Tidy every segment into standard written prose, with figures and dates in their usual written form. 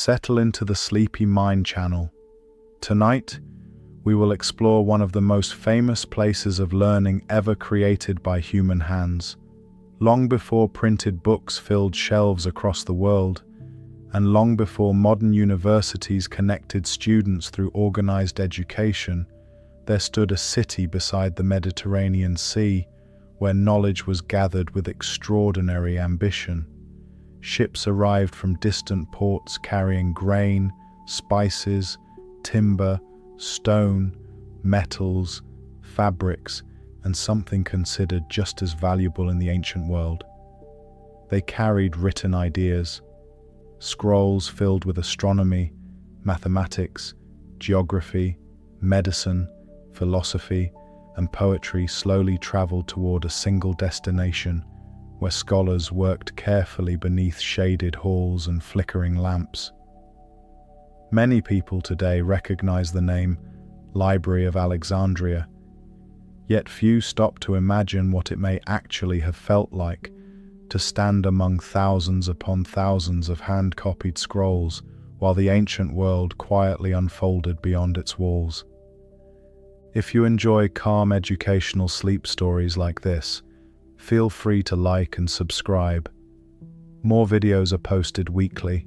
settle into the sleepy mind channel. Tonight, we will explore one of the most famous places of learning ever created by human hands. Long before printed books filled shelves across the world, and long before modern universities connected students through organized education, there stood a city beside the Mediterranean Sea where knowledge was gathered with extraordinary ambition. Ships arrived from distant ports carrying grain, spices, timber, stone, metals, fabrics, and something considered just as valuable in the ancient world. They carried written ideas, scrolls filled with astronomy, mathematics, geography, medicine, philosophy, and poetry slowly traveled toward a single destination where scholars worked carefully beneath shaded halls and flickering lamps. Many people today recognize the name Library of Alexandria, yet few stop to imagine what it may actually have felt like to stand among thousands upon thousands of hand-copied scrolls while the ancient world quietly unfolded beyond its walls. If you enjoy calm educational sleep stories like this, feel free to like and subscribe. More videos are posted weekly.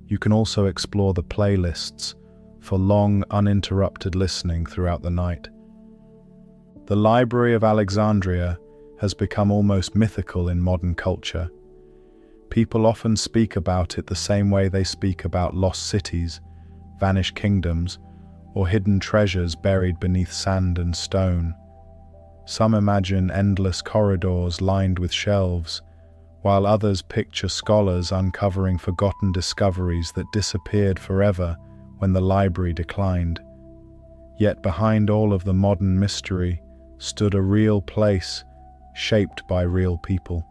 You can also explore the playlists for long, uninterrupted listening throughout the night. The Library of Alexandria has become almost mythical in modern culture. People often speak about it the same way they speak about lost cities, vanished kingdoms, or hidden treasures buried beneath sand and stone. Some imagine endless corridors lined with shelves, while others picture scholars uncovering forgotten discoveries that disappeared forever when the library declined. Yet behind all of the modern mystery stood a real place shaped by real people.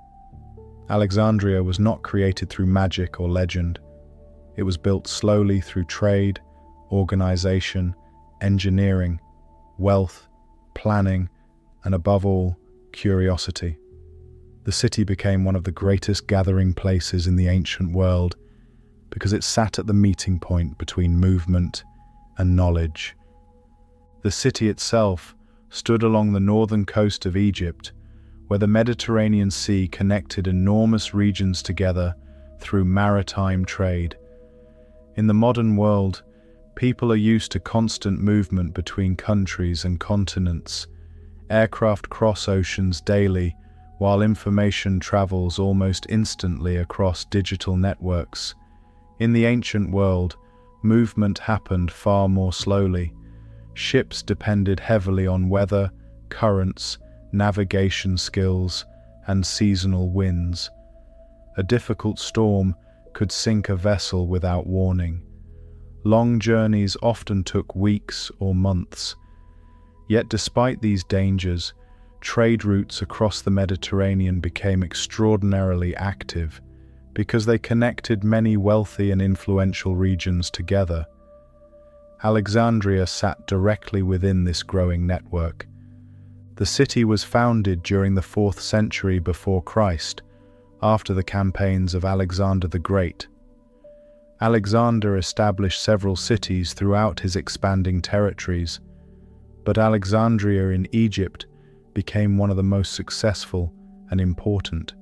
Alexandria was not created through magic or legend. It was built slowly through trade, organization, engineering, wealth, planning, and above all, curiosity. The city became one of the greatest gathering places in the ancient world because it sat at the meeting point between movement and knowledge. The city itself stood along the northern coast of Egypt, where the Mediterranean Sea connected enormous regions together through maritime trade. In the modern world, people are used to constant movement between countries and continents. Aircraft cross oceans daily, while information travels almost instantly across digital networks. In the ancient world, movement happened far more slowly. Ships depended heavily on weather, currents, navigation skills, and seasonal winds. A difficult storm could sink a vessel without warning. Long journeys often took weeks or months. Yet despite these dangers, trade routes across the Mediterranean became extraordinarily active because they connected many wealthy and influential regions together. Alexandria sat directly within this growing network. The city was founded during the 4th century before Christ, after the campaigns of Alexander the Great. Alexander established several cities throughout his expanding territories, but Alexandria in Egypt became one of the most successful and important.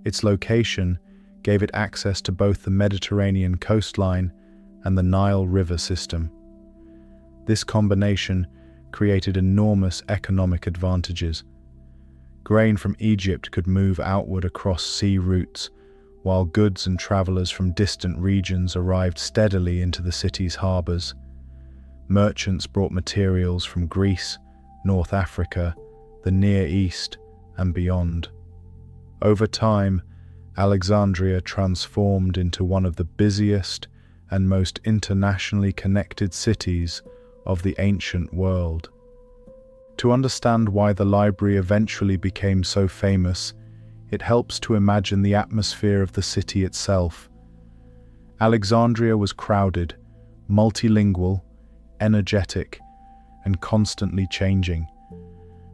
Its location gave it access to both the Mediterranean coastline and the Nile River system. This combination created enormous economic advantages. Grain from Egypt could move outward across sea routes, while goods and travelers from distant regions arrived steadily into the city's harbors. Merchants brought materials from Greece, North Africa, the Near East, and beyond. Over time, Alexandria transformed into one of the busiest and most internationally connected cities of the ancient world. To understand why the library eventually became so famous, it helps to imagine the atmosphere of the city itself. Alexandria was crowded, multilingual, energetic, and constantly changing.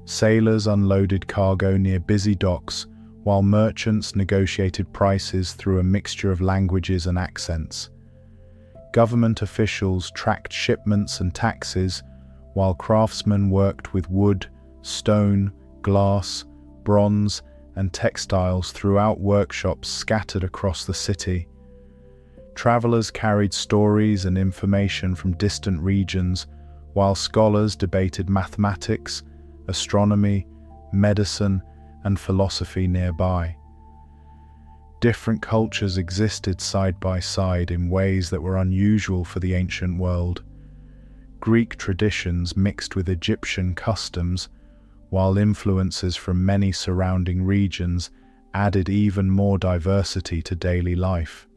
Sailors unloaded cargo near busy docks, while merchants negotiated prices through a mixture of languages and accents. Government officials tracked shipments and taxes, while craftsmen worked with wood, stone, glass, bronze, and textiles throughout workshops scattered across the city. Travelers carried stories and information from distant regions, while scholars debated mathematics, astronomy, medicine, and philosophy nearby. Different cultures existed side by side in ways that were unusual for the ancient world. Greek traditions mixed with Egyptian customs, while influences from many surrounding regions added even more diversity to daily life.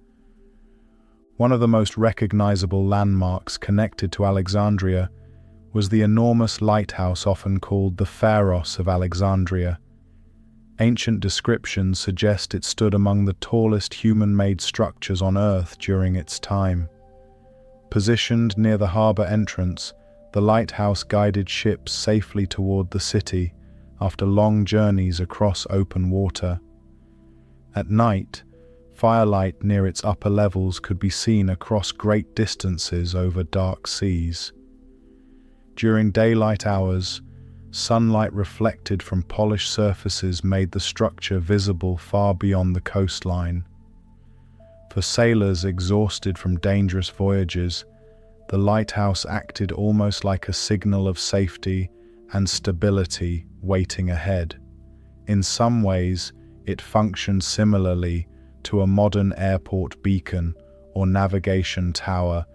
One of the most recognizable landmarks connected to Alexandria was the enormous lighthouse often called the Pharos of Alexandria. Ancient descriptions suggest it stood among the tallest human-made structures on Earth during its time. Positioned near the harbor entrance, the lighthouse guided ships safely toward the city after long journeys across open water. At night, firelight near its upper levels could be seen across great distances over dark seas. During daylight hours, sunlight reflected from polished surfaces made the structure visible far beyond the coastline. For sailors exhausted from dangerous voyages, the lighthouse acted almost like a signal of safety and stability waiting ahead. In some ways, it functioned similarly to a modern airport beacon or navigation tower,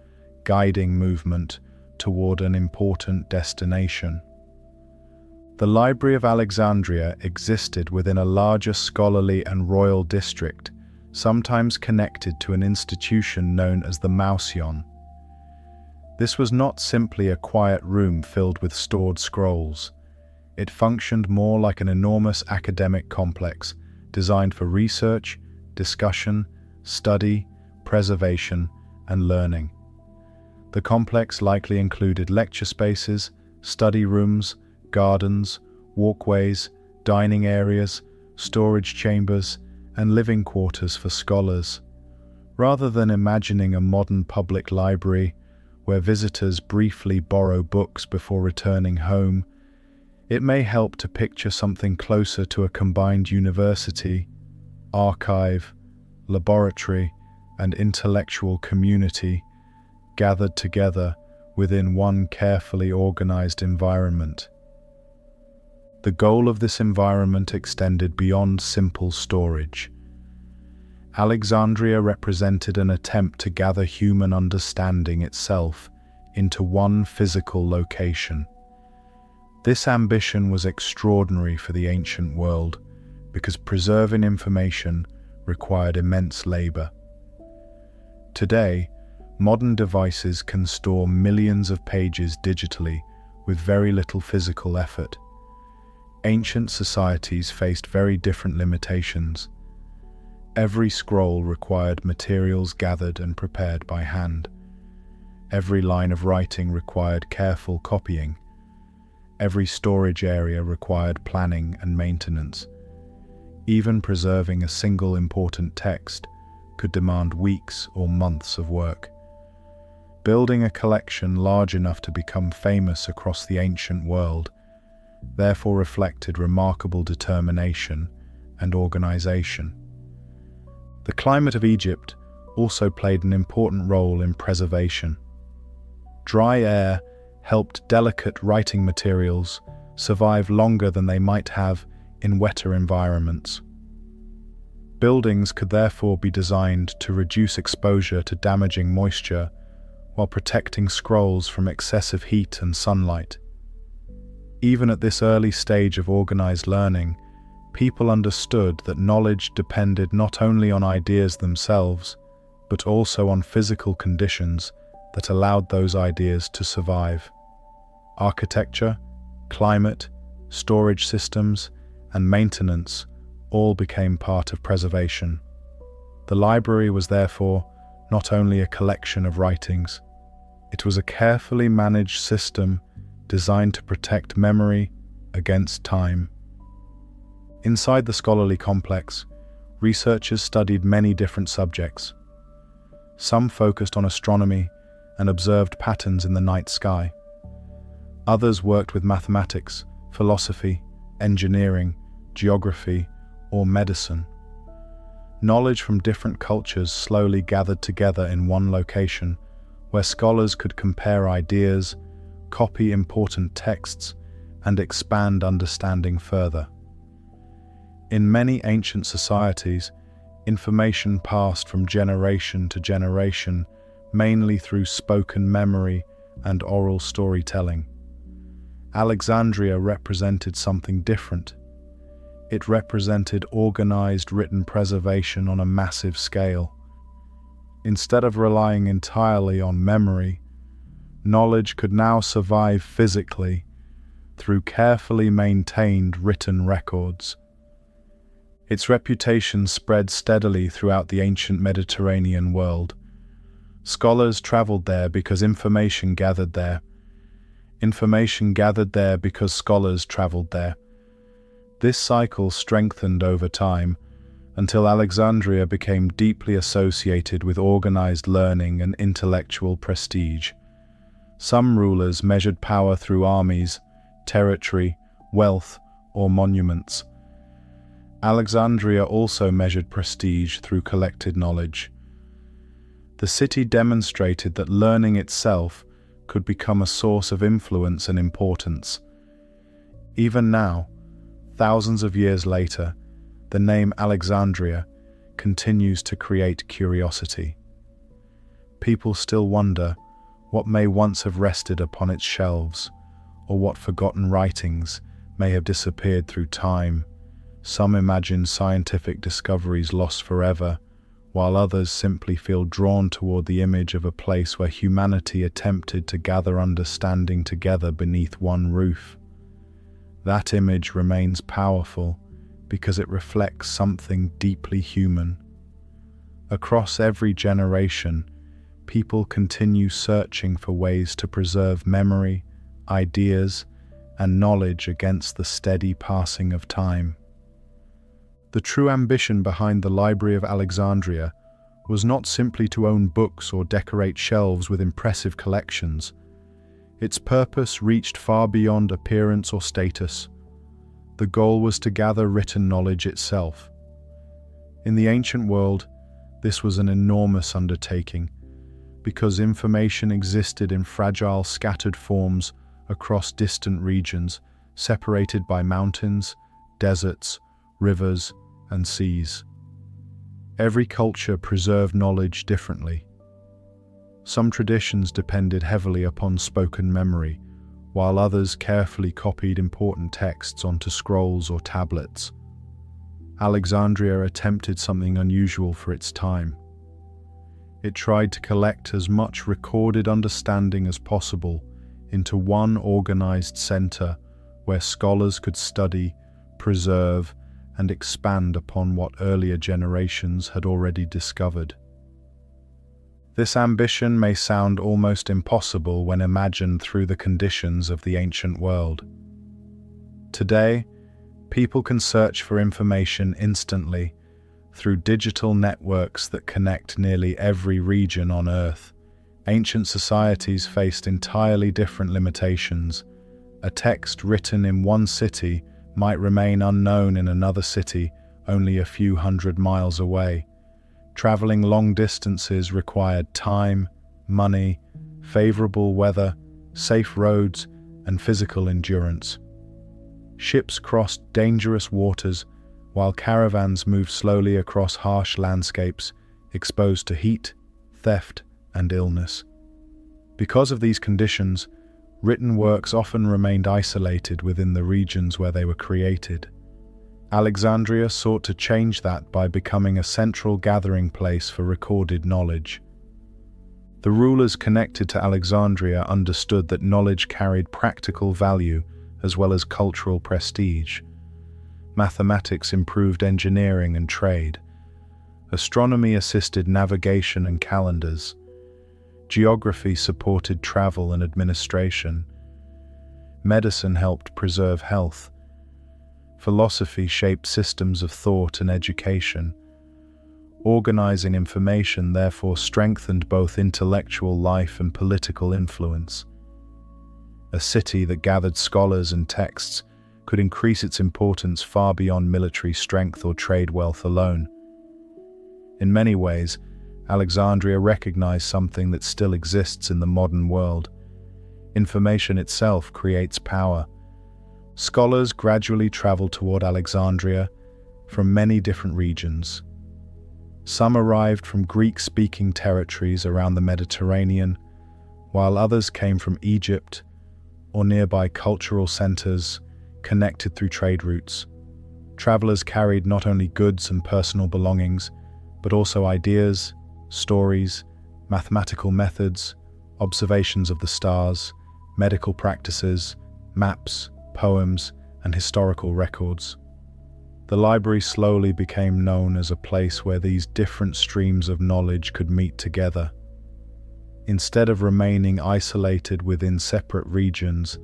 guiding movement toward an important destination. The Library of Alexandria existed within a larger scholarly and royal district, sometimes connected to an institution known as the Mausion. This was not simply a quiet room filled with stored scrolls. It functioned more like an enormous academic complex designed for research, discussion, study, preservation, and learning. The complex likely included lecture spaces, study rooms, gardens, walkways, dining areas, storage chambers, and living quarters for scholars. Rather than imagining a modern public library where visitors briefly borrow books before returning home, it may help to picture something closer to a combined university, archive, laboratory, and intellectual community gathered together within one carefully organized environment. The goal of this environment extended beyond simple storage. Alexandria represented an attempt to gather human understanding itself into one physical location. This ambition was extraordinary for the ancient world because preserving information required immense labor. Today, modern devices can store millions of pages digitally with very little physical effort. Ancient societies faced very different limitations. Every scroll required materials gathered and prepared by hand. Every line of writing required careful copying. Every storage area required planning and maintenance. Even preserving a single important text could demand weeks or months of work. Building a collection large enough to become famous across the ancient world therefore reflected remarkable determination and organization. The climate of Egypt also played an important role in preservation. Dry air helped delicate writing materials survive longer than they might have in wetter environments. Buildings could therefore be designed to reduce exposure to damaging moisture while protecting scrolls from excessive heat and sunlight. Even at this early stage of organized learning, people understood that knowledge depended not only on ideas themselves, but also on physical conditions that allowed those ideas to survive. Architecture, climate, storage systems, and maintenance all became part of preservation. The library was therefore not only a collection of writings, it was a carefully managed system designed to protect memory against time. Inside the scholarly complex, researchers studied many different subjects. Some focused on astronomy and observed patterns in the night sky. Others worked with mathematics, philosophy, engineering, geography, or medicine. Knowledge from different cultures slowly gathered together in one location, where scholars could compare ideas, copy important texts, and expand understanding further. In many ancient societies, information passed from generation to generation, mainly through spoken memory and oral storytelling. Alexandria represented something different. It represented organized written preservation on a massive scale. Instead of relying entirely on memory, knowledge could now survive physically through carefully maintained written records. Its reputation spread steadily throughout the ancient Mediterranean world. Scholars traveled there because information gathered there. Information gathered there because scholars traveled there. This cycle strengthened over time until Alexandria became deeply associated with organized learning and intellectual prestige. Some rulers measured power through armies, territory, wealth, or monuments. Alexandria also measured prestige through collected knowledge. The city demonstrated that learning itself could become a source of influence and importance. Even now, thousands of years later, the name Alexandria continues to create curiosity. People still wonder what may once have rested upon its shelves, or what forgotten writings may have disappeared through time. Some imagine scientific discoveries lost forever, while others simply feel drawn toward the image of a place where humanity attempted to gather understanding together beneath one roof. That image remains powerful because it reflects something deeply human. Across every generation, people continue searching for ways to preserve memory, ideas, and knowledge against the steady passing of time. The true ambition behind the Library of Alexandria was not simply to own books or decorate shelves with impressive collections. Its purpose reached far beyond appearance or status. The goal was to gather written knowledge itself. In the ancient world, this was an enormous undertaking, because information existed in fragile, scattered forms across distant regions, separated by mountains, deserts, rivers, and seas. Every culture preserved knowledge differently. Some traditions depended heavily upon spoken memory, while others carefully copied important texts onto scrolls or tablets. Alexandria attempted something unusual for its time. It tried to collect as much recorded understanding as possible into one organized center where scholars could study, preserve, and expand upon what earlier generations had already discovered. This ambition may sound almost impossible when imagined through the conditions of the ancient world. Today, people can search for information instantly through digital networks that connect nearly every region on Earth. Ancient societies faced entirely different limitations. A text written in one city might remain unknown in another city only a few hundred miles away. Traveling long distances required time, money, favorable weather, safe roads, and physical endurance. Ships crossed dangerous waters, while caravans moved slowly across harsh landscapes, exposed to heat, theft, and illness. Because of these conditions, written works often remained isolated within the regions where they were created. Alexandria sought to change that by becoming a central gathering place for recorded knowledge. The rulers connected to Alexandria understood that knowledge carried practical value as well as cultural prestige. Mathematics improved engineering and trade. Astronomy assisted navigation and calendars. Geography supported travel and administration. Medicine helped preserve health. Philosophy shaped systems of thought and education. Organizing information therefore strengthened both intellectual life and political influence. A city that gathered scholars and texts could increase its importance far beyond military strength or trade wealth alone. In many ways, Alexandria recognized something that still exists in the modern world. Information itself creates power. Scholars gradually traveled toward Alexandria from many different regions. Some arrived from Greek-speaking territories around the Mediterranean, while others came from Egypt or nearby cultural centers connected through trade routes. Travelers carried not only goods and personal belongings, but also ideas, stories, mathematical methods, observations of the stars, medical practices, maps, poems, and historical records. The library slowly became known as a place where these different streams of knowledge could meet together. Instead of remaining isolated within separate regions,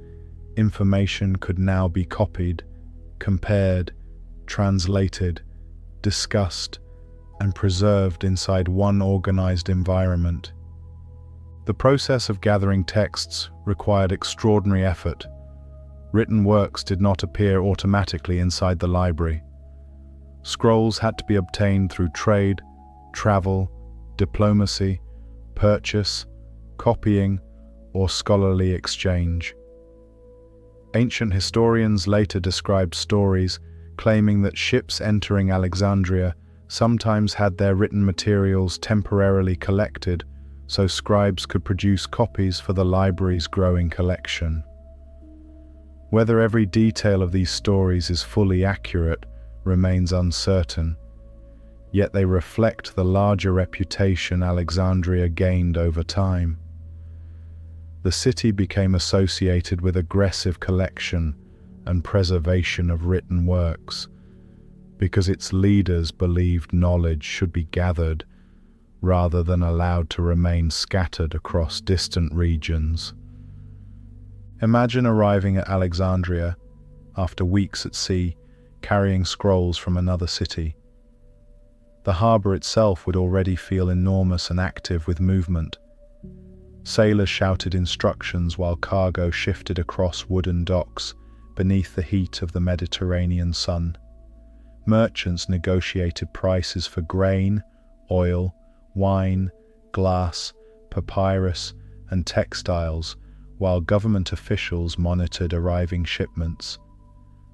information could now be copied, compared, translated, discussed, and preserved inside one organized environment. The process of gathering texts required extraordinary effort. Written works did not appear automatically inside the library. Scrolls had to be obtained through trade, travel, diplomacy, purchase, copying, or scholarly exchange. Ancient historians later described stories claiming that ships entering Alexandria sometimes had their written materials temporarily collected so scribes could produce copies for the library's growing collection. Whether every detail of these stories is fully accurate remains uncertain, yet they reflect the larger reputation Alexandria gained over time. The city became associated with aggressive collection and preservation of written works, because its leaders believed knowledge should be gathered rather than allowed to remain scattered across distant regions. Imagine arriving at Alexandria after weeks at sea, carrying scrolls from another city. The harbor itself would already feel enormous and active with movement. Sailors shouted instructions while cargo shifted across wooden docks beneath the heat of the Mediterranean sun. Merchants negotiated prices for grain, oil, wine, glass, papyrus, and textiles, while government officials monitored arriving shipments.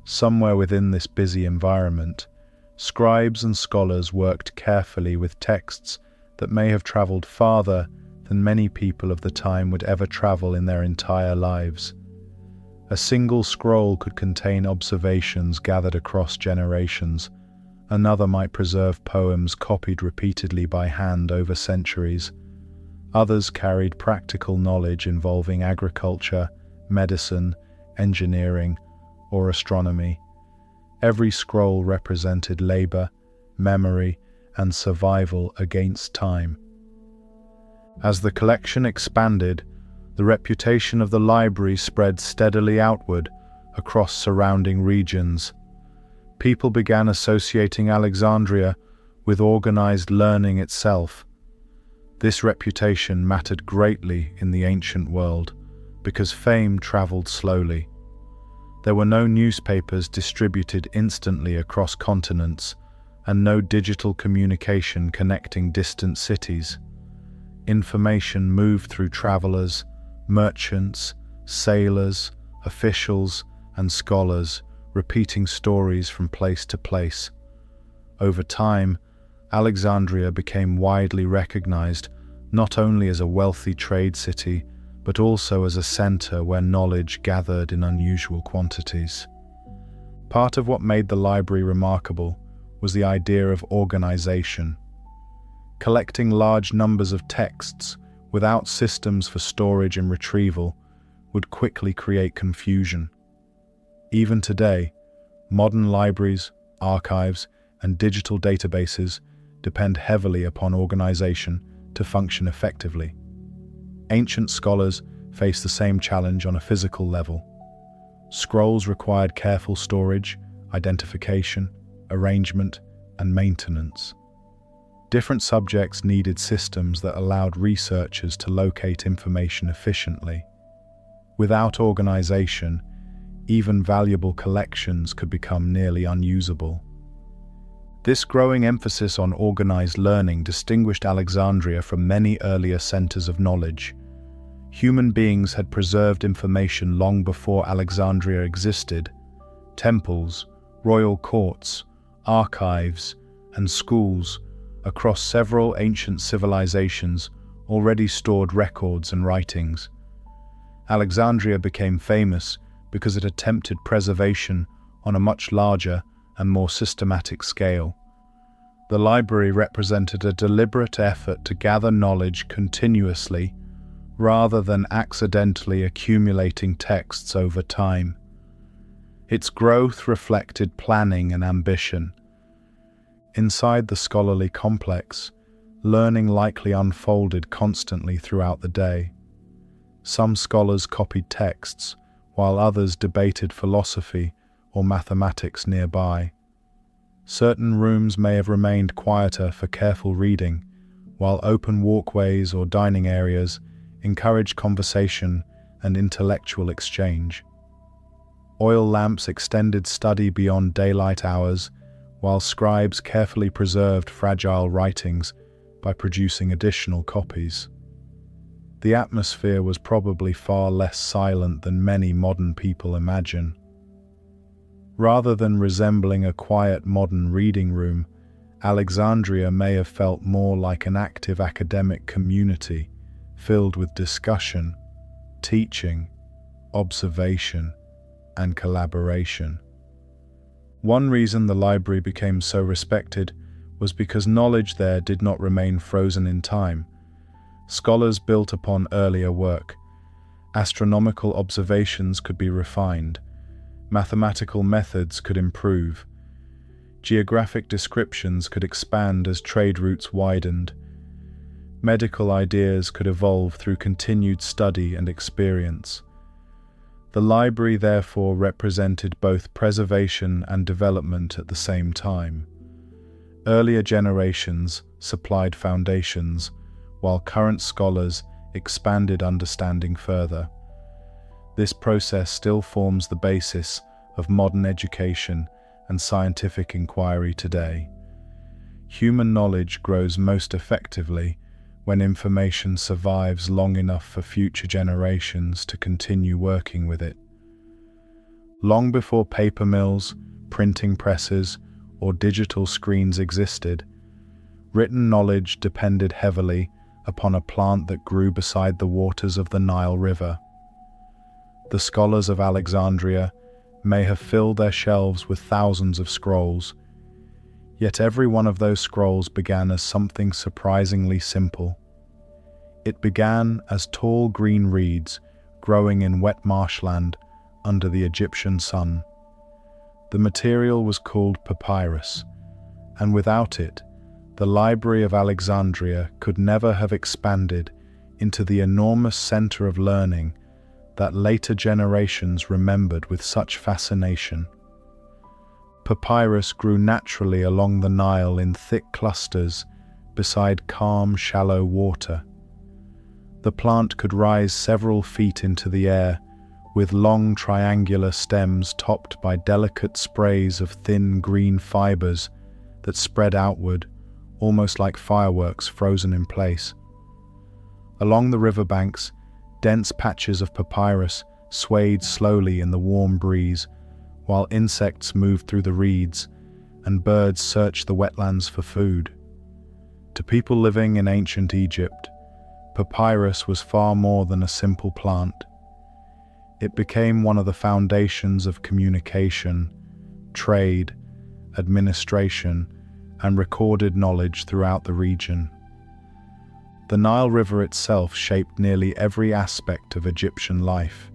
Somewhere within this busy environment, scribes and scholars worked carefully with texts that may have traveled farther than many people of the time would ever travel in their entire lives. A single scroll could contain observations gathered across generations. Another might preserve poems copied repeatedly by hand over centuries. Others carried practical knowledge involving agriculture, medicine, engineering, or astronomy. Every scroll represented labor, memory, and survival against time. As the collection expanded, the reputation of the library spread steadily outward across surrounding regions. People began associating Alexandria with organized learning itself. This reputation mattered greatly in the ancient world because fame traveled slowly. There were no newspapers distributed instantly across continents and no digital communication connecting distant cities. Information moved through travelers, merchants, sailors, officials, and scholars, repeating stories from place to place. Over time, Alexandria became widely recognized not only as a wealthy trade city, but also as a center where knowledge gathered in unusual quantities. Part of what made the library remarkable was the idea of organization. Collecting large numbers of texts without systems for storage and retrieval would quickly create confusion. Even today, modern libraries, archives, and digital databases depend heavily upon organization to function effectively. Ancient scholars faced the same challenge on a physical level. Scrolls required careful storage, identification, arrangement, and maintenance. Different subjects needed systems that allowed researchers to locate information efficiently. Without organization, even valuable collections could become nearly unusable. This growing emphasis on organized learning distinguished Alexandria from many earlier centers of knowledge. Human beings had preserved information long before Alexandria existed. Temples, royal courts, archives, and schools across several ancient civilizations already stored records and writings. Alexandria became famous because it attempted preservation on a much larger and more systematic scale. The library represented a deliberate effort to gather knowledge continuously rather than accidentally accumulating texts over time. Its growth reflected planning and ambition. Inside the scholarly complex, learning likely unfolded constantly throughout the day. Some scholars copied texts, while others debated philosophy or mathematics nearby. Certain rooms may have remained quieter for careful reading, while open walkways or dining areas encouraged conversation and intellectual exchange. Oil lamps extended study beyond daylight hours, while scribes carefully preserved fragile writings by producing additional copies. The atmosphere was probably far less silent than many modern people imagine. Rather than resembling a quiet modern reading room, Alexandria may have felt more like an active academic community filled with discussion, teaching, observation, and collaboration. One reason the library became so respected was because knowledge there did not remain frozen in time. Scholars built upon earlier work. Astronomical observations could be refined. Mathematical methods could improve. Geographic descriptions could expand as trade routes widened. Medical ideas could evolve through continued study and experience. The library therefore represented both preservation and development at the same time. Earlier generations supplied foundations, while current scholars expanded understanding further. This process still forms the basis of modern education and scientific inquiry today. Human knowledge grows most effectively when information survives long enough for future generations to continue working with it. Long before paper mills, printing presses, or digital screens existed, written knowledge depended heavily upon a plant that grew beside the waters of the Nile River. The scholars of Alexandria may have filled their shelves with thousands of scrolls, yet every one of those scrolls began as something surprisingly simple. It began as tall green reeds growing in wet marshland under the Egyptian sun. The material was called papyrus, and without it, the Library of Alexandria could never have expanded into the enormous center of learning that later generations remembered with such fascination. Papyrus grew naturally along the Nile in thick clusters beside calm, shallow water. The plant could rise several feet into the air, with long triangular stems topped by delicate sprays of thin green fibers that spread outward, almost like fireworks frozen in place. Along the riverbanks, dense patches of papyrus swayed slowly in the warm breeze, while insects moved through the reeds and birds searched the wetlands for food. To people living in ancient Egypt, papyrus was far more than a simple plant. It became one of the foundations of communication, trade, administration, and recorded knowledge throughout the region. The Nile River itself shaped nearly every aspect of Egyptian life.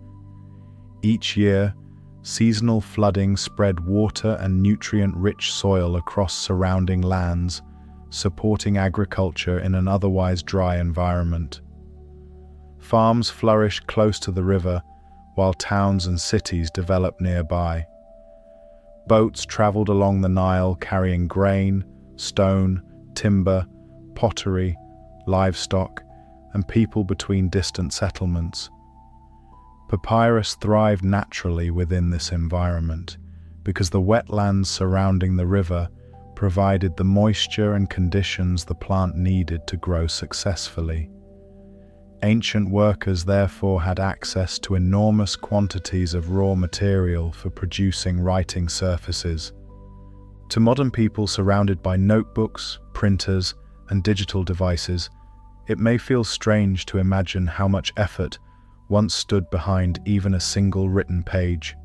Each year, seasonal flooding spread water and nutrient-rich soil across surrounding lands, supporting agriculture in an otherwise dry environment. Farms flourished close to the river, while towns and cities developed nearby. Boats traveled along the Nile carrying grain, stone, timber, pottery, livestock, and people between distant settlements. Papyrus thrived naturally within this environment because the wetlands surrounding the river provided the moisture and conditions the plant needed to grow successfully. Ancient workers therefore had access to enormous quantities of raw material for producing writing surfaces. To modern people surrounded by notebooks, printers, and digital devices, it may feel strange to imagine how much effort once stood behind even a single written page.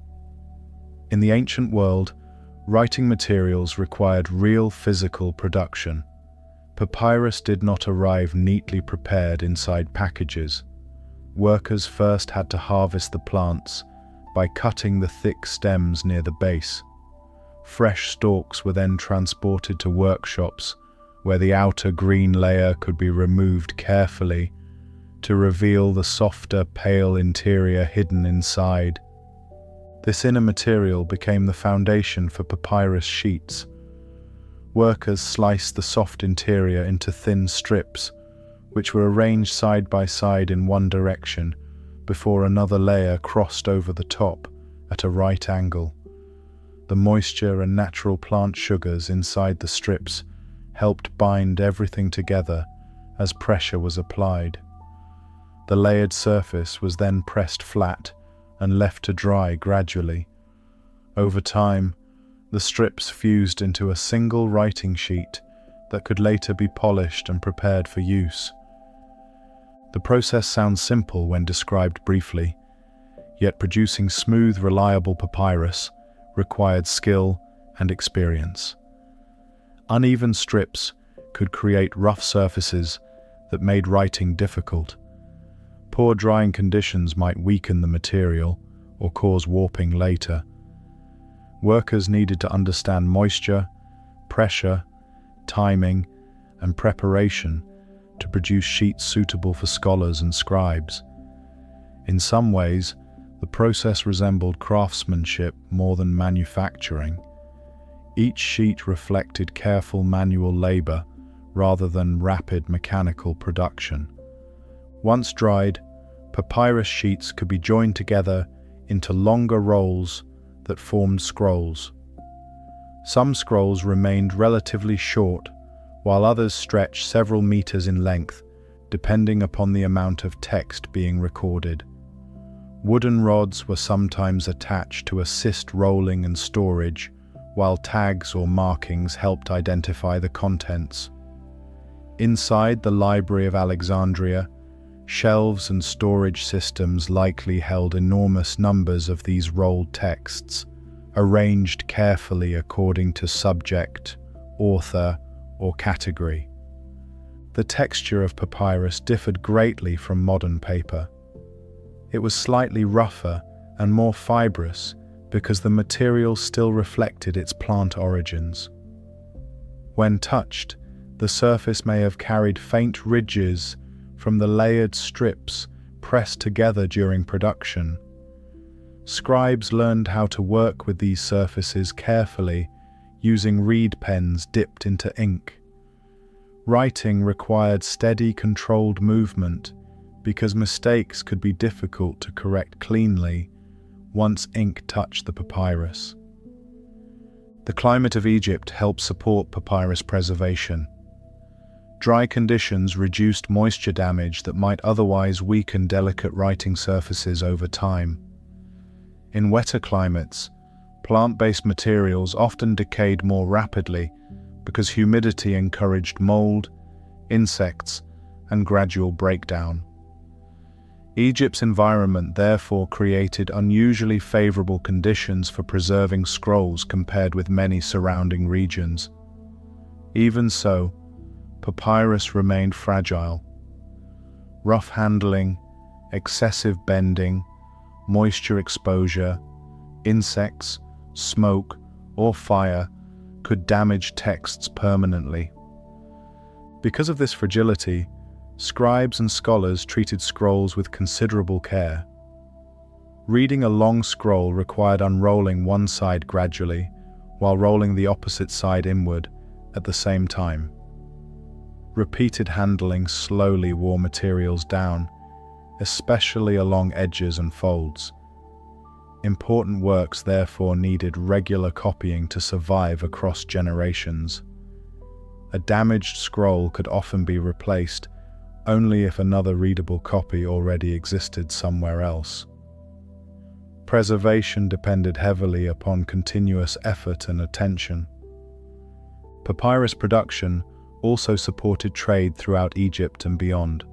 In the ancient world, writing materials required real physical production. Papyrus did not arrive neatly prepared inside packages. Workers first had to harvest the plants by cutting the thick stems near the base. Fresh stalks were then transported to workshops where the outer green layer could be removed carefully to reveal the softer, pale interior hidden inside. This inner material became the foundation for papyrus sheets. Workers sliced the soft interior into thin strips, which were arranged side by side in one direction before another layer crossed over the top at a right angle. The moisture and natural plant sugars inside the strips helped bind everything together as pressure was applied. The layered surface was then pressed flat and left to dry gradually. Over time, the strips fused into a single writing sheet that could later be polished and prepared for use. The process sounds simple when described briefly, yet producing smooth, reliable papyrus required skill and experience. Uneven strips could create rough surfaces that made writing difficult. Poor drying conditions might weaken the material or cause warping later. Workers needed to understand moisture, pressure, timing, and preparation to produce sheets suitable for scholars and scribes. In some ways, the process resembled craftsmanship more than manufacturing. Each sheet reflected careful manual labor rather than rapid mechanical production. Once dried, papyrus sheets could be joined together into longer rolls that formed scrolls. Some scrolls remained relatively short, while others stretched several meters in length, depending upon the amount of text being recorded. Wooden rods were sometimes attached to assist rolling and storage, while tags or markings helped identify the contents. Inside the Library of Alexandria, shelves and storage systems likely held enormous numbers of these rolled texts, arranged carefully according to subject, author, or category. The texture of papyrus differed greatly from modern paper. It was slightly rougher and more fibrous because the material still reflected its plant origins. When touched, the surface may have carried faint ridges from the layered strips pressed together during production. Scribes learned how to work with these surfaces carefully, using reed pens dipped into ink. Writing required steady, controlled movement because mistakes could be difficult to correct cleanly once ink touched the papyrus. The climate of Egypt helped support papyrus preservation. Dry conditions reduced moisture damage that might otherwise weaken delicate writing surfaces over time. In wetter climates, plant-based materials often decayed more rapidly because humidity encouraged mold, insects, and gradual breakdown. Egypt's environment therefore created unusually favorable conditions for preserving scrolls compared with many surrounding regions. Even so, papyrus remained fragile. Rough handling, excessive bending, moisture exposure, insects, smoke, or fire could damage texts permanently. Because of this fragility, scribes and scholars treated scrolls with considerable care. Reading a long scroll required unrolling one side gradually, while rolling the opposite side inward at the same time. Repeated handling slowly wore materials down, especially along edges and folds. Important works therefore needed regular copying to survive across generations. A damaged scroll could often be replaced only if another readable copy already existed somewhere else. Preservation depended heavily upon continuous effort and attention. Papyrus production also supported trade throughout Egypt and beyond.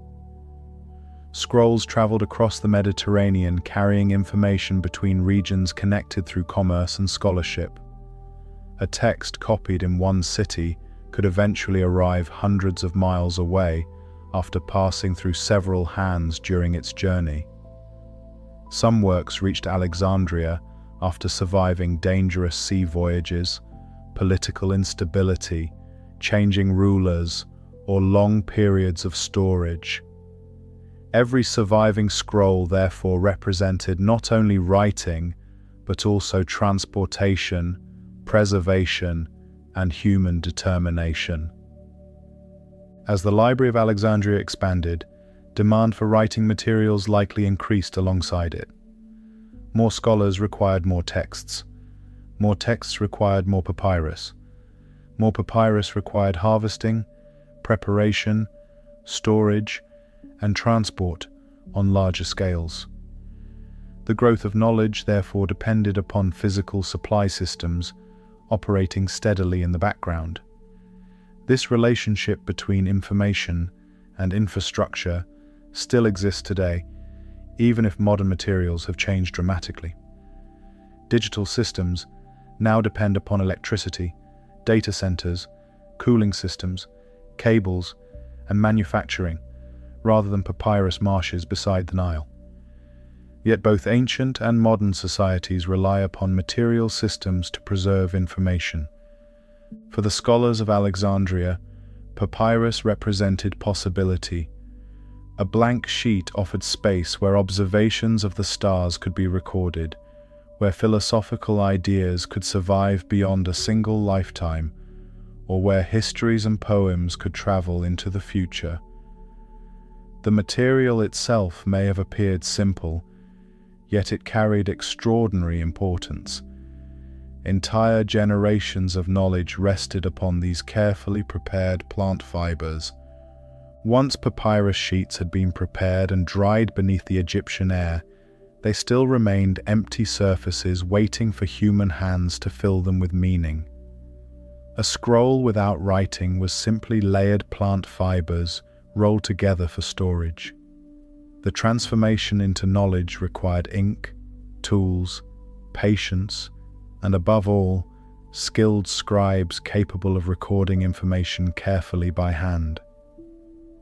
Scrolls traveled across the Mediterranean carrying information between regions connected through commerce and scholarship. A text copied in one city could eventually arrive hundreds of miles away after passing through several hands during its journey. Some works reached Alexandria after surviving dangerous sea voyages, political instability, changing rulers, or long periods of storage. Every surviving scroll therefore represented not only writing, but also transportation, preservation, and human determination. As the Library of Alexandria expanded, demand for writing materials likely increased alongside it. More scholars required more texts. More texts required more papyrus. More papyrus required harvesting, preparation, storage, and transport on larger scales. The growth of knowledge therefore depended upon physical supply systems operating steadily in the background. This relationship between information and infrastructure still exists today, even if modern materials have changed dramatically. Digital systems now depend upon electricity, data centers, cooling systems, cables, and manufacturing, rather than papyrus marshes beside the Nile. Yet both ancient and modern societies rely upon material systems to preserve information. For the scholars of Alexandria, papyrus represented possibility. A blank sheet offered space where observations of the stars could be recorded, where philosophical ideas could survive beyond a single lifetime, or where histories and poems could travel into the future. The material itself may have appeared simple, yet it carried extraordinary importance. Entire generations of knowledge rested upon these carefully prepared plant fibers. Once papyrus sheets had been prepared and dried beneath the Egyptian air, they still remained empty surfaces waiting for human hands to fill them with meaning. A scroll without writing was simply layered plant fibers rolled together for storage. The transformation into knowledge required ink, tools, patience, and above all, skilled scribes capable of recording information carefully by hand.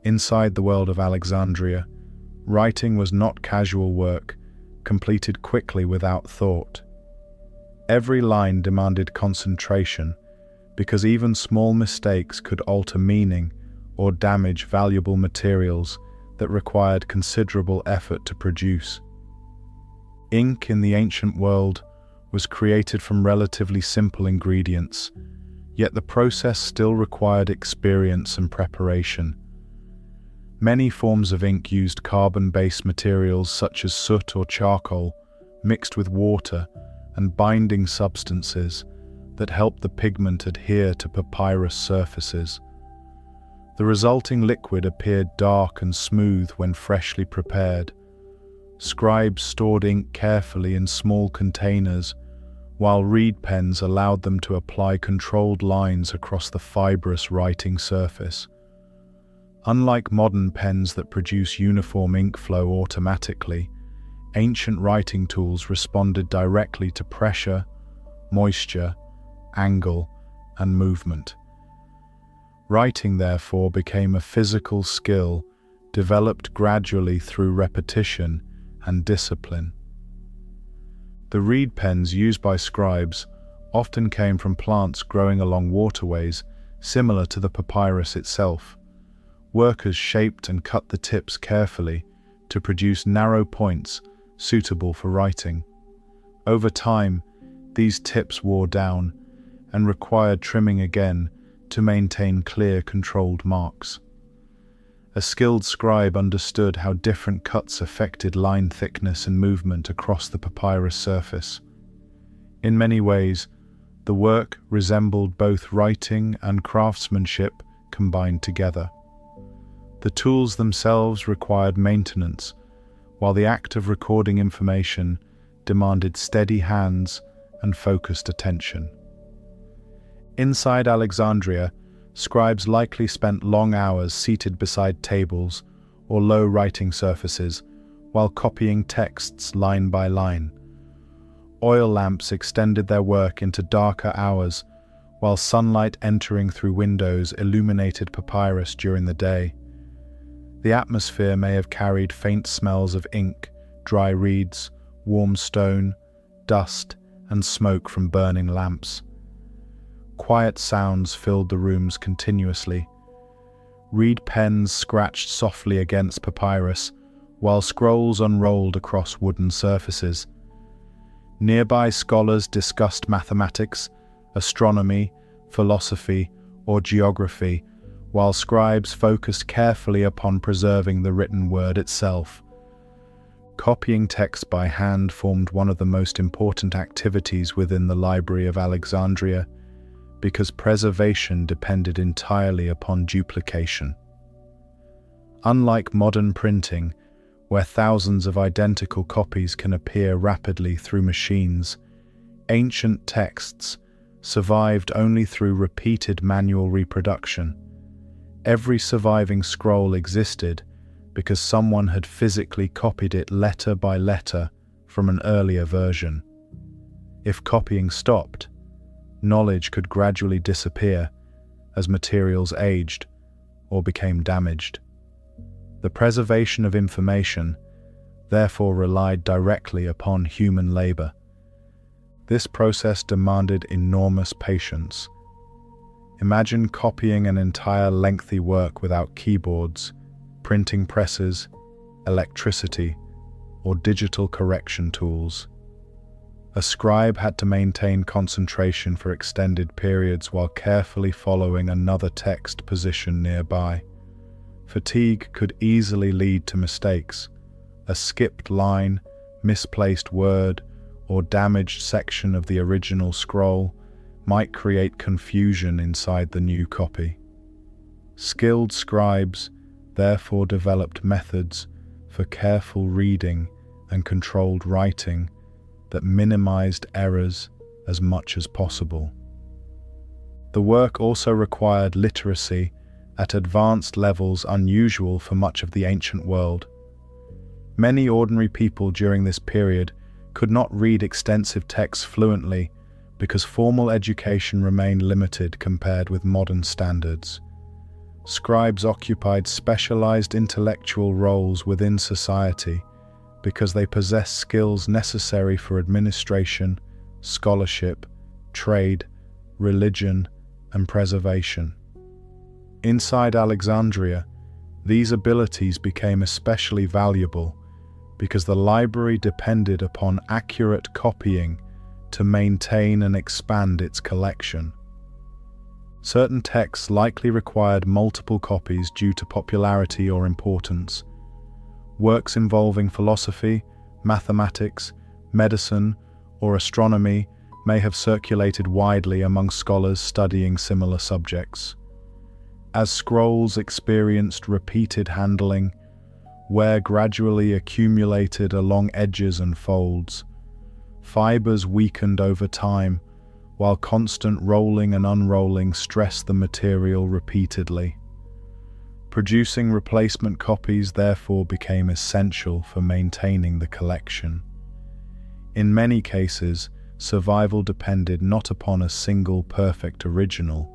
Inside the world of Alexandria, writing was not casual work, completed quickly without thought. Every line demanded concentration, because even small mistakes could alter meaning or damage valuable materials that required considerable effort to produce. Ink in the ancient world was created from relatively simple ingredients, yet the process still required experience and preparation. Many forms of ink used carbon-based materials such as soot or charcoal, mixed with water and binding substances that helped the pigment adhere to papyrus surfaces. The resulting liquid appeared dark and smooth when freshly prepared. Scribes stored ink carefully in small containers, while reed pens allowed them to apply controlled lines across the fibrous writing surface. Unlike modern pens that produce uniform ink flow automatically, ancient writing tools responded directly to pressure, moisture, angle, and movement. Writing, therefore, became a physical skill developed gradually through repetition and discipline. The reed pens used by scribes often came from plants growing along waterways similar to the papyrus itself. Workers shaped and cut the tips carefully to produce narrow points suitable for writing. Over time, these tips wore down and required trimming again to maintain clear, controlled marks. A skilled scribe understood how different cuts affected line thickness and movement across the papyrus surface. In many ways, the work resembled both writing and craftsmanship combined together. The tools themselves required maintenance, while the act of recording information demanded steady hands and focused attention. Inside Alexandria, scribes likely spent long hours seated beside tables or low writing surfaces while copying texts line by line. Oil lamps extended their work into darker hours, while sunlight entering through windows illuminated papyrus during the day. The atmosphere may have carried faint smells of ink, dry reeds, warm stone, dust, and smoke from burning lamps. Quiet sounds filled the rooms continuously. Reed pens scratched softly against papyrus, while scrolls unrolled across wooden surfaces. Nearby scholars discussed mathematics, astronomy, philosophy, or geography, while scribes focused carefully upon preserving the written word itself. Copying text by hand formed one of the most important activities within the Library of Alexandria, because preservation depended entirely upon duplication. Unlike modern printing, where thousands of identical copies can appear rapidly through machines, ancient texts survived only through repeated manual reproduction. Every surviving scroll existed because someone had physically copied it letter by letter from an earlier version. If copying stopped, knowledge could gradually disappear as materials aged or became damaged. The preservation of information therefore relied directly upon human labor. This process demanded enormous patience. Imagine copying an entire lengthy work without keyboards, printing presses, electricity, or digital correction tools. A scribe had to maintain concentration for extended periods while carefully following another text position nearby. Fatigue could easily lead to mistakes. A skipped line, misplaced word, or damaged section of the original scroll might create confusion inside the new copy. Skilled scribes therefore developed methods for careful reading and controlled writing that minimized errors as much as possible. The work also required literacy at advanced levels unusual for much of the ancient world. Many ordinary people during this period could not read extensive texts fluently because formal education remained limited compared with modern standards. Scribes occupied specialized intellectual roles within society because they possessed skills necessary for administration, scholarship, trade, religion, and preservation. Inside Alexandria, these abilities became especially valuable because the library depended upon accurate copying to maintain and expand its collection. Certain texts likely required multiple copies due to popularity or importance. Works involving philosophy, mathematics, medicine, or astronomy may have circulated widely among scholars studying similar subjects. As scrolls experienced repeated handling, wear gradually accumulated along edges and folds. Fibers weakened over time, while constant rolling and unrolling stressed the material repeatedly. Producing replacement copies therefore became essential for maintaining the collection. In many cases, survival depended not upon a single perfect original,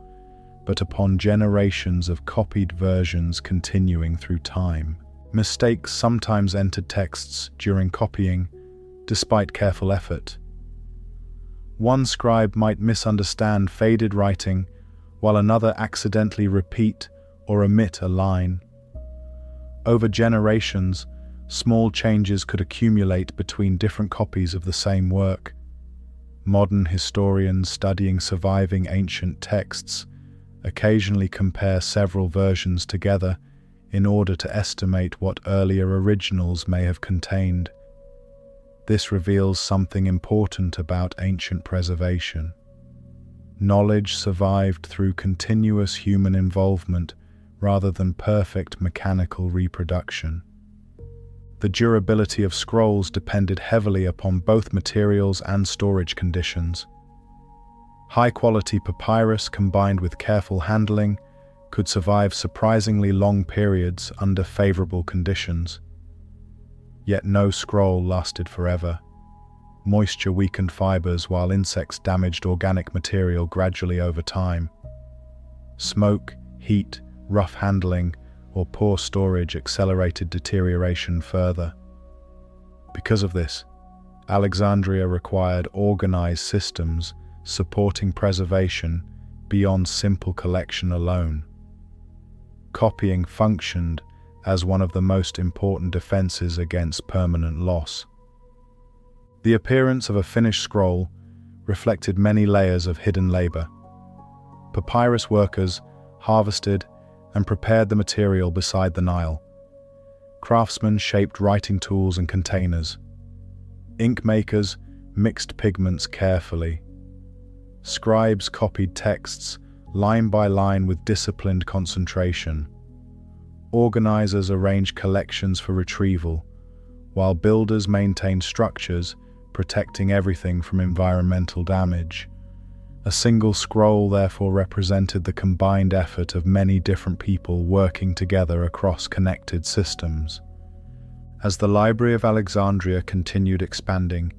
but upon generations of copied versions continuing through time. Mistakes sometimes entered texts during copying, despite careful effort. One scribe might misunderstand faded writing, while another accidentally repeat or omit a line. Over generations, small changes could accumulate between different copies of the same work. Modern historians studying surviving ancient texts occasionally compare several versions together in order to estimate what earlier originals may have contained. This reveals something important about ancient preservation. Knowledge survived through continuous human involvement rather than perfect mechanical reproduction. The durability of scrolls depended heavily upon both materials and storage conditions. High-quality papyrus combined with careful handling could survive surprisingly long periods under favorable conditions. Yet no scroll lasted forever. Moisture weakened fibers while insects damaged organic material gradually over time. Smoke, heat, rough handling, or poor storage accelerated deterioration further. Because of this, Alexandria required organized systems supporting preservation beyond simple collection alone. Copying functioned as one of the most important defenses against permanent loss. The appearance of a finished scroll reflected many layers of hidden labor. Papyrus workers harvested and prepared the material beside the Nile. Craftsmen shaped writing tools and containers. Ink makers mixed pigments carefully. Scribes copied texts line by line with disciplined concentration. Organizers arranged collections for retrieval, while builders maintained structures protecting everything from environmental damage. A single scroll therefore represented the combined effort of many different people working together across connected systems. As the Library of Alexandria continued expanding,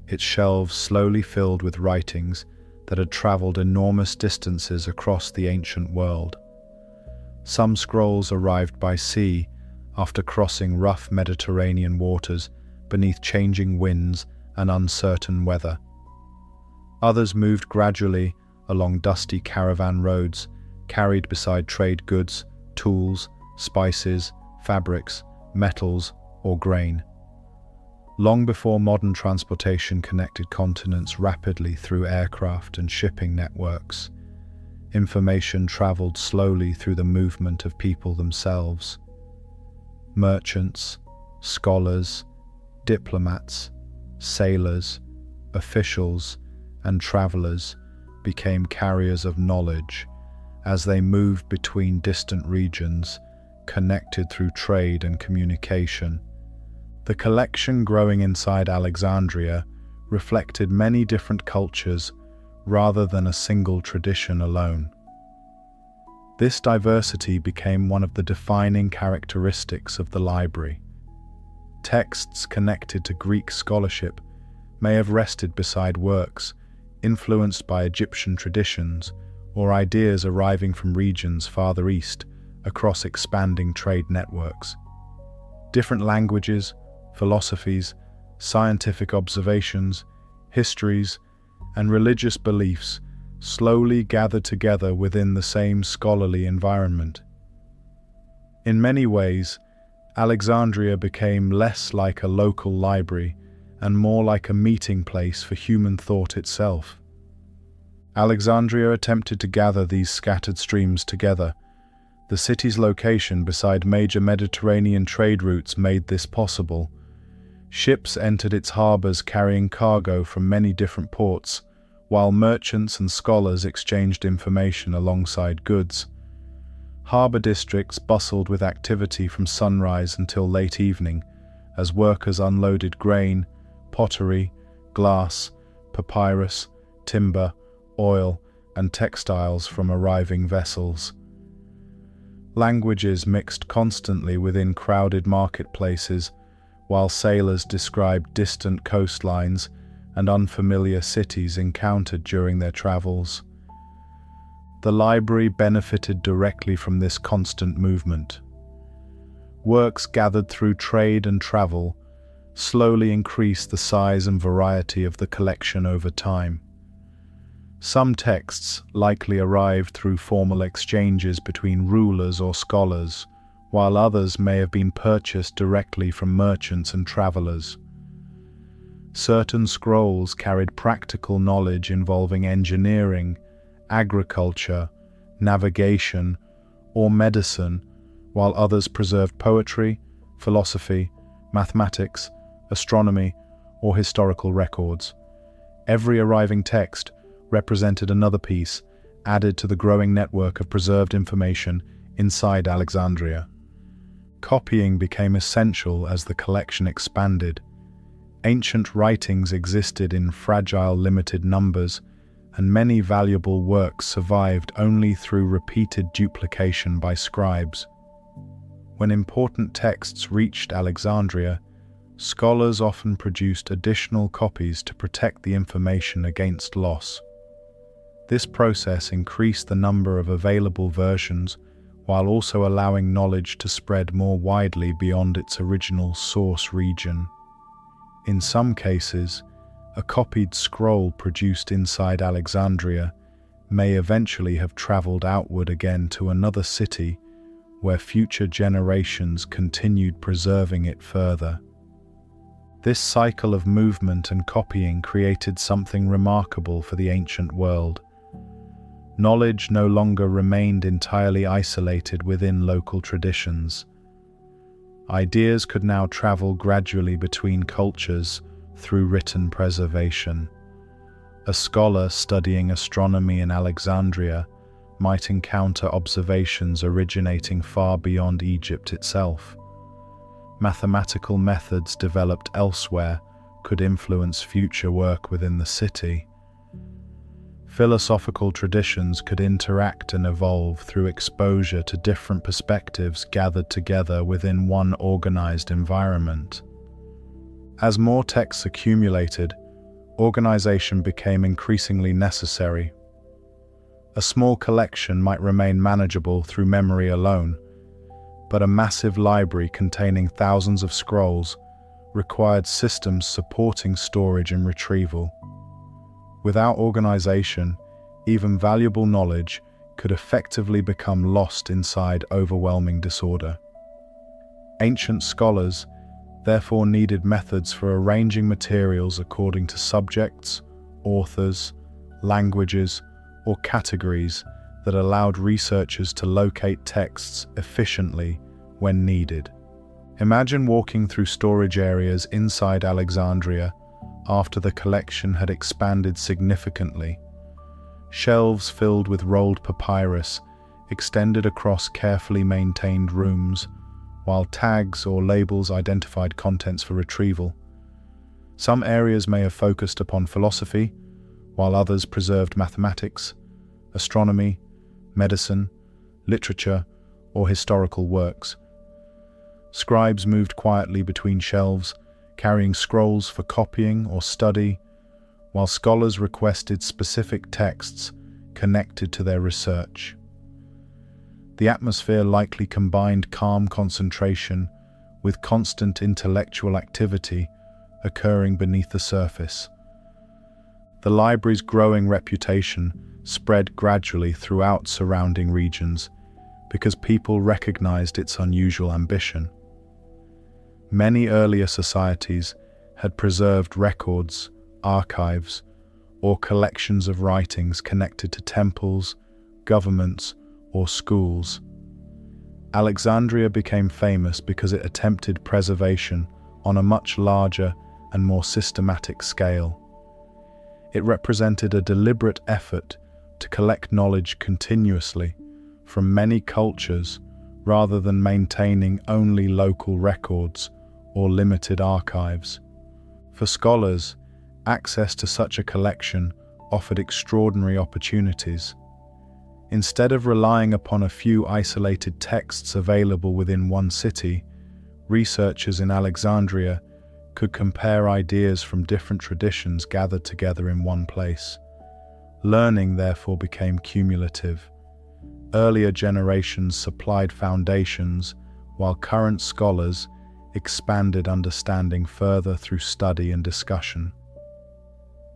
its shelves slowly filled with writings that had traveled enormous distances across the ancient world. Some scrolls arrived by sea after crossing rough Mediterranean waters beneath changing winds and uncertain weather. Others moved gradually along dusty caravan roads, carried beside trade goods, tools, spices, fabrics, metals, or grain. Long before modern transportation connected continents rapidly through aircraft and shipping networks, information traveled slowly through the movement of people themselves. Merchants, scholars, diplomats, sailors, officials, and travelers became carriers of knowledge as they moved between distant regions, connected through trade and communication. The collection growing inside Alexandria reflected many different cultures rather than a single tradition alone. This diversity became one of the defining characteristics of the library. Texts connected to Greek scholarship may have rested beside works influenced by Egyptian traditions or ideas arriving from regions farther east across expanding trade networks. Different languages, philosophies, scientific observations, histories, and religious beliefs slowly gathered together within the same scholarly environment. In many ways, Alexandria became less like a local library and more like a meeting place for human thought itself. Alexandria attempted to gather these scattered streams together. The city's location beside major Mediterranean trade routes made this possible. Ships entered its harbors carrying cargo from many different ports, while merchants and scholars exchanged information alongside goods. Harbor districts bustled with activity from sunrise until late evening, as workers unloaded grain, pottery, glass, papyrus, timber, oil, and textiles from arriving vessels. Languages mixed constantly within crowded marketplaces, while sailors described distant coastlines and unfamiliar cities encountered during their travels. The library benefited directly from this constant movement. Works gathered through trade and travel slowly increased the size and variety of the collection over time. Some texts likely arrived through formal exchanges between rulers or scholars, while others may have been purchased directly from merchants and travelers. Certain scrolls carried practical knowledge involving engineering, agriculture, navigation, or medicine, while others preserved poetry, philosophy, mathematics, astronomy, or historical records. Every arriving text represented another piece added to the growing network of preserved information inside Alexandria. Copying became essential as the collection expanded. Ancient writings existed in fragile, limited numbers, and many valuable works survived only through repeated duplication by scribes. When important texts reached Alexandria, scholars often produced additional copies to protect the information against loss. This process increased the number of available versions while also allowing knowledge to spread more widely beyond its original source region. In some cases, a copied scroll produced inside Alexandria may eventually have traveled outward again to another city where future generations continued preserving it further. This cycle of movement and copying created something remarkable for the ancient world. Knowledge no longer remained entirely isolated within local traditions. Ideas could now travel gradually between cultures through written preservation. A scholar studying astronomy in Alexandria might encounter observations originating far beyond Egypt itself. Mathematical methods developed elsewhere could influence future work within the city. Philosophical traditions could interact and evolve through exposure to different perspectives gathered together within one organized environment. As more texts accumulated, organization became increasingly necessary. A small collection might remain manageable through memory alone, but a massive library containing thousands of scrolls required systems supporting storage and retrieval. Without organization, even valuable knowledge could effectively become lost inside overwhelming disorder. Ancient scholars therefore needed methods for arranging materials according to subjects, authors, languages, or categories that allowed researchers to locate texts efficiently when needed. Imagine walking through storage areas inside Alexandria after the collection had expanded significantly. Shelves filled with rolled papyrus extended across carefully maintained rooms, while tags or labels identified contents for retrieval. Some areas may have focused upon philosophy, while others preserved mathematics, astronomy, medicine, literature, or historical works. Scribes moved quietly between shelves, carrying scrolls for copying or study, while scholars requested specific texts connected to their research. The atmosphere likely combined calm concentration with constant intellectual activity occurring beneath the surface. The library's growing reputation spread gradually throughout surrounding regions because people recognized its unusual ambition. Many earlier societies had preserved records, archives, or collections of writings connected to temples, governments, or schools. Alexandria became famous because it attempted preservation on a much larger and more systematic scale. It represented a deliberate effort to collect knowledge continuously from many cultures rather than maintaining only local records or limited archives. For scholars, access to such a collection offered extraordinary opportunities. Instead of relying upon a few isolated texts available within one city, researchers in Alexandria could compare ideas from different traditions gathered together in one place. Learning therefore became cumulative. Earlier generations supplied foundations, while current scholars expanded understanding further through study and discussion.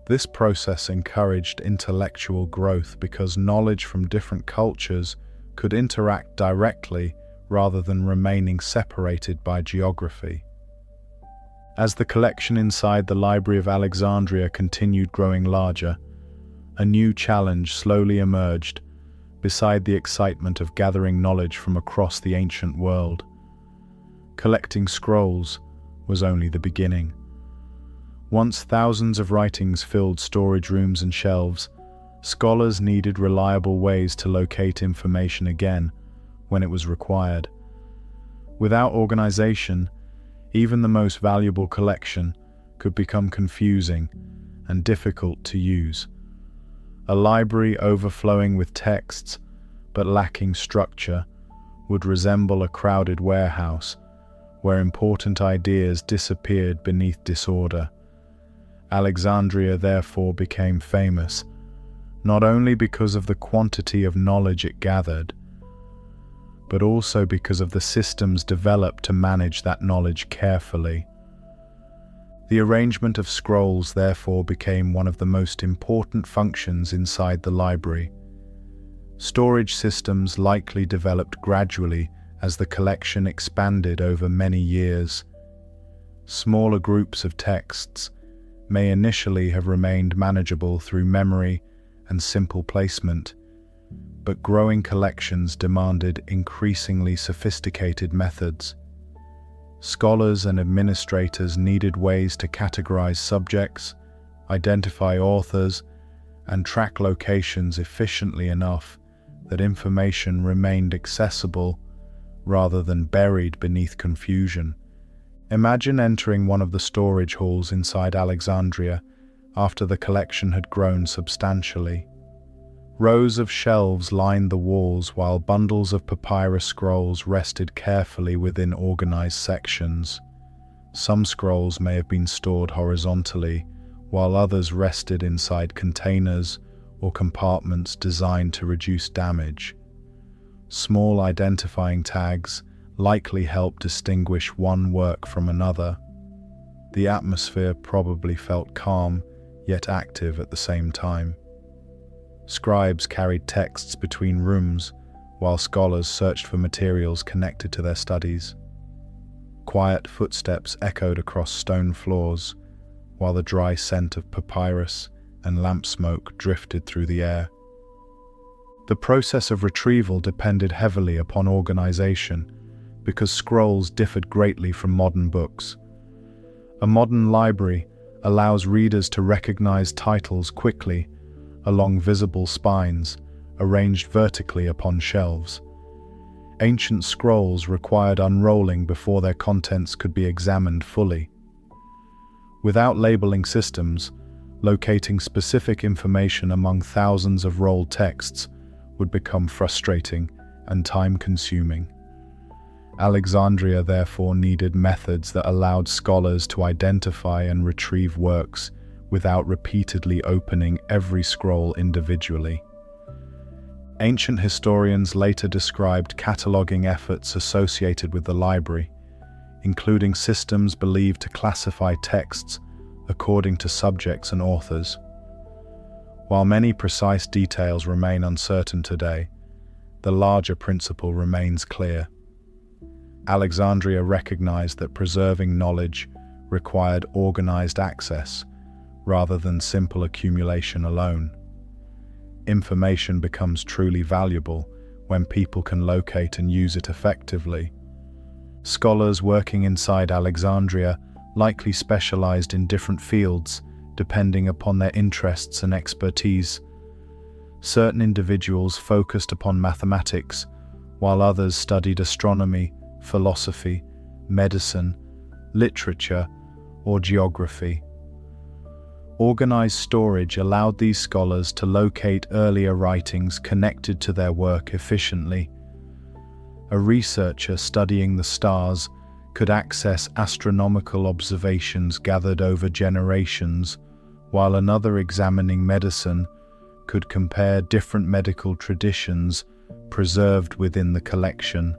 This process encouraged intellectual growth because knowledge from different cultures could interact directly rather than remaining separated by geography. As the collection inside the Library of Alexandria continued growing larger, a new challenge slowly emerged beside the excitement of gathering knowledge from across the ancient world. Collecting scrolls was only the beginning. Once thousands of writings filled storage rooms and shelves, scholars needed reliable ways to locate information again when it was required. Without organization, even the most valuable collection could become confusing and difficult to use. A library overflowing with texts but lacking structure would resemble a crowded warehouse where important ideas disappeared beneath disorder. Alexandria therefore became famous, not only because of the quantity of knowledge it gathered, but also because of the systems developed to manage that knowledge carefully. The arrangement of scrolls therefore became one of the most important functions inside the library. Storage systems likely developed gradually as the collection expanded over many years. Smaller groups of texts may initially have remained manageable through memory and simple placement, but growing collections demanded increasingly sophisticated methods. Scholars and administrators needed ways to categorize subjects, identify authors, and track locations efficiently enough that information remained accessible rather than buried beneath confusion. Imagine entering one of the storage halls inside Alexandria after the collection had grown substantially. Rows of shelves lined the walls while bundles of papyrus scrolls rested carefully within organized sections. Some scrolls may have been stored horizontally, while others rested inside containers or compartments designed to reduce damage. Small identifying tags likely helped distinguish one work from another. The atmosphere probably felt calm, yet active at the same time. Scribes carried texts between rooms, while scholars searched for materials connected to their studies. Quiet footsteps echoed across stone floors, while the dry scent of papyrus and lamp smoke drifted through the air. The process of retrieval depended heavily upon organization, because scrolls differed greatly from modern books. A modern library allows readers to recognize titles quickly along visible spines arranged vertically upon shelves. Ancient scrolls required unrolling before their contents could be examined fully. Without labeling systems, locating specific information among thousands of rolled texts would become frustrating and time-consuming. Alexandria therefore needed methods that allowed scholars to identify and retrieve works without repeatedly opening every scroll individually. Ancient historians later described cataloging efforts associated with the library, including systems believed to classify texts according to subjects and authors. While many precise details remain uncertain today, the larger principle remains clear. Alexandria recognized that preserving knowledge required organized access rather than simple accumulation alone. Information becomes truly valuable when people can locate and use it effectively. Scholars working inside Alexandria likely specialized in different fields depending upon their interests and expertise. Certain individuals focused upon mathematics, while others studied astronomy, philosophy, medicine, literature, or geography. Organized storage allowed these scholars to locate earlier writings connected to their work efficiently. A researcher studying the stars could access astronomical observations gathered over generations, while another examining medicine could compare different medical traditions preserved within the collection.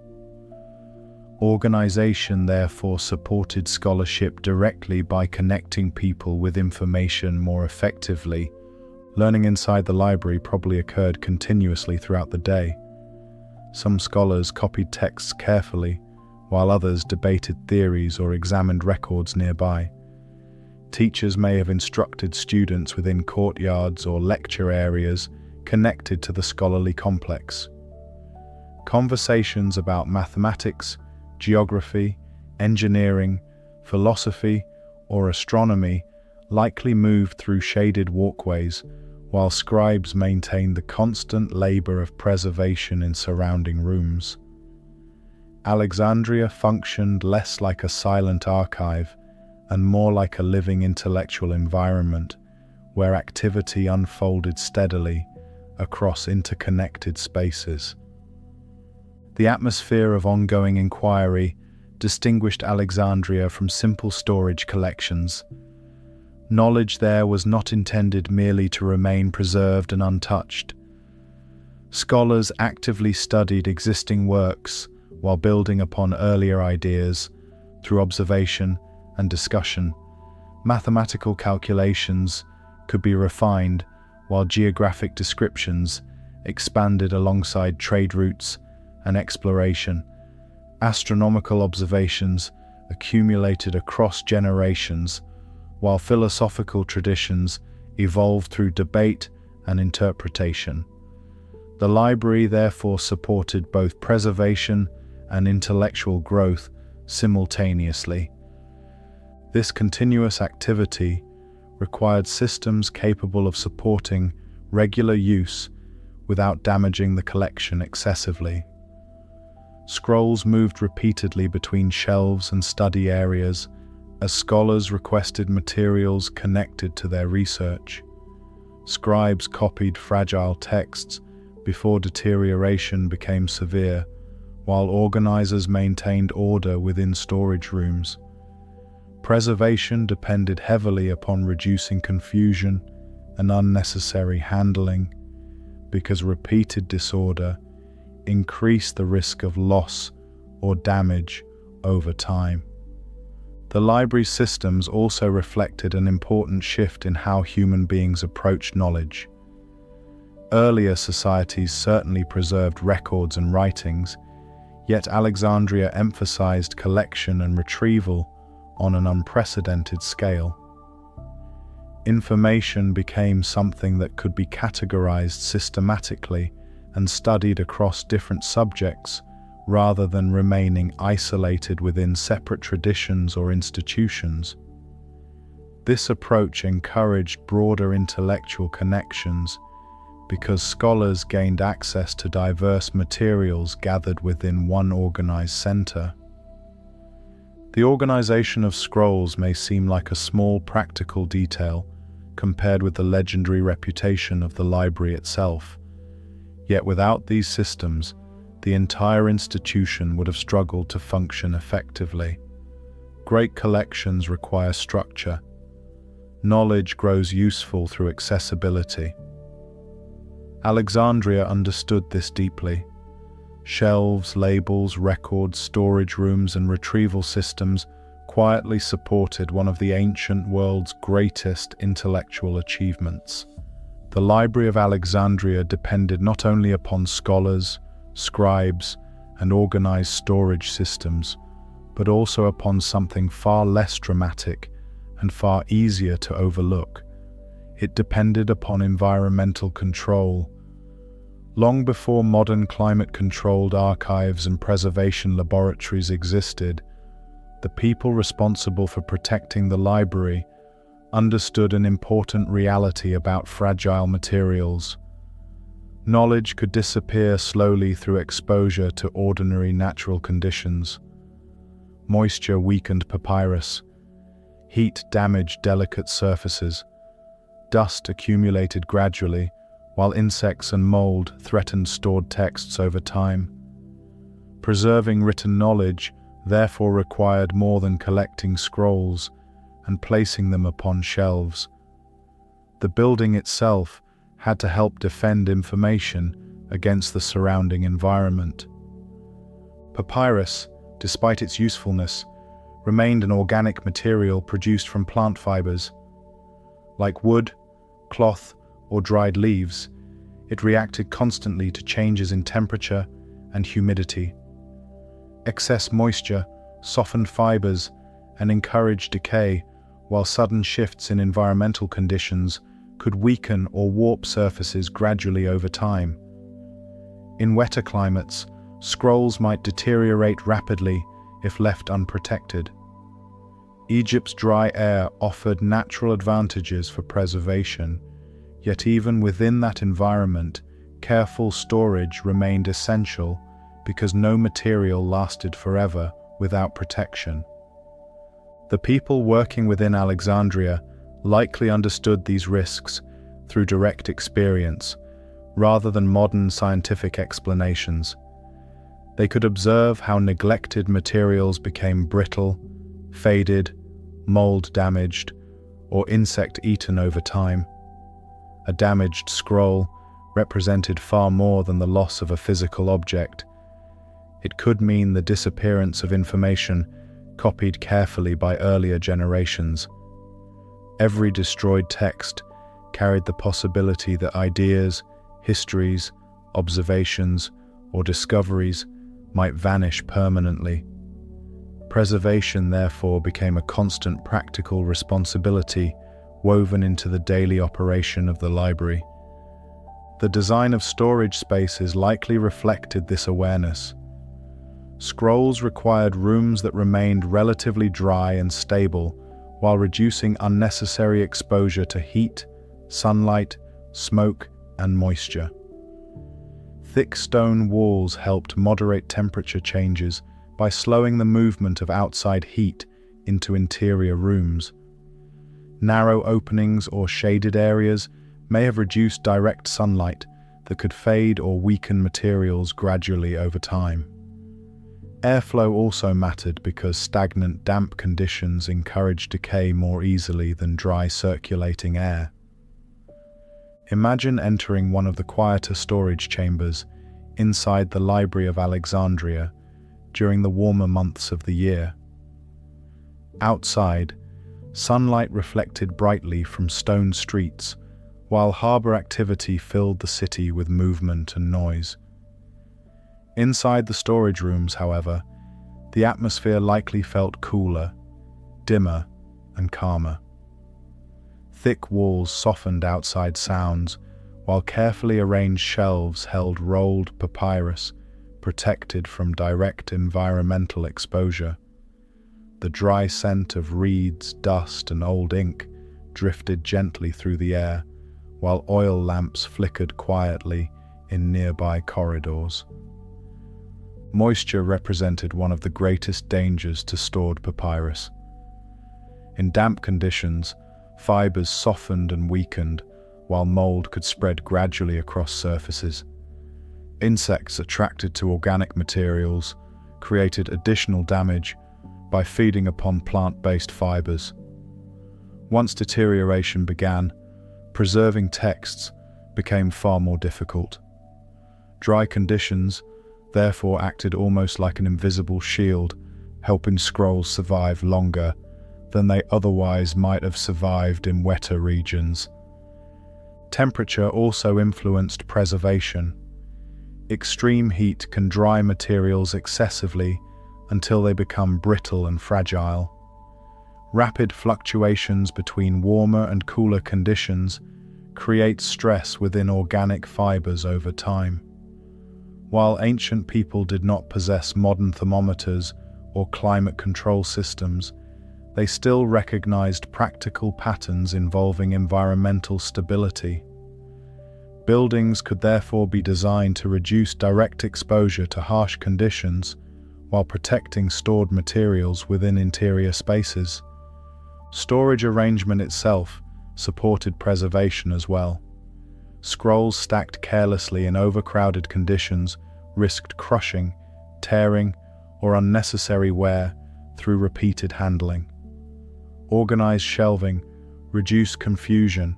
Organization therefore supported scholarship directly by connecting people with information more effectively. Learning inside the library probably occurred continuously throughout the day. Some scholars copied texts carefully, while others debated theories or examined records nearby. Teachers may have instructed students within courtyards or lecture areas, connected to the scholarly complex. Conversations about mathematics, geography, engineering, philosophy, or astronomy likely moved through shaded walkways, while scribes maintained the constant labor of preservation in surrounding rooms. Alexandria functioned less like a silent archive and more like a living intellectual environment where activity unfolded steadily across interconnected spaces. The atmosphere of ongoing inquiry distinguished Alexandria from simple storage collections. Knowledge there was not intended merely to remain preserved and untouched. Scholars actively studied existing works while building upon earlier ideas through observation and discussion. Mathematical calculations could be refined, while geographic descriptions expanded alongside trade routes and exploration. Astronomical observations accumulated across generations, while philosophical traditions evolved through debate and interpretation. The library therefore supported both preservation and intellectual growth simultaneously. This continuous activity required systems capable of supporting regular use without damaging the collection excessively. Scrolls moved repeatedly between shelves and study areas as scholars requested materials connected to their research. Scribes copied fragile texts before deterioration became severe, while organizers maintained order within storage rooms. Preservation depended heavily upon reducing confusion and unnecessary handling, because repeated disorder increased the risk of loss or damage over time. The library's systems also reflected an important shift in how human beings approached knowledge. Earlier societies certainly preserved records and writings, yet Alexandria emphasized collection and retrieval on an unprecedented scale. Information became something that could be categorized systematically and studied across different subjects rather than remaining isolated within separate traditions or institutions. This approach encouraged broader intellectual connections because scholars gained access to diverse materials gathered within one organized center. The organization of scrolls may seem like a small practical detail compared with the legendary reputation of the library itself. Yet without these systems, the entire institution would have struggled to function effectively. Great collections require structure. Knowledge grows useful through accessibility. Alexandria understood this deeply. Shelves, labels, records, storage rooms, and retrieval systems quietly supported one of the ancient world's greatest intellectual achievements. The Library of Alexandria depended not only upon scholars, scribes, and organized storage systems, but also upon something far less dramatic and far easier to overlook. It depended upon environmental control. Long before modern climate-controlled archives and preservation laboratories existed, the people responsible for protecting the library understood an important reality about fragile materials. Knowledge could disappear slowly through exposure to ordinary natural conditions. Moisture weakened papyrus. Heat damaged delicate surfaces. Dust accumulated gradually, while insects and mold threatened stored texts over time. Preserving written knowledge therefore required more than collecting scrolls and placing them upon shelves. The building itself had to help defend information against the surrounding environment. Papyrus, despite its usefulness, remained an organic material produced from plant fibers. Like wood, cloth, or dried leaves, it reacted constantly to changes in temperature and humidity. Excess moisture softened fibers and encouraged decay, while sudden shifts in environmental conditions could weaken or warp surfaces gradually over time. In wetter climates, scrolls might deteriorate rapidly if left unprotected. Egypt's dry air offered natural advantages for preservation, yet even within that environment, careful storage remained essential because no material lasted forever without protection. The people working within Alexandria likely understood these risks through direct experience, rather than modern scientific explanations. They could observe how neglected materials became brittle, faded, mold-damaged, or insect-eaten over time. A damaged scroll represented far more than the loss of a physical object. It could mean the disappearance of information copied carefully by earlier generations. Every destroyed text carried the possibility that ideas, histories, observations, or discoveries might vanish permanently. Preservation, therefore, became a constant practical responsibility woven into the daily operation of the library. The design of storage spaces likely reflected this awareness. Scrolls required rooms that remained relatively dry and stable, while reducing unnecessary exposure to heat, sunlight, smoke, and moisture. Thick stone walls helped moderate temperature changes by slowing the movement of outside heat into interior rooms. Narrow openings or shaded areas may have reduced direct sunlight that could fade or weaken materials gradually over time. Airflow also mattered because stagnant, damp conditions encouraged decay more easily than dry circulating air. Imagine entering one of the quieter storage chambers inside the Library of Alexandria during the warmer months of the year. Outside, sunlight reflected brightly from stone streets, while harbor activity filled the city with movement and noise. Inside the storage rooms, however, the atmosphere likely felt cooler, dimmer, and calmer. Thick walls softened outside sounds, while carefully arranged shelves held rolled papyrus, protected from direct environmental exposure. The dry scent of reeds, dust, and old ink drifted gently through the air, while oil lamps flickered quietly in nearby corridors. Moisture represented one of the greatest dangers to stored papyrus. In damp conditions, fibers softened and weakened, while mold could spread gradually across surfaces. Insects attracted to organic materials created additional damage by feeding upon plant-based fibers. Once deterioration began, preserving texts became far more difficult. Dry conditions therefore acted almost like an invisible shield, helping scrolls survive longer than they otherwise might have survived in wetter regions. Temperature also influenced preservation. Extreme heat can dry materials excessively until they become brittle and fragile. Rapid fluctuations between warmer and cooler conditions create stress within organic fibers over time. While ancient people did not possess modern thermometers or climate control systems, they still recognized practical patterns involving environmental stability. Buildings could therefore be designed to reduce direct exposure to harsh conditions while protecting stored materials within interior spaces. Storage arrangement itself supported preservation as well. Scrolls stacked carelessly in overcrowded conditions risked crushing, tearing, or unnecessary wear through repeated handling. Organized shelving reduced confusion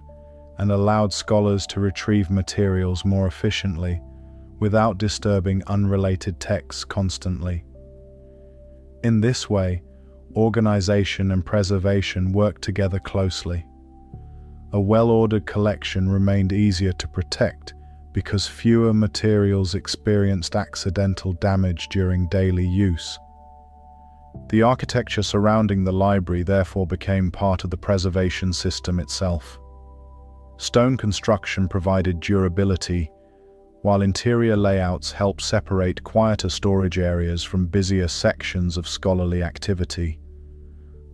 and allowed scholars to retrieve materials more efficiently without disturbing unrelated texts constantly. In this way, organization and preservation worked together closely. A well-ordered collection remained easier to protect because fewer materials experienced accidental damage during daily use. The architecture surrounding the library therefore became part of the preservation system itself. Stone construction provided durability, while interior layouts helped separate quieter storage areas from busier sections of scholarly activity.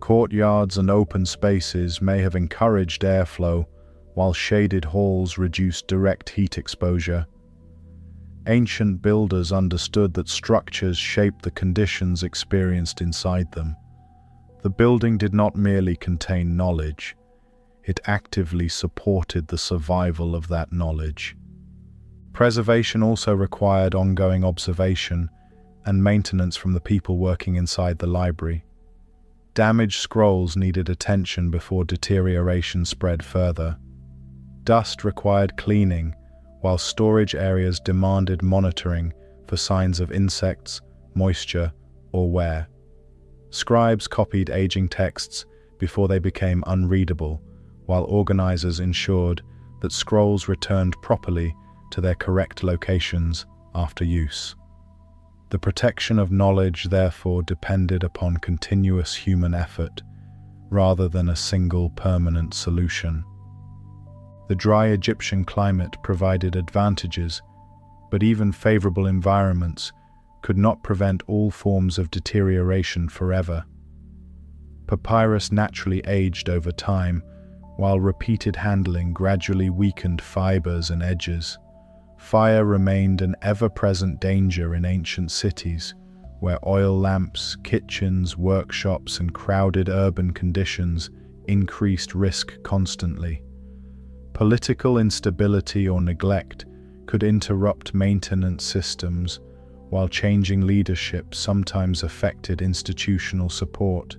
Courtyards and open spaces may have encouraged airflow, while shaded halls reduced direct heat exposure. Ancient builders understood that structures shaped the conditions experienced inside them. The building did not merely contain knowledge, it actively supported the survival of that knowledge. Preservation also required ongoing observation and maintenance from the people working inside the library. Damaged scrolls needed attention before deterioration spread further. Dust required cleaning, while storage areas demanded monitoring for signs of insects, moisture, or wear. Scribes copied aging texts before they became unreadable, while organizers ensured that scrolls returned properly to their correct locations after use. The protection of knowledge therefore depended upon continuous human effort, rather than a single permanent solution. The dry Egyptian climate provided advantages, but even favorable environments could not prevent all forms of deterioration forever. Papyrus naturally aged over time, while repeated handling gradually weakened fibers and edges. Fire remained an ever-present danger in ancient cities, where oil lamps, kitchens, workshops, and crowded urban conditions increased risk constantly. Political instability or neglect could interrupt maintenance systems, while changing leadership sometimes affected institutional support.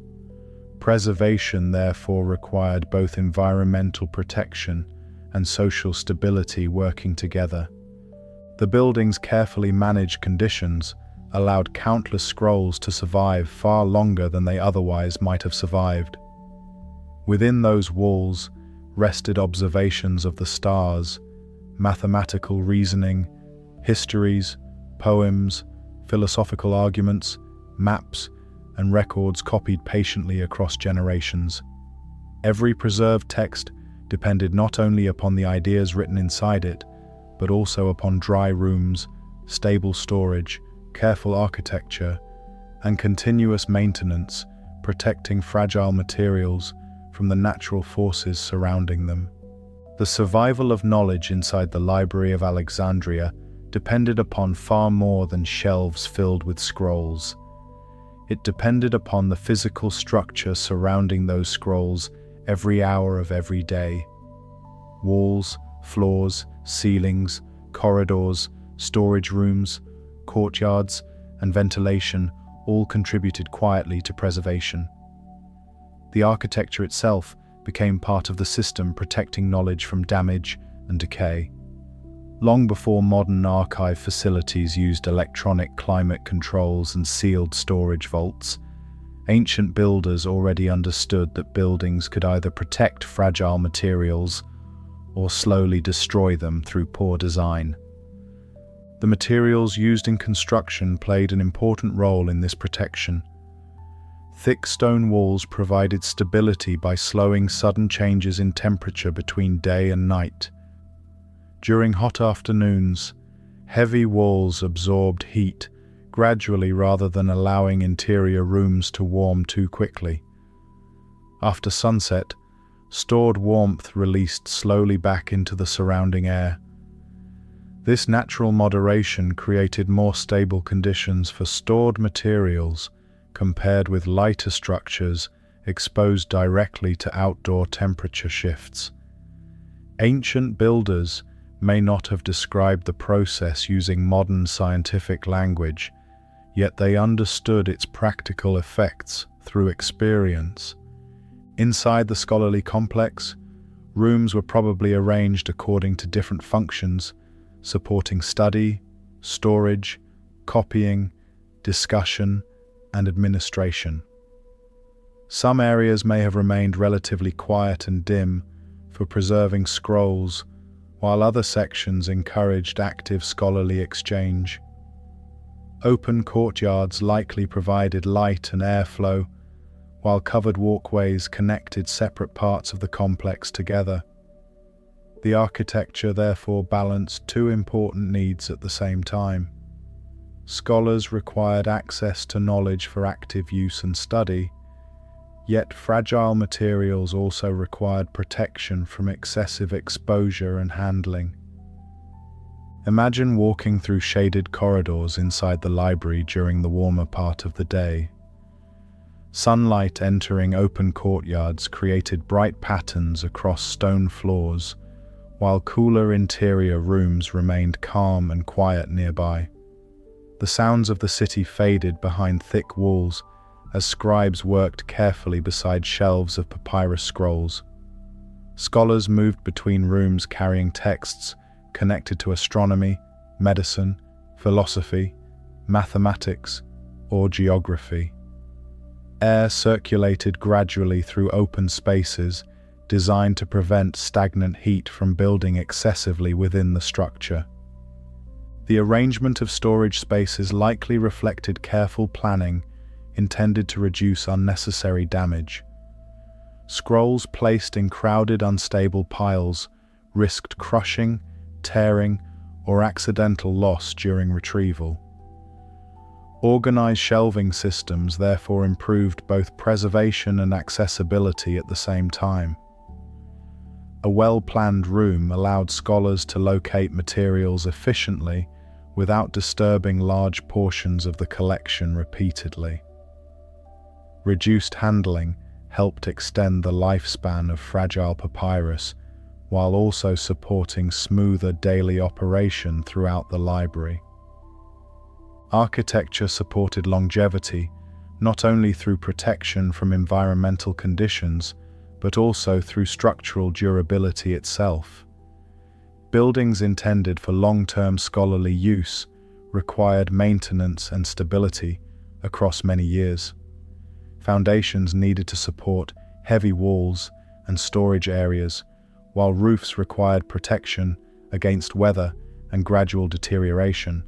Preservation therefore required both environmental protection and social stability working together. The building's carefully managed conditions allowed countless scrolls to survive far longer than they otherwise might have survived. Within those walls rested observations of the stars, mathematical reasoning, histories, poems, philosophical arguments, maps, and records copied patiently across generations. Every preserved text depended not only upon the ideas written inside it, but also upon dry rooms, stable storage, careful architecture, and continuous maintenance, protecting fragile materials from the natural forces surrounding them. The survival of knowledge inside the Library of Alexandria depended upon far more than shelves filled with scrolls. It depended upon the physical structure surrounding those scrolls every hour of every day. Walls, floors, ceilings, corridors, storage rooms, courtyards, and ventilation all contributed quietly to preservation. The architecture itself became part of the system protecting knowledge from damage and decay. Long before modern archive facilities used electronic climate controls and sealed storage vaults, ancient builders already understood that buildings could either protect fragile materials or slowly destroy them through poor design. The materials used in construction played an important role in this protection. Thick stone walls provided stability by slowing sudden changes in temperature between day and night. During hot afternoons, heavy walls absorbed heat gradually rather than allowing interior rooms to warm too quickly. After sunset, stored warmth released slowly back into the surrounding air. This natural moderation created more stable conditions for stored materials compared with lighter structures exposed directly to outdoor temperature shifts. Ancient builders may not have described the process using modern scientific language, yet they understood its practical effects through experience. Inside the scholarly complex, rooms were probably arranged according to different functions, supporting study, storage, copying, discussion, and administration. Some areas may have remained relatively quiet and dim for preserving scrolls, while other sections encouraged active scholarly exchange. Open courtyards likely provided light and airflow, while covered walkways connected separate parts of the complex together. The architecture therefore balanced two important needs at the same time. Scholars required access to knowledge for active use and study, yet fragile materials also required protection from excessive exposure and handling. Imagine walking through shaded corridors inside the library during the warmer part of the day. Sunlight entering open courtyards created bright patterns across stone floors, while cooler interior rooms remained calm and quiet nearby. The sounds of the city faded behind thick walls as scribes worked carefully beside shelves of papyrus scrolls. Scholars moved between rooms carrying texts connected to astronomy, medicine, philosophy, mathematics, or geography. Air circulated gradually through open spaces designed to prevent stagnant heat from building excessively within the structure. The arrangement of storage spaces likely reflected careful planning intended to reduce unnecessary damage. Scrolls placed in crowded, unstable piles risked crushing, tearing, or accidental loss during retrieval. Organized shelving systems therefore improved both preservation and accessibility at the same time. A well-planned room allowed scholars to locate materials efficiently without disturbing large portions of the collection repeatedly. Reduced handling helped extend the lifespan of fragile papyrus, while also supporting smoother daily operation throughout the library. Architecture supported longevity, not only through protection from environmental conditions, but also through structural durability itself. Buildings intended for long-term scholarly use required maintenance and stability across many years. Foundations needed to support heavy walls and storage areas, while roofs required protection against weather and gradual deterioration.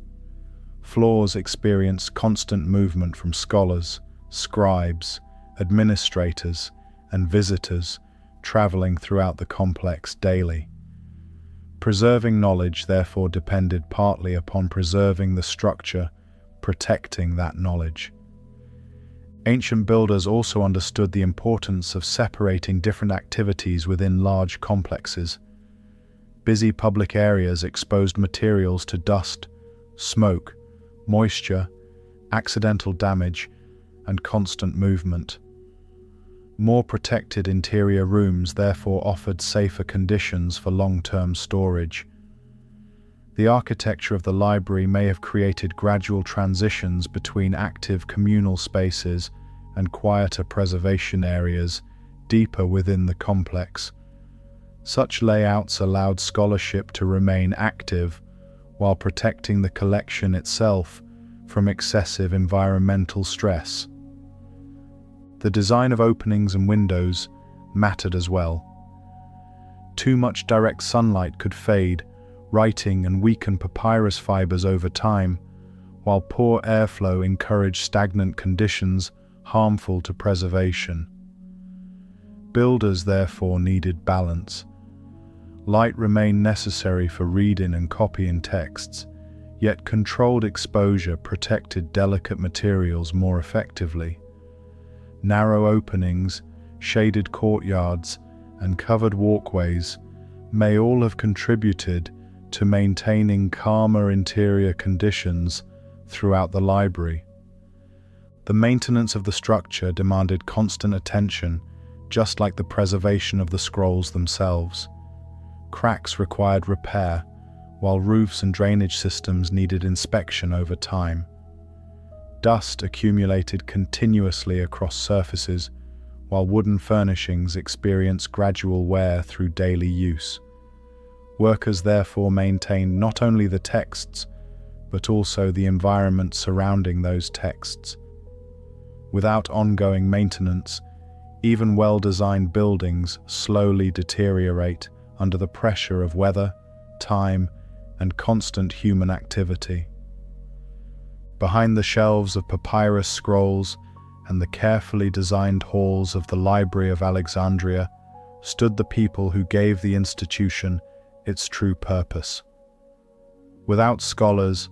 Floors experienced constant movement from scholars, scribes, administrators, and visitors traveling throughout the complex daily. Preserving knowledge therefore depended partly upon preserving the structure, protecting that knowledge. Ancient builders also understood the importance of separating different activities within large complexes. Busy public areas exposed materials to dust, smoke, moisture, accidental damage, and constant movement. More protected interior rooms therefore offered safer conditions for long-term storage. The architecture of the library may have created gradual transitions between active communal spaces and quieter preservation areas deeper within the complex. Such layouts allowed scholarship to remain active while protecting the collection itself from excessive environmental stress. The design of openings and windows mattered as well. Too much direct sunlight could fade writing and weaken papyrus fibers over time, while poor airflow encouraged stagnant conditions harmful to preservation. Builders therefore needed balance. Light remained necessary for reading and copying texts, yet controlled exposure protected delicate materials more effectively. Narrow openings, shaded courtyards, and covered walkways may all have contributed to maintaining calmer interior conditions throughout the library. The maintenance of the structure demanded constant attention, just like the preservation of the scrolls themselves. Cracks required repair, while roofs and drainage systems needed inspection over time. Dust accumulated continuously across surfaces, while wooden furnishings experienced gradual wear through daily use. Workers therefore maintained not only the texts, but also the environment surrounding those texts. Without ongoing maintenance, even well-designed buildings slowly deteriorate under the pressure of weather, time, and constant human activity. Behind the shelves of papyrus scrolls and the carefully designed halls of the Library of Alexandria stood the people who gave the institution its true purpose. Without scholars,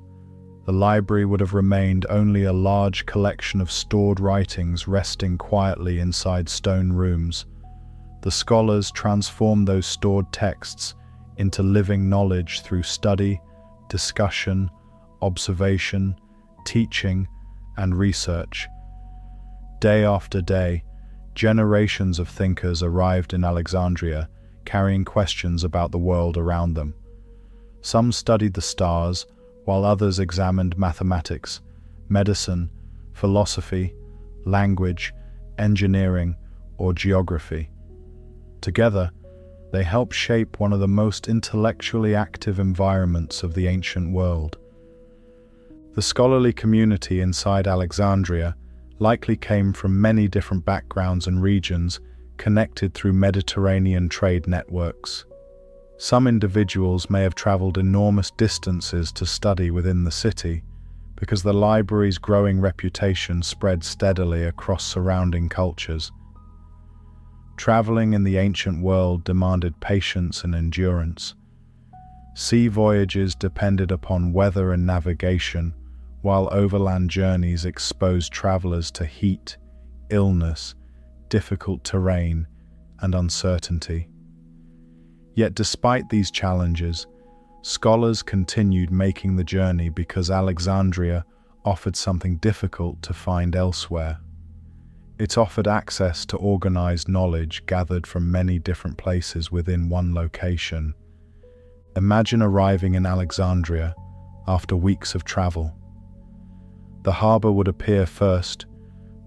the library would have remained only a large collection of stored writings resting quietly inside stone rooms. The scholars transformed those stored texts into living knowledge through study, discussion, observation, teaching, and research. Day after day, generations of thinkers arrived in Alexandria, carrying questions about the world around them. Some studied the stars, while others examined mathematics, medicine, philosophy, language, engineering, or geography. Together, they helped shape one of the most intellectually active environments of the ancient world. The scholarly community inside Alexandria likely came from many different backgrounds and regions, connected through Mediterranean trade networks. Some individuals may have traveled enormous distances to study within the city, because the library's growing reputation spread steadily across surrounding cultures. Traveling in the ancient world demanded patience and endurance. Sea voyages depended upon weather and navigation, while overland journeys exposed travelers to heat, illness, difficult terrain, and uncertainty. Yet despite these challenges, scholars continued making the journey because Alexandria offered something difficult to find elsewhere. It offered access to organized knowledge gathered from many different places within one location. Imagine arriving in Alexandria after weeks of travel. The harbor would appear first,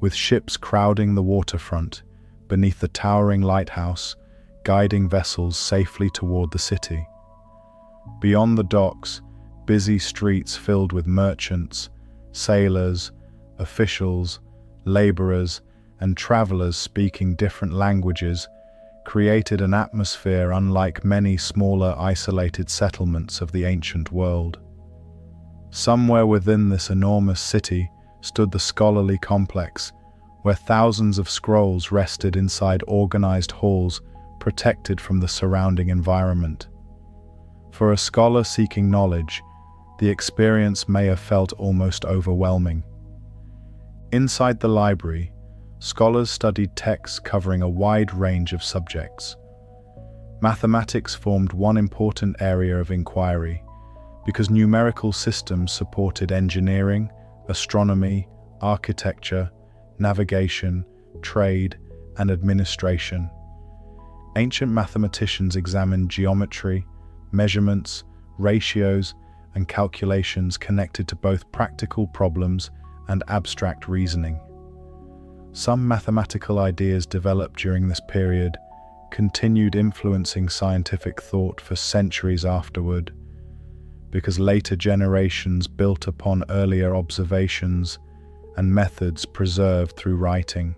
with ships crowding the waterfront beneath the towering lighthouse, guiding vessels safely toward the city. Beyond the docks, busy streets filled with merchants, sailors, officials, laborers, and travelers speaking different languages created an atmosphere unlike many smaller isolated settlements of the ancient world. Somewhere within this enormous city stood the scholarly complex, where thousands of scrolls rested inside organized halls protected from the surrounding environment. For a scholar seeking knowledge, the experience may have felt almost overwhelming. Inside the library, scholars studied texts covering a wide range of subjects. Mathematics formed one important area of inquiry, because numerical systems supported engineering, astronomy, architecture, navigation, trade, and administration. Ancient mathematicians examined geometry, measurements, ratios, and calculations connected to both practical problems and abstract reasoning. Some mathematical ideas developed during this period continued influencing scientific thought for centuries afterward, because later generations built upon earlier observations and methods preserved through writing.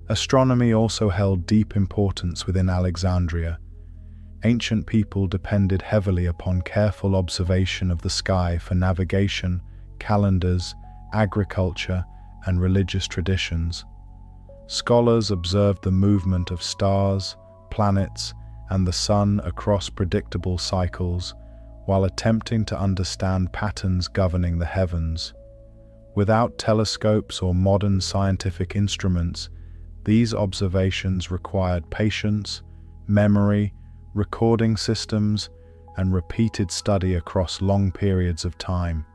Astronomy also held deep importance within Alexandria. Ancient people depended heavily upon careful observation of the sky for navigation, calendars, agriculture, and religious traditions. Scholars observed the movement of stars, planets, and the sun across predictable cycles, while attempting to understand patterns governing the heavens. Without telescopes or modern scientific instruments, these observations required patience, memory, recording systems, and repeated study across long periods of time.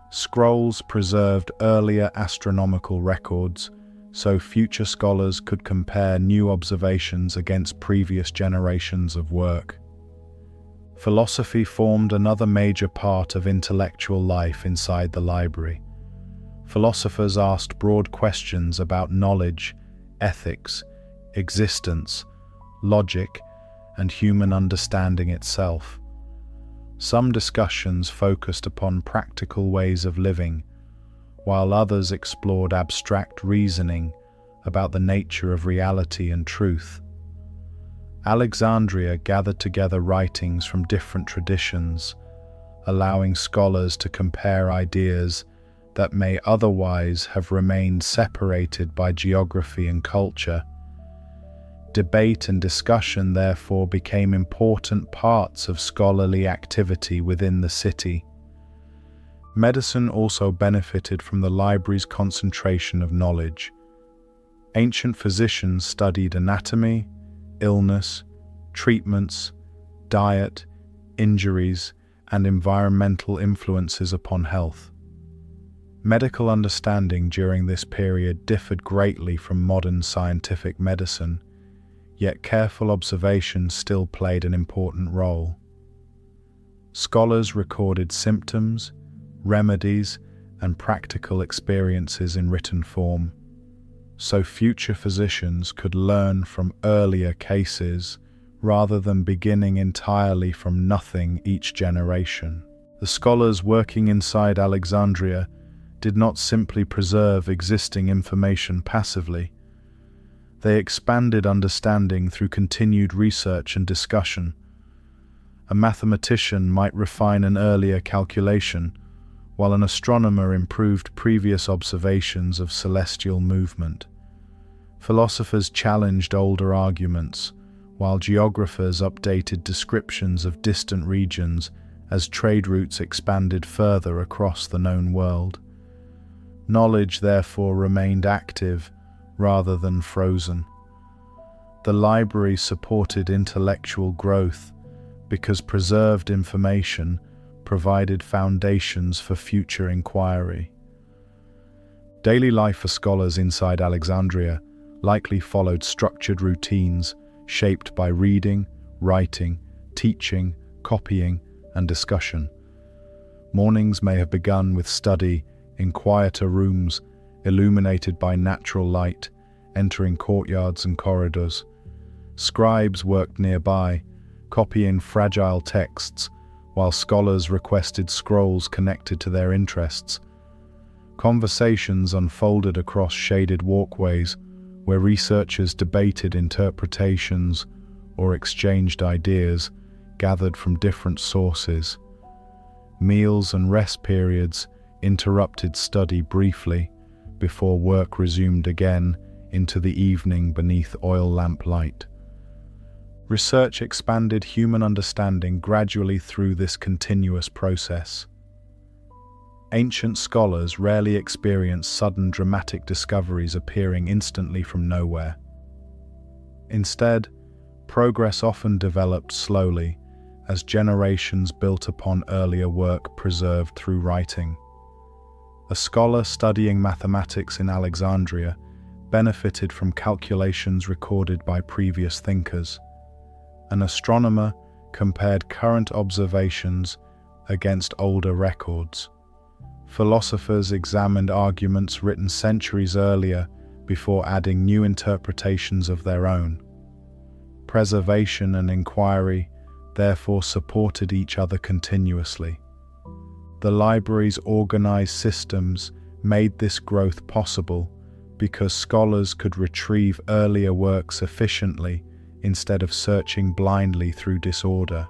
Scrolls preserved earlier astronomical records, so future scholars could compare new observations against previous generations of work. Philosophy formed another major part of intellectual life inside the library. Philosophers asked broad questions about knowledge, ethics, existence, logic, and human understanding itself. Some discussions focused upon practical ways of living, while others explored abstract reasoning about the nature of reality and truth. Alexandria gathered together writings from different traditions, allowing scholars to compare ideas that may otherwise have remained separated by geography and culture. Debate and discussion therefore became important parts of scholarly activity within the city. Medicine also benefited from the library's concentration of knowledge. Ancient physicians studied anatomy, illness, treatments, diet, injuries, and environmental influences upon health. Medical understanding during this period differed greatly from modern scientific medicine, yet careful observation still played an important role. Scholars recorded symptoms, remedies, and practical experiences in written form, so future physicians could learn from earlier cases rather than beginning entirely from nothing each generation. The scholars working inside Alexandria did not simply preserve existing information passively. They expanded understanding through continued research and discussion. A mathematician might refine an earlier calculation, while an astronomer improved previous observations of celestial movement. Philosophers challenged older arguments, while geographers updated descriptions of distant regions as trade routes expanded further across the known world. Knowledge therefore remained active rather than frozen. The library supported intellectual growth because preserved information provided foundations for future inquiry. Daily life for scholars inside Alexandria likely followed structured routines shaped by reading, writing, teaching, copying, and discussion. Mornings may have begun with study in quieter rooms illuminated by natural light, entering courtyards and corridors. Scribes worked nearby, copying fragile texts, while scholars requested scrolls connected to their interests. Conversations unfolded across shaded walkways, where researchers debated interpretations or exchanged ideas gathered from different sources. Meals and rest periods interrupted study briefly before work resumed again into the evening beneath oil lamp light. Research expanded human understanding gradually through this continuous process. Ancient scholars rarely experienced sudden dramatic discoveries appearing instantly from nowhere. Instead, progress often developed slowly as generations built upon earlier work preserved through writing. A scholar studying mathematics in Alexandria benefited from calculations recorded by previous thinkers. An astronomer compared current observations against older records. Philosophers examined arguments written centuries earlier before adding new interpretations of their own. Preservation and inquiry therefore supported each other continuously. The library's organized systems made this growth possible because scholars could retrieve earlier works efficiently instead of searching blindly through disorder.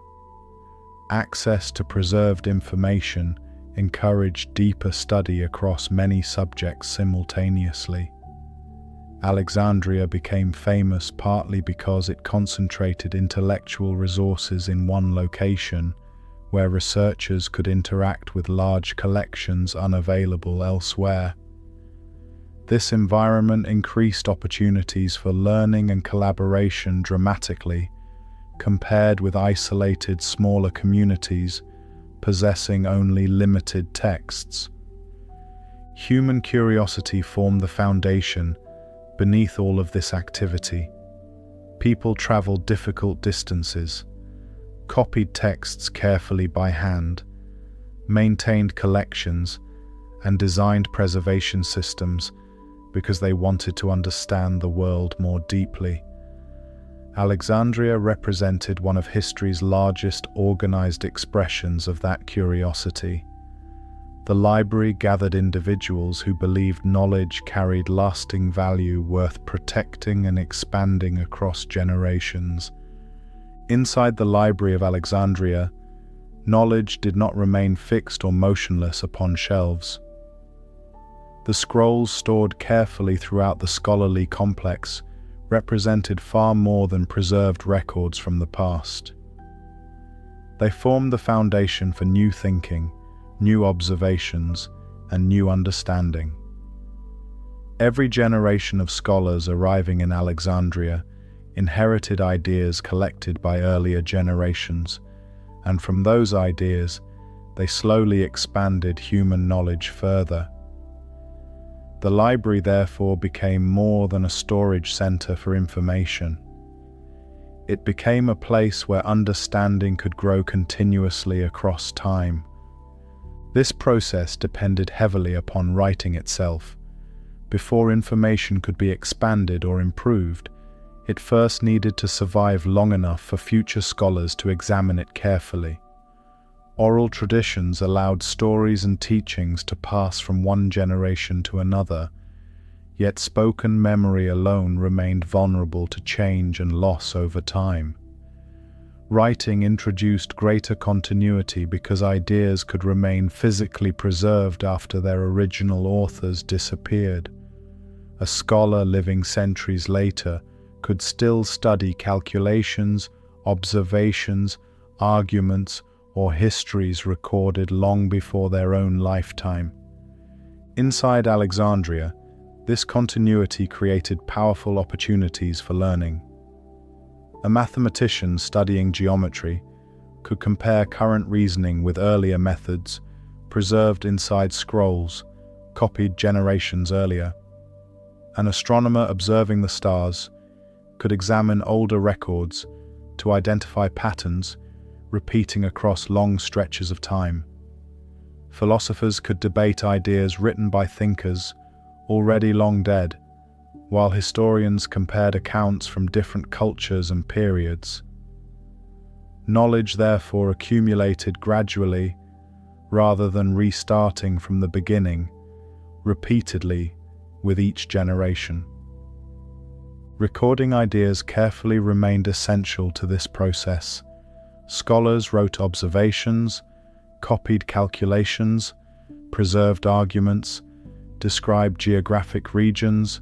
Access to preserved information encouraged deeper study across many subjects simultaneously. Alexandria became famous partly because it concentrated intellectual resources in one location, where researchers could interact with large collections unavailable elsewhere. This environment increased opportunities for learning and collaboration dramatically, compared with isolated smaller communities possessing only limited texts. Human curiosity formed the foundation beneath all of this activity. People traveled difficult distances, copied texts carefully by hand, maintained collections, and designed preservation systems because they wanted to understand the world more deeply. Alexandria represented one of history's largest organized expressions of that curiosity. The library gathered individuals who believed knowledge carried lasting value worth protecting and expanding across generations. Inside the Library of Alexandria, knowledge did not remain fixed or motionless upon shelves. The scrolls stored carefully throughout the scholarly complex represented far more than preserved records from the past. They formed the foundation for new thinking, new observations, and new understanding. Every generation of scholars arriving in Alexandria inherited ideas collected by earlier generations, and from those ideas, they slowly expanded human knowledge further. The library therefore became more than a storage center for information. It became a place where understanding could grow continuously across time. This process depended heavily upon writing itself. Before information could be expanded or improved, it first needed to survive long enough for future scholars to examine it carefully. Oral traditions allowed stories and teachings to pass from one generation to another, yet spoken memory alone remained vulnerable to change and loss over time. Writing introduced greater continuity because ideas could remain physically preserved after their original authors disappeared. A scholar living centuries later could still study calculations, observations, arguments, or histories recorded long before their own lifetime. Inside Alexandria, this continuity created powerful opportunities for learning. A mathematician studying geometry could compare current reasoning with earlier methods preserved inside scrolls copied generations earlier. An astronomer observing the stars could examine older records to identify patterns repeating across long stretches of time. Philosophers could debate ideas written by thinkers already long dead, while historians compared accounts from different cultures and periods. Knowledge therefore accumulated gradually, rather than restarting from the beginning, repeatedly with each generation. Recording ideas carefully remained essential to this process. Scholars wrote observations, copied calculations, preserved arguments, described geographic regions,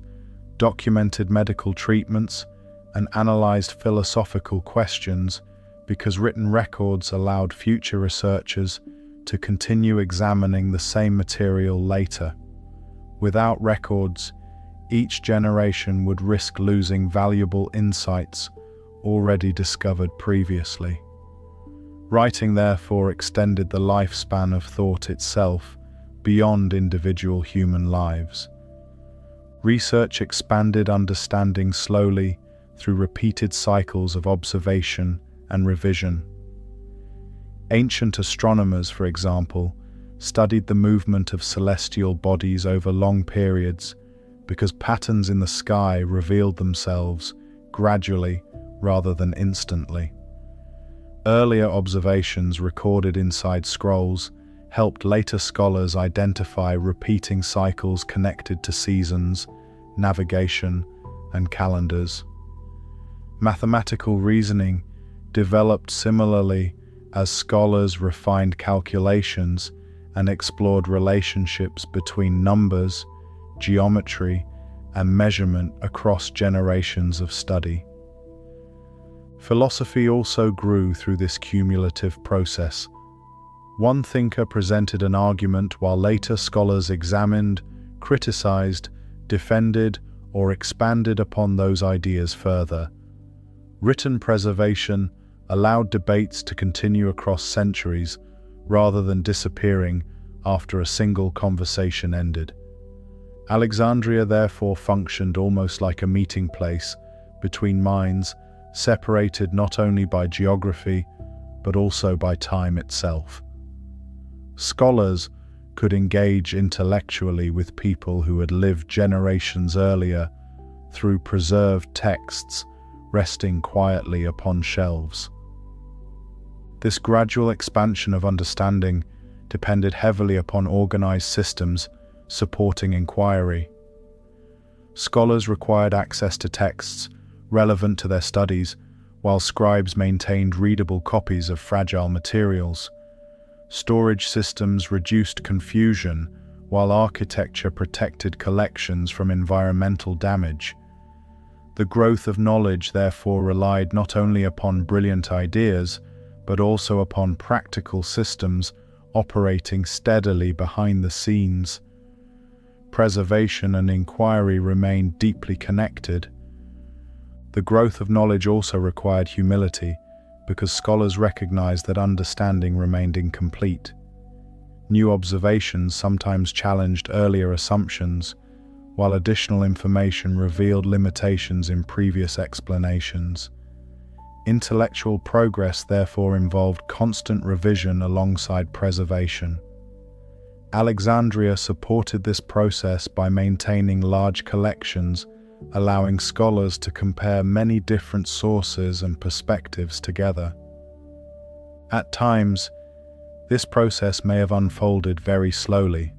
documented medical treatments, and analyzed philosophical questions because written records allowed future researchers to continue examining the same material later. Without records, each generation would risk losing valuable insights already discovered previously. Writing therefore extended the lifespan of thought itself beyond individual human lives. Research expanded understanding slowly through repeated cycles of observation and revision. Ancient astronomers, for example, studied the movement of celestial bodies over long periods because patterns in the sky revealed themselves gradually rather than instantly. Earlier observations recorded inside scrolls helped later scholars identify repeating cycles connected to seasons, navigation, and calendars. Mathematical reasoning developed similarly as scholars refined calculations and explored relationships between numbers, geometry, and measurement across generations of study. Philosophy also grew through this cumulative process. One thinker presented an argument while later scholars examined, criticized, defended, or expanded upon those ideas further. Written preservation allowed debates to continue across centuries rather than disappearing after a single conversation ended. Alexandria therefore functioned almost like a meeting place between minds separated not only by geography but also by time itself. Scholars could engage intellectually with people who had lived generations earlier through preserved texts resting quietly upon shelves. This gradual expansion of understanding depended heavily upon organized systems supporting inquiry. Scholars required access to texts relevant to their studies, while scribes maintained readable copies of fragile materials. Storage systems reduced confusion, while architecture protected collections from environmental damage. The growth of knowledge therefore relied not only upon brilliant ideas, but also upon practical systems operating steadily behind the scenes. Preservation and inquiry remained deeply connected. The growth of knowledge also required humility, because scholars recognized that understanding remained incomplete. New observations sometimes challenged earlier assumptions, while additional information revealed limitations in previous explanations. Intellectual progress therefore involved constant revision alongside preservation. Alexandria supported this process by maintaining large collections, allowing scholars to compare many different sources and perspectives together. At times, this process may have unfolded very slowly.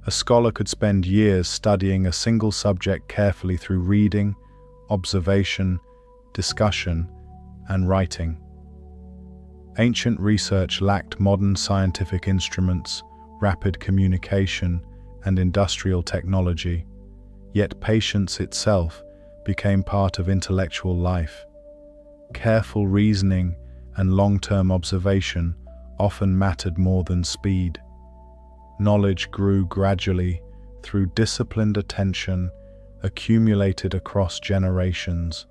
A scholar could spend years studying a single subject carefully through reading, observation, discussion, and writing. Ancient research lacked modern scientific instruments, rapid communication, and industrial technology, yet patience itself became part of intellectual life. Careful reasoning and long-term observation often mattered more than speed. Knowledge grew gradually through disciplined attention, accumulated across generations.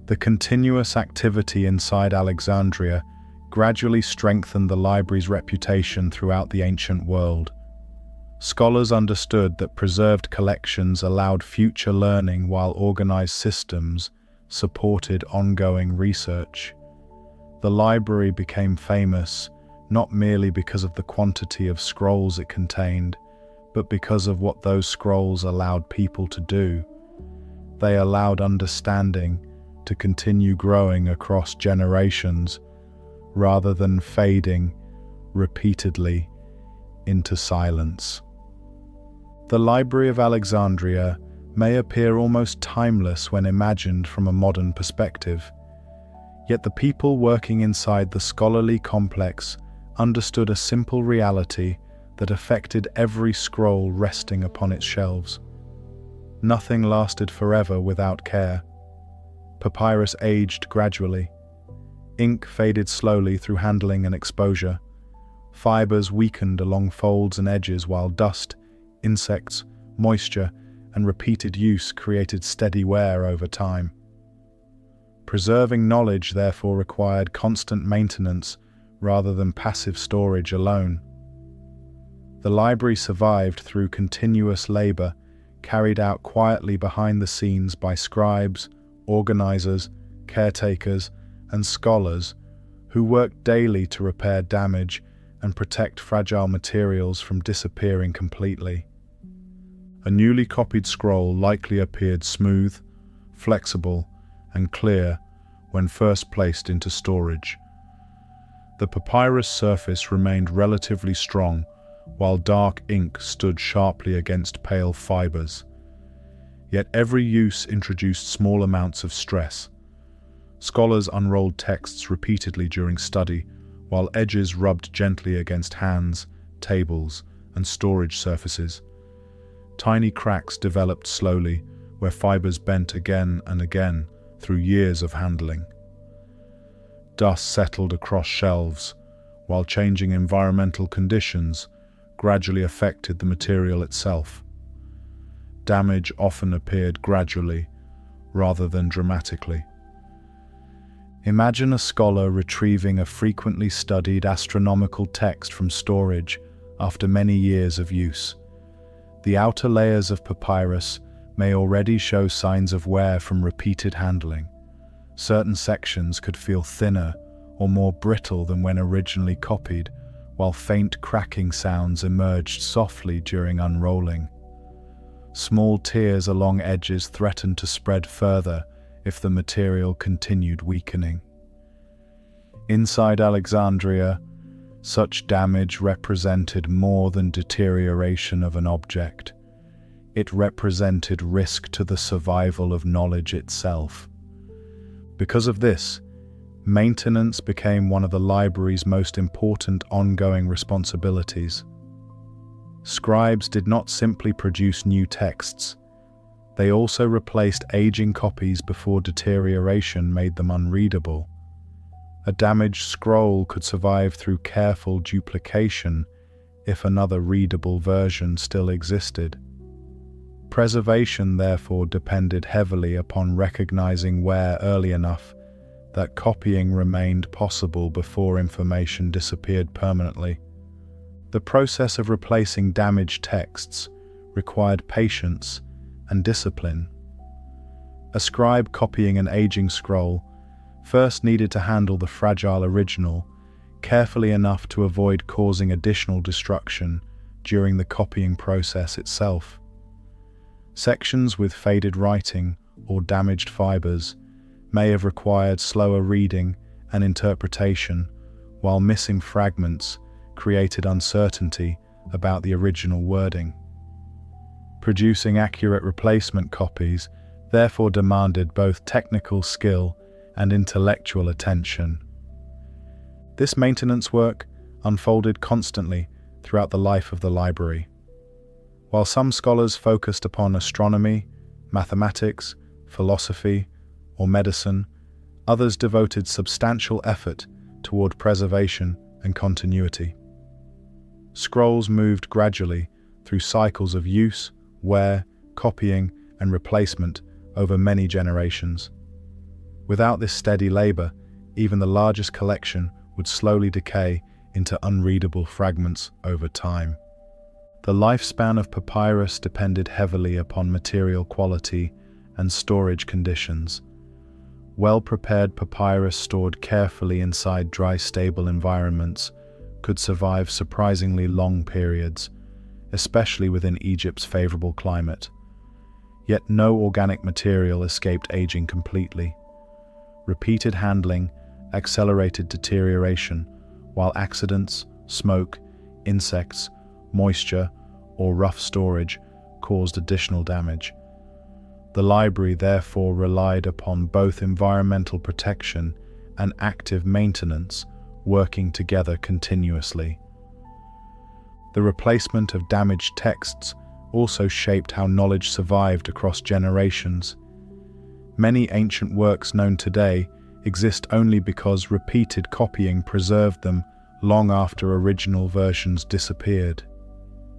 The continuous activity inside Alexandria gradually strengthened the library's reputation throughout the ancient world. Scholars understood that preserved collections allowed future learning, while organized systems supported ongoing research. The library became famous not merely because of the quantity of scrolls it contained, but because of what those scrolls allowed people to do. They allowed understanding to continue growing across generations, rather than fading repeatedly into silence. The Library of Alexandria may appear almost timeless when imagined from a modern perspective, yet the people working inside the scholarly complex understood a simple reality that affected every scroll resting upon its shelves. Nothing lasted forever without care. Papyrus aged gradually. Ink faded slowly through handling and exposure. Fibers weakened along folds and edges, while dust, insects, moisture, and repeated use created steady wear over time. Preserving knowledge therefore required constant maintenance rather than passive storage alone. The library survived through continuous labor, carried out quietly behind the scenes by scribes, organizers, caretakers, and scholars who worked daily to repair damage and protect fragile materials from disappearing completely. A newly copied scroll likely appeared smooth, flexible, and clear when first placed into storage. The papyrus surface remained relatively strong, while dark ink stood sharply against pale fibers. Yet every use introduced small amounts of stress. Scholars unrolled texts repeatedly during study, while edges rubbed gently against hands, tables, and storage surfaces. Tiny cracks developed slowly, where fibers bent again and again through years of handling. Dust settled across shelves, while changing environmental conditions gradually affected the material itself. Damage often appeared gradually, rather than dramatically. Imagine a scholar retrieving a frequently studied astronomical text from storage after many years of use. The outer layers of papyrus may already show signs of wear from repeated handling. Certain sections could feel thinner or more brittle than when originally copied, while faint cracking sounds emerged softly during unrolling. Small tears along edges threatened to spread further if the material continued weakening. Inside Alexandria, such damage represented more than deterioration of an object. It represented risk to the survival of knowledge itself. Because of this, maintenance became one of the library's most important ongoing responsibilities. Scribes did not simply produce new texts. They also replaced aging copies before deterioration made them unreadable. A damaged scroll could survive through careful duplication if another readable version still existed. Preservation therefore depended heavily upon recognizing wear early enough that copying remained possible before information disappeared permanently. The process of replacing damaged texts required patience and discipline. A scribe copying an aging scroll first needed to handle the fragile original carefully enough to avoid causing additional destruction during the copying process itself. Sections with faded writing or damaged fibers may have required slower reading and interpretation, while missing fragments created uncertainty about the original wording. Producing accurate replacement copies therefore demanded both technical skill and intellectual attention. This maintenance work unfolded constantly throughout the life of the library. While some scholars focused upon astronomy, mathematics, philosophy, or medicine, others devoted substantial effort toward preservation and continuity. Scrolls moved gradually through cycles of use, wear, copying, and replacement over many generations. Without this steady labor, even the largest collection would slowly decay into unreadable fragments over time. The lifespan of papyrus depended heavily upon material quality and storage conditions. Well-prepared papyrus stored carefully inside dry, stable environments could survive surprisingly long periods, especially within Egypt's favorable climate. Yet no organic material escaped aging completely. Repeated handling accelerated deterioration, while accidents, smoke, insects, moisture, or rough storage caused additional damage. The library therefore relied upon both environmental protection and active maintenance working together continuously. The replacement of damaged texts also shaped how knowledge survived across generations. Many ancient works known today exist only because repeated copying preserved them long after original versions disappeared.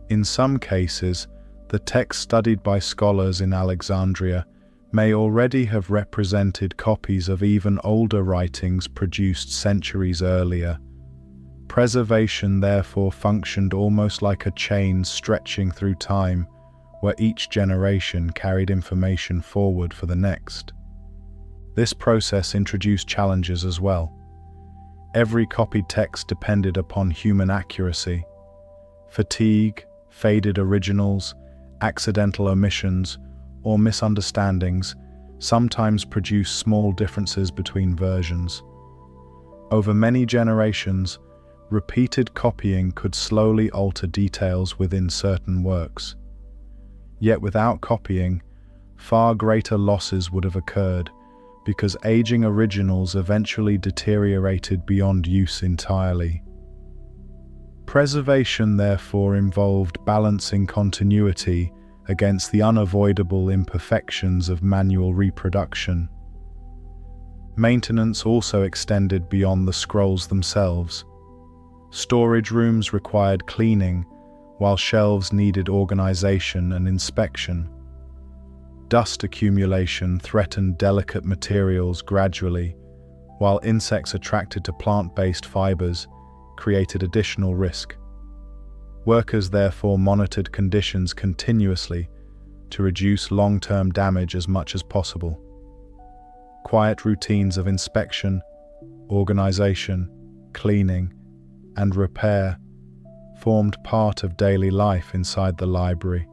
In some cases, the text studied by scholars in Alexandria may already have represented copies of even older writings produced centuries earlier. Preservation therefore functioned almost like a chain stretching through time, where each generation carried information forward for the next. This process introduced challenges as well. Every copied text depended upon human accuracy. Fatigue, faded originals, accidental omissions, or misunderstandings sometimes produce small differences between versions. Over many generations, repeated copying could slowly alter details within certain works. Yet without copying, far greater losses would have occurred because aging originals eventually deteriorated beyond use entirely. Preservation therefore involved balancing continuity against the unavoidable imperfections of manual reproduction. Maintenance also extended beyond the scrolls themselves. Storage rooms required cleaning, while shelves needed organization and inspection. Dust accumulation threatened delicate materials gradually, while insects attracted to plant-based fibers created additional risk. Workers therefore monitored conditions continuously to reduce long-term damage as much as possible. Quiet routines of inspection, organization, cleaning, and repair formed part of daily life inside the library,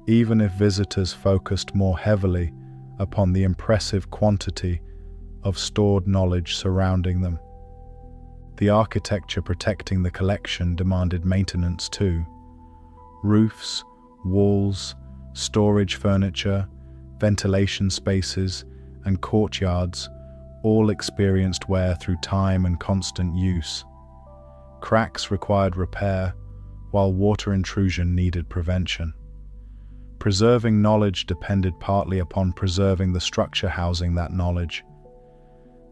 even if visitors focused more heavily upon the impressive quantity of stored knowledge surrounding them. The architecture protecting the collection demanded maintenance too. Roofs, walls, storage furniture, ventilation spaces, and courtyards all experienced wear through time and constant use. Cracks required repair, while water intrusion needed prevention. Preserving knowledge depended partly upon preserving the structure housing that knowledge.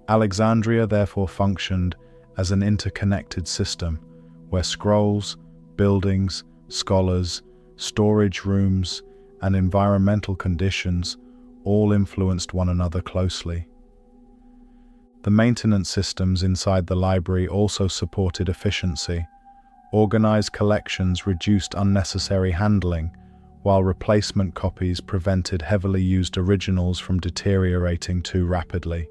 Alexandria therefore functioned as an interconnected system, where scrolls, buildings, scholars, storage rooms, and environmental conditions all influenced one another closely. The maintenance systems inside the library also supported efficiency. Organized collections reduced unnecessary handling, while replacement copies prevented heavily used originals from deteriorating too rapidly.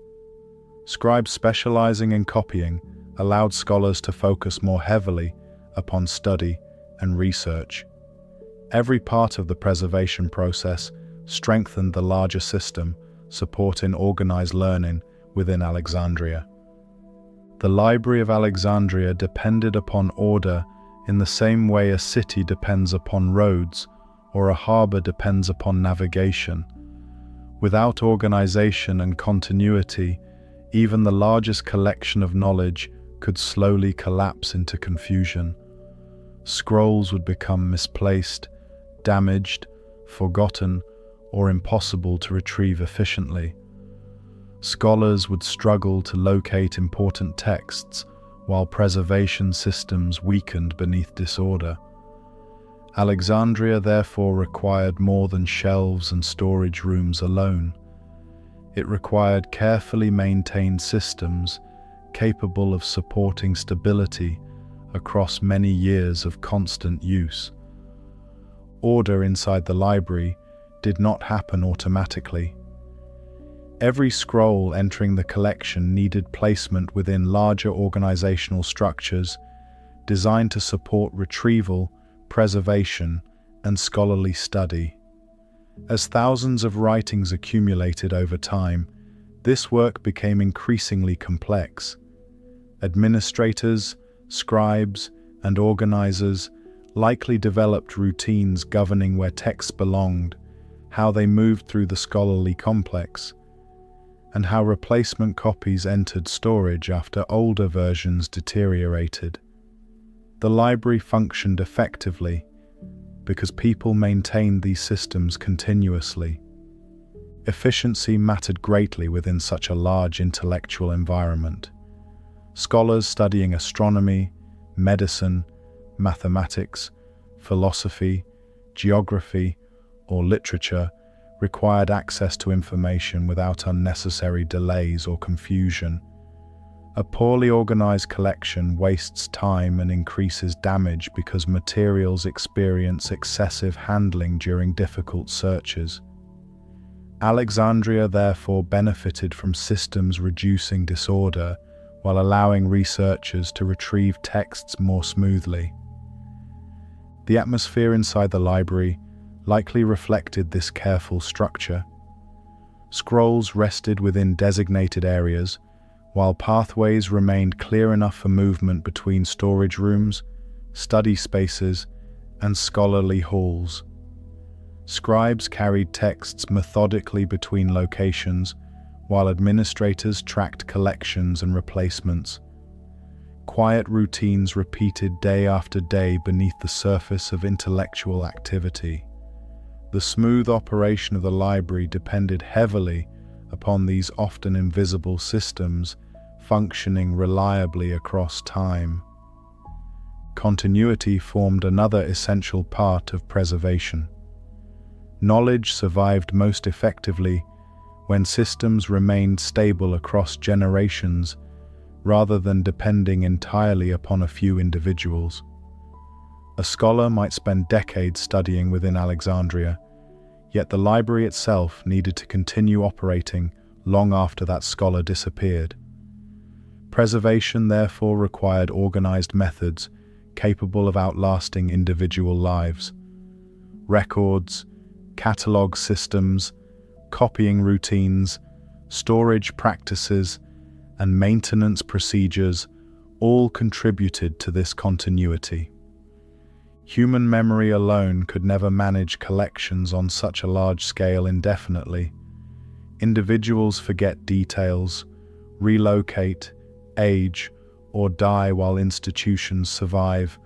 Scribes specializing in copying allowed scholars to focus more heavily upon study and research. Every part of the preservation process strengthened the larger system, supporting organized learning within Alexandria. The Library of Alexandria depended upon order in the same way a city depends upon roads or a harbor depends upon navigation. Without organization and continuity, even the largest collection of knowledge could slowly collapse into confusion. Scrolls would become misplaced, damaged, forgotten, or impossible to retrieve efficiently. Scholars would struggle to locate important texts, while preservation systems weakened beneath disorder. Alexandria therefore required more than shelves and storage rooms alone. It required carefully maintained systems capable of supporting stability across many years of constant use. Order inside the library did not happen automatically. Every scroll entering the collection needed placement within larger organizational structures designed to support retrieval, preservation, and scholarly study. As thousands of writings accumulated over time, this work became increasingly complex. Administrators, scribes, and organizers likely developed routines governing where texts belonged, how they moved through the scholarly complex, and how replacement copies entered storage after older versions deteriorated. The library functioned effectively because people maintained these systems continuously. Efficiency mattered greatly within such a large intellectual environment. Scholars studying astronomy, medicine, mathematics, philosophy, geography, or literature required access to information without unnecessary delays or confusion. A poorly organized collection wastes time and increases damage because materials experience excessive handling during difficult searches. Alexandria therefore benefited from systems reducing disorder while allowing researchers to retrieve texts more smoothly. The atmosphere inside the library likely reflected this careful structure. Scrolls rested within designated areas, while pathways remained clear enough for movement between storage rooms, study spaces, and scholarly halls. Scribes carried texts methodically between locations, while administrators tracked collections and replacements. Quiet routines repeated day after day beneath the surface of intellectual activity. The smooth operation of the library depended heavily upon these often invisible systems functioning reliably across time. Continuity formed another essential part of preservation. Knowledge survived most effectively when systems remained stable across generations rather than depending entirely upon a few individuals. A scholar might spend decades studying within Alexandria, yet the library itself needed to continue operating long after that scholar disappeared. Preservation therefore required organized methods capable of outlasting individual lives. Records, catalog systems, copying routines, storage practices, and maintenance procedures all contributed to this continuity. Human memory alone could never manage collections on such a large scale indefinitely. Individuals forget details, relocate, age, or die while institutions survive,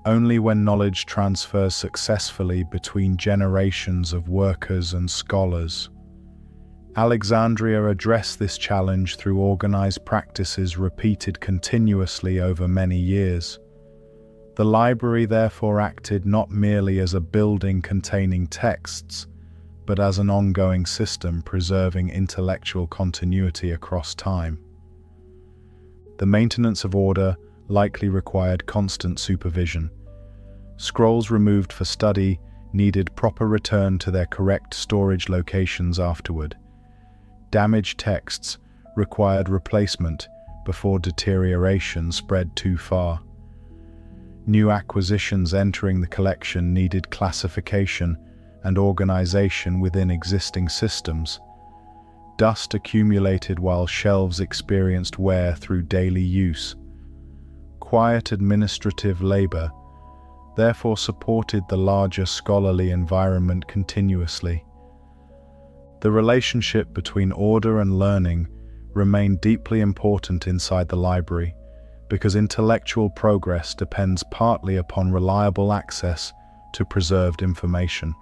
Only when knowledge transfers successfully between generations of workers and scholars. Alexandria addressed this challenge through organized practices repeated continuously over many years. The library therefore acted not merely as a building containing texts, but as an ongoing system preserving intellectual continuity across time. The maintenance of order likely required constant supervision. Scrolls removed for study needed proper return to their correct storage locations afterward. Damaged texts required replacement before deterioration spread too far. New acquisitions entering the collection needed classification and organization within existing systems. Dust accumulated while shelves experienced wear through daily use. Quiet administrative labor therefore supported the larger scholarly environment continuously. The relationship between order and learning remained deeply important inside the library, because intellectual progress depends partly upon reliable access to preserved information.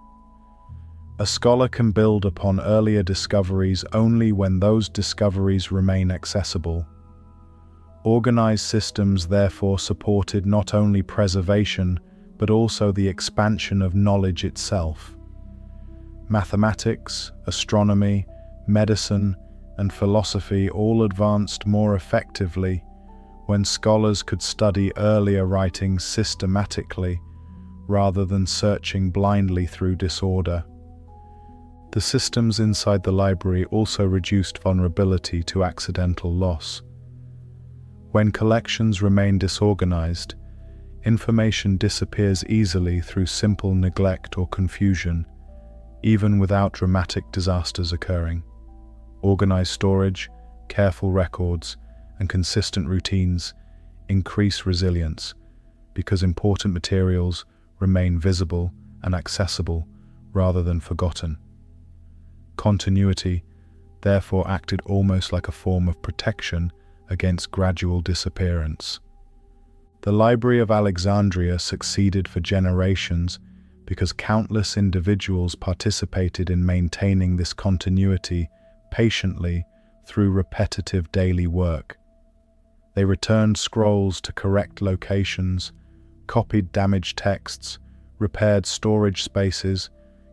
A scholar can build upon earlier discoveries only when those discoveries remain accessible. Organized systems therefore supported not only preservation, but also the expansion of knowledge itself. Mathematics, astronomy, medicine, and philosophy all advanced more effectively when scholars could study earlier writings systematically rather than searching blindly through disorder. The systems inside the library also reduced vulnerability to accidental loss. When collections remain disorganized, information disappears easily through simple neglect or confusion, even without dramatic disasters occurring. Organized storage, careful records, and consistent routines increase resilience because important materials remain visible and accessible rather than forgotten. Continuity therefore acted almost like a form of protection against gradual disappearance. The Library of Alexandria succeeded for generations because countless individuals participated in maintaining this continuity patiently through repetitive daily work. They returned scrolls to correct locations, copied damaged texts, repaired storage spaces,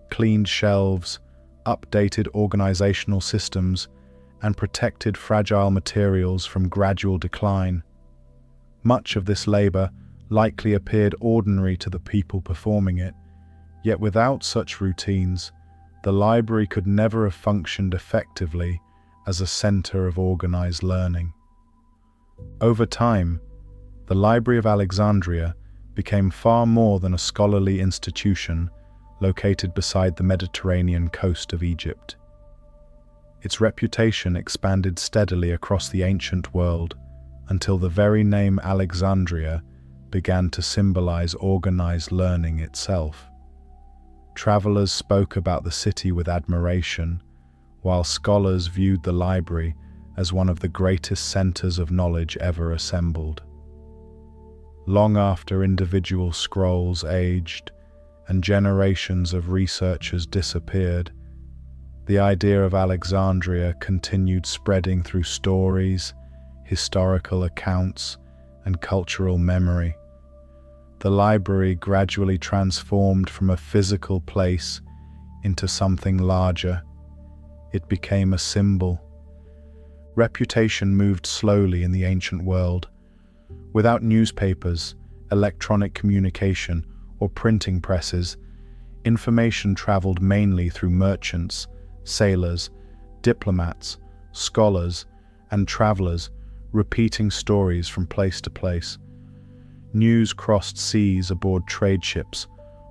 cleaned shelves, updated organizational systems, and protected fragile materials from gradual decline. Much of this labor likely appeared ordinary to the people performing it, yet without such routines, the library could never have functioned effectively as a center of organized learning. Over time, the Library of Alexandria became far more than a scholarly institution located beside the Mediterranean coast of Egypt. Its reputation expanded steadily across the ancient world until the very name Alexandria began to symbolize organized learning itself. Travelers spoke about the city with admiration, while scholars viewed the library as one of the greatest centers of knowledge ever assembled. Long after individual scrolls aged and generations of researchers disappeared, the idea of Alexandria continued spreading through stories, historical accounts, and cultural memory. The library gradually transformed from a physical place into something larger. It became a symbol. Reputation moved slowly in the ancient world. Without newspapers, electronic communication, or printing presses, information traveled mainly through merchants, sailors, diplomats, scholars, and travelers repeating stories from place to place. News crossed seas aboard trade ships,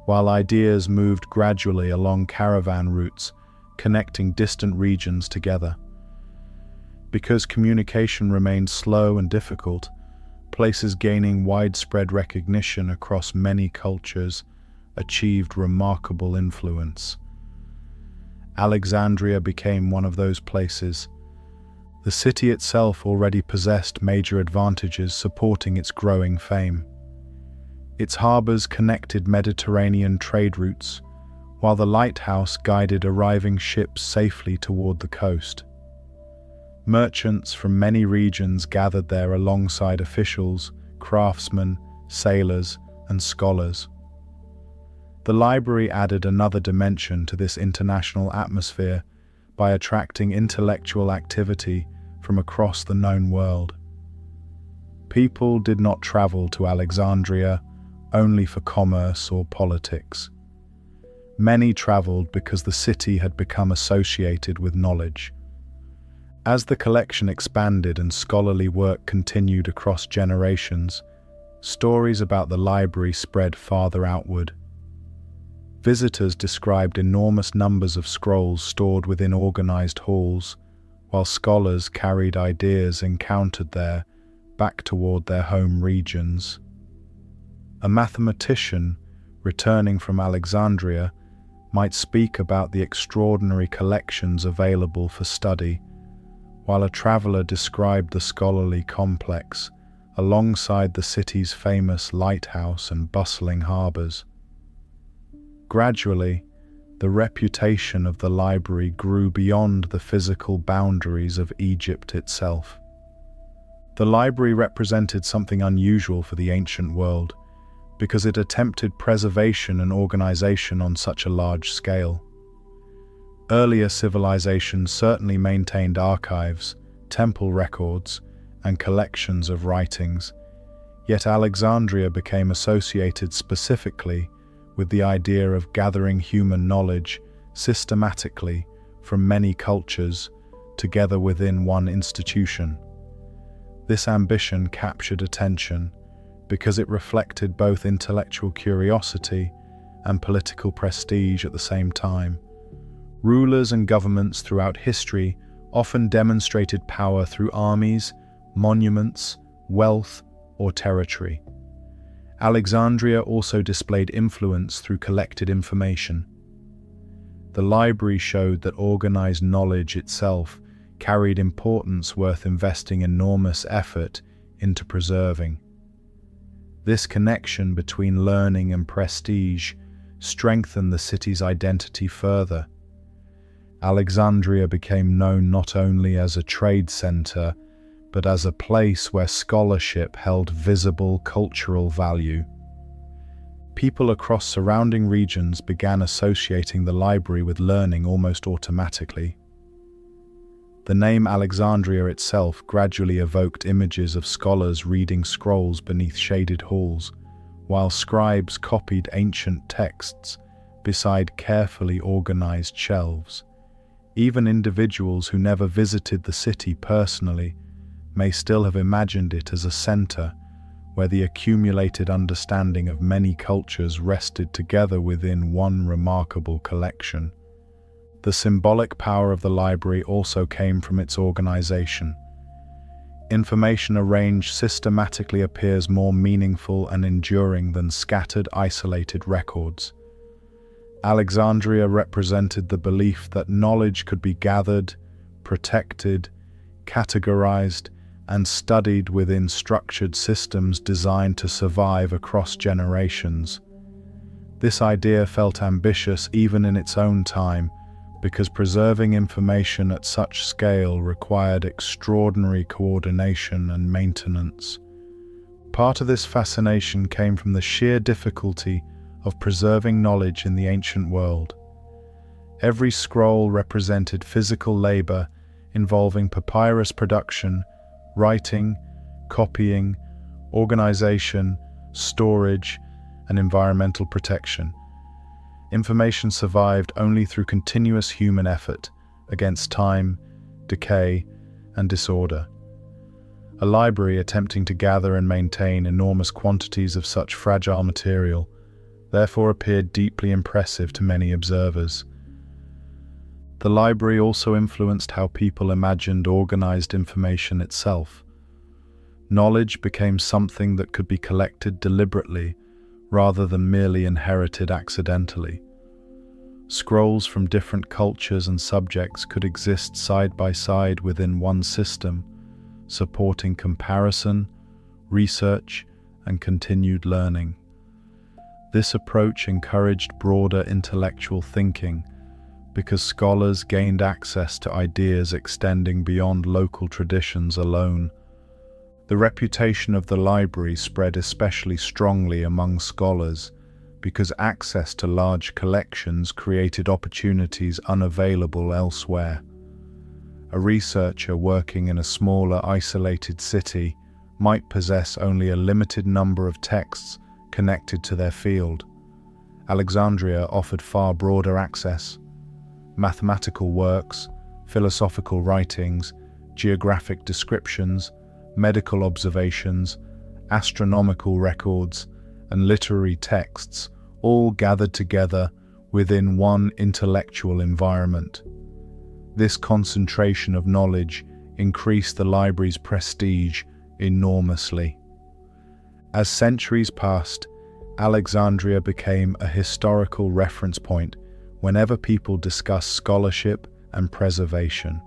while ideas moved gradually along caravan routes, connecting distant regions together. Because communication remained slow and difficult, places gaining widespread recognition across many cultures achieved remarkable influence. Alexandria became one of those places. The city itself already possessed major advantages supporting its growing fame. Its harbors connected Mediterranean trade routes, while the lighthouse guided arriving ships safely toward the coast. Merchants from many regions gathered there alongside officials, craftsmen, sailors, and scholars. The library added another dimension to this international atmosphere by attracting intellectual activity from across the known world. People did not travel to Alexandria only for commerce or politics. Many traveled because the city had become associated with knowledge. As the collection expanded and scholarly work continued across generations, stories about the library spread farther outward. Visitors described enormous numbers of scrolls stored within organized halls, while scholars carried ideas encountered there back toward their home regions. A mathematician returning from Alexandria might speak about the extraordinary collections available for study, while a traveler described the scholarly complex alongside the city's famous lighthouse and bustling harbors. Gradually, the reputation of the library grew beyond the physical boundaries of Egypt itself. The library represented something unusual for the ancient world, because it attempted preservation and organization on such a large scale. Earlier civilizations certainly maintained archives, temple records, and collections of writings, yet Alexandria became associated specifically with the idea of gathering human knowledge systematically from many cultures together within one institution. This ambition captured attention because it reflected both intellectual curiosity and political prestige at the same time. Rulers and governments throughout history often demonstrated power through armies, monuments, wealth, or territory. Alexandria also displayed influence through collected information. The library showed that organized knowledge itself carried importance worth investing enormous effort into preserving. This connection between learning and prestige strengthened the city's identity further. Alexandria became known not only as a trade center, but as a place where scholarship held visible cultural value. People across surrounding regions began associating the library with learning almost automatically. The name Alexandria itself gradually evoked images of scholars reading scrolls beneath shaded halls, while scribes copied ancient texts beside carefully organized shelves. Even individuals who never visited the city personally may still have imagined it as a center where the accumulated understanding of many cultures rested together within one remarkable collection. The symbolic power of the library also came from its organization. Information arranged systematically appears more meaningful and enduring than scattered, isolated records. Alexandria represented the belief that knowledge could be gathered, protected, categorized, and studied within structured systems designed to survive across generations. This idea felt ambitious even in its own time, because preserving information at such scale required extraordinary coordination and maintenance. Part of this fascination came from the sheer difficulty of preserving knowledge in the ancient world. Every scroll represented physical labor involving papyrus production, writing, copying, organization, storage, and environmental protection. Information survived only through continuous human effort against time, decay, and disorder. A library attempting to gather and maintain enormous quantities of such fragile material therefore appeared deeply impressive to many observers. The library also influenced how people imagined organized information itself. Knowledge became something that could be collected deliberately rather than merely inherited accidentally. Scrolls from different cultures and subjects could exist side by side within one system, supporting comparison, research, and continued learning. This approach encouraged broader intellectual thinking because scholars gained access to ideas extending beyond local traditions alone. The reputation of the library spread especially strongly among scholars because access to large collections created opportunities unavailable elsewhere. A researcher working in a smaller, isolated city might possess only a limited number of texts connected to their field. Alexandria offered far broader access. Mathematical works, philosophical writings, geographic descriptions, medical observations, astronomical records, and literary texts all gathered together within one intellectual environment. This concentration of knowledge increased the library's prestige enormously. As centuries passed, Alexandria became a historical reference point whenever people discuss scholarship and preservation.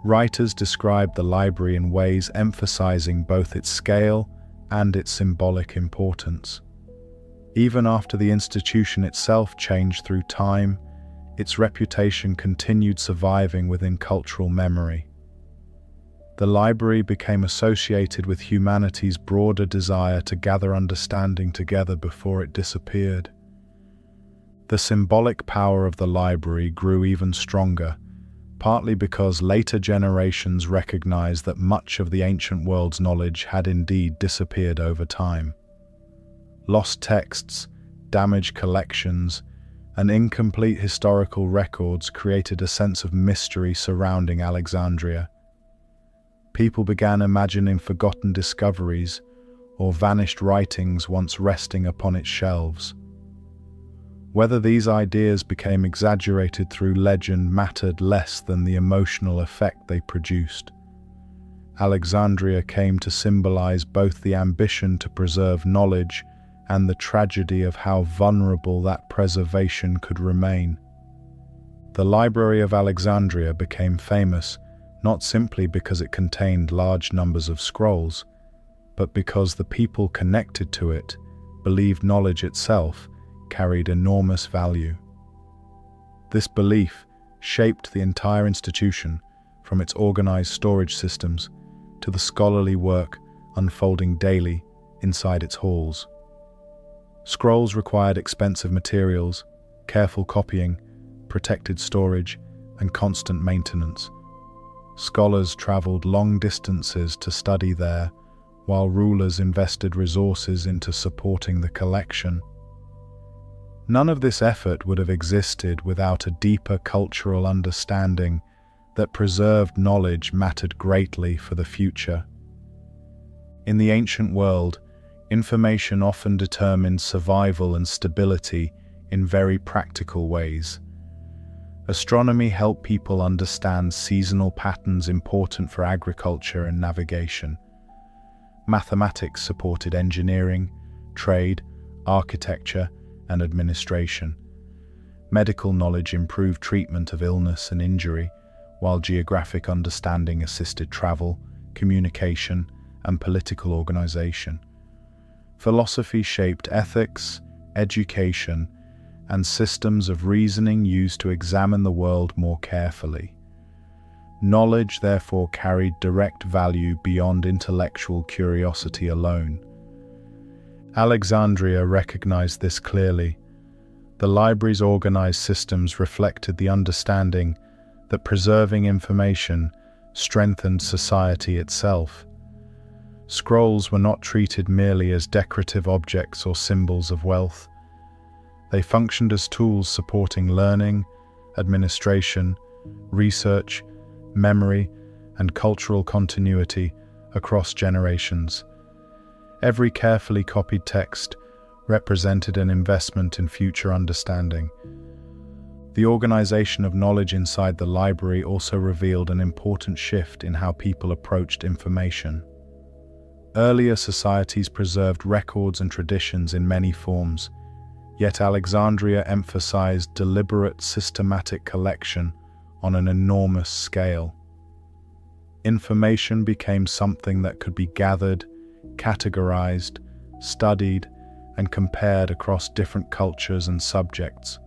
Writers described the library in ways emphasizing both its scale and its symbolic importance. Even after the institution itself changed through time, its reputation continued surviving within cultural memory. The library became associated with humanity's broader desire to gather understanding together before it disappeared. The symbolic power of the library grew even stronger, partly because later generations recognized that much of the ancient world's knowledge had indeed disappeared over time. Lost texts, damaged collections, and incomplete historical records created a sense of mystery surrounding Alexandria. People began imagining forgotten discoveries or vanished writings once resting upon its shelves. Whether these ideas became exaggerated through legend mattered less than the emotional effect they produced. Alexandria came to symbolize both the ambition to preserve knowledge and the tragedy of how vulnerable that preservation could remain. The Library of Alexandria became famous not simply because it contained large numbers of scrolls, but because the people connected to it believed knowledge itself carried enormous value. This belief shaped the entire institution, from its organized storage systems to the scholarly work unfolding daily inside its halls. Scrolls required expensive materials, careful copying, protected storage, and constant maintenance. Scholars traveled long distances to study there, while rulers invested resources into supporting the collection. None of this effort would have existed without a deeper cultural understanding that preserved knowledge mattered greatly for the future. In the ancient world, information often determined survival and stability in very practical ways. Astronomy helped people understand seasonal patterns important for agriculture and navigation. Mathematics supported engineering, trade, architecture, and administration. Medical knowledge improved treatment of illness and injury, while geographic understanding assisted travel, communication, and political organization. Philosophy shaped ethics, education, and systems of reasoning used to examine the world more carefully. Knowledge therefore carried direct value beyond intellectual curiosity alone. Alexandria recognized this clearly. The library's organized systems reflected the understanding that preserving information strengthened society itself. Scrolls were not treated merely as decorative objects or symbols of wealth. They functioned as tools supporting learning, administration, research, memory, and cultural continuity across generations. Every carefully copied text represented an investment in future understanding. The organization of knowledge inside the library also revealed an important shift in how people approached information. Earlier societies preserved records and traditions in many forms, yet Alexandria emphasized deliberate, systematic collection on an enormous scale. Information became something that could be gathered, categorized, studied, and compared across different cultures and subjects.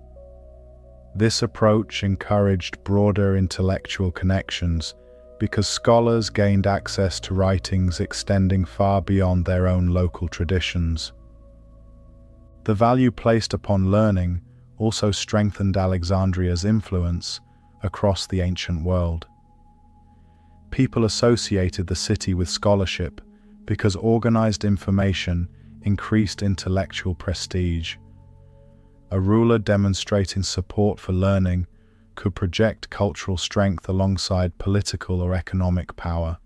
This approach encouraged broader intellectual connections because scholars gained access to writings extending far beyond their own local traditions. The value placed upon learning also strengthened Alexandria's influence across the ancient world. People associated the city with scholarship because organized information increased intellectual prestige. A ruler demonstrating support for learning could project cultural strength alongside political or economic power.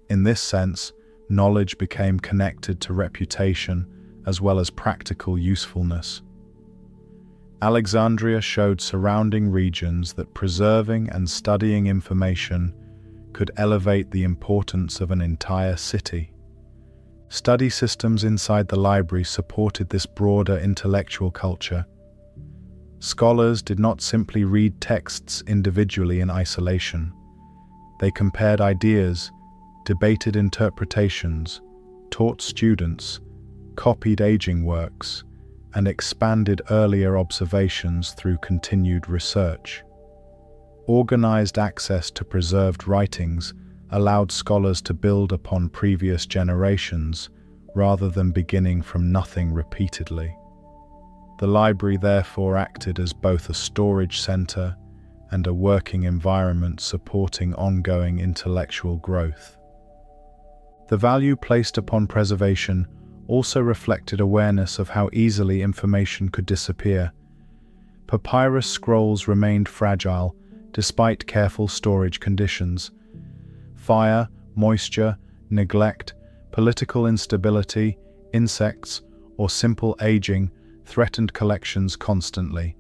In this sense, knowledge became connected to reputation as well as practical usefulness. Alexandria showed surrounding regions that preserving and studying information could elevate the importance of an entire city. Study systems inside the library supported this broader intellectual culture. Scholars did not simply read texts individually in isolation. They compared ideas, debated interpretations, taught students, copied aging works, and expanded earlier observations through continued research. Organized access to preserved writings allowed scholars to build upon previous generations rather than beginning from nothing repeatedly. The library therefore acted as both a storage center and a working environment supporting ongoing intellectual growth. The value placed upon preservation also reflected awareness of how easily information could disappear. Papyrus scrolls remained fragile despite careful storage conditions. Fire, moisture, neglect, political instability, insects, or simple aging threatened collections constantly.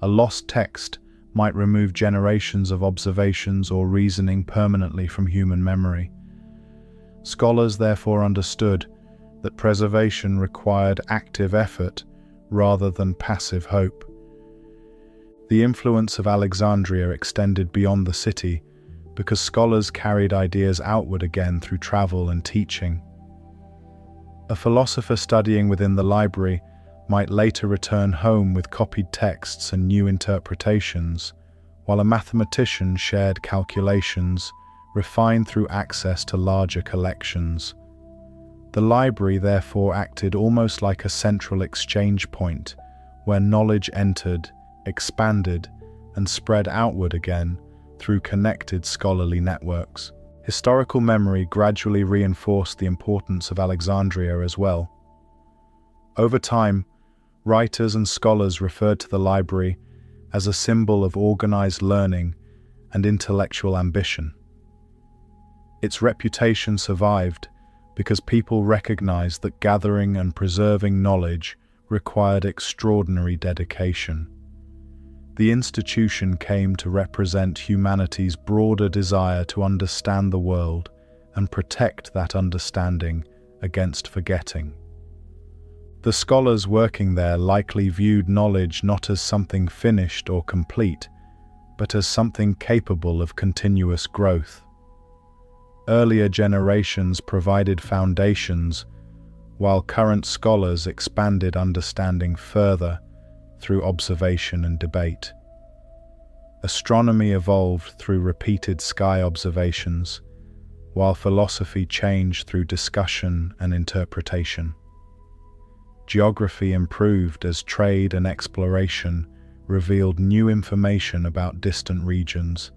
A lost text might remove generations of observations or reasoning permanently from human memory. Scholars therefore understood that preservation required active effort rather than passive hope. The influence of Alexandria extended beyond the city because scholars carried ideas outward again through travel and teaching. A philosopher studying within the library might later return home with copied texts and new interpretations, while a mathematician shared calculations refined through access to larger collections. The library therefore acted almost like a central exchange point where knowledge entered, expanded, and spread outward again through connected scholarly networks. Historical memory gradually reinforced the importance of Alexandria as well. Over time, writers and scholars referred to the library as a symbol of organized learning and intellectual ambition. Its reputation survived because people recognized that gathering and preserving knowledge required extraordinary dedication. The institution came to represent humanity's broader desire to understand the world and protect that understanding against forgetting. The scholars working there likely viewed knowledge not as something finished or complete, but as something capable of continuous growth. Earlier generations provided foundations, while current scholars expanded understanding further through observation and debate. Astronomy evolved through repeated sky observations, while philosophy changed through discussion and interpretation. Geography improved as trade and exploration revealed new information about distant regions.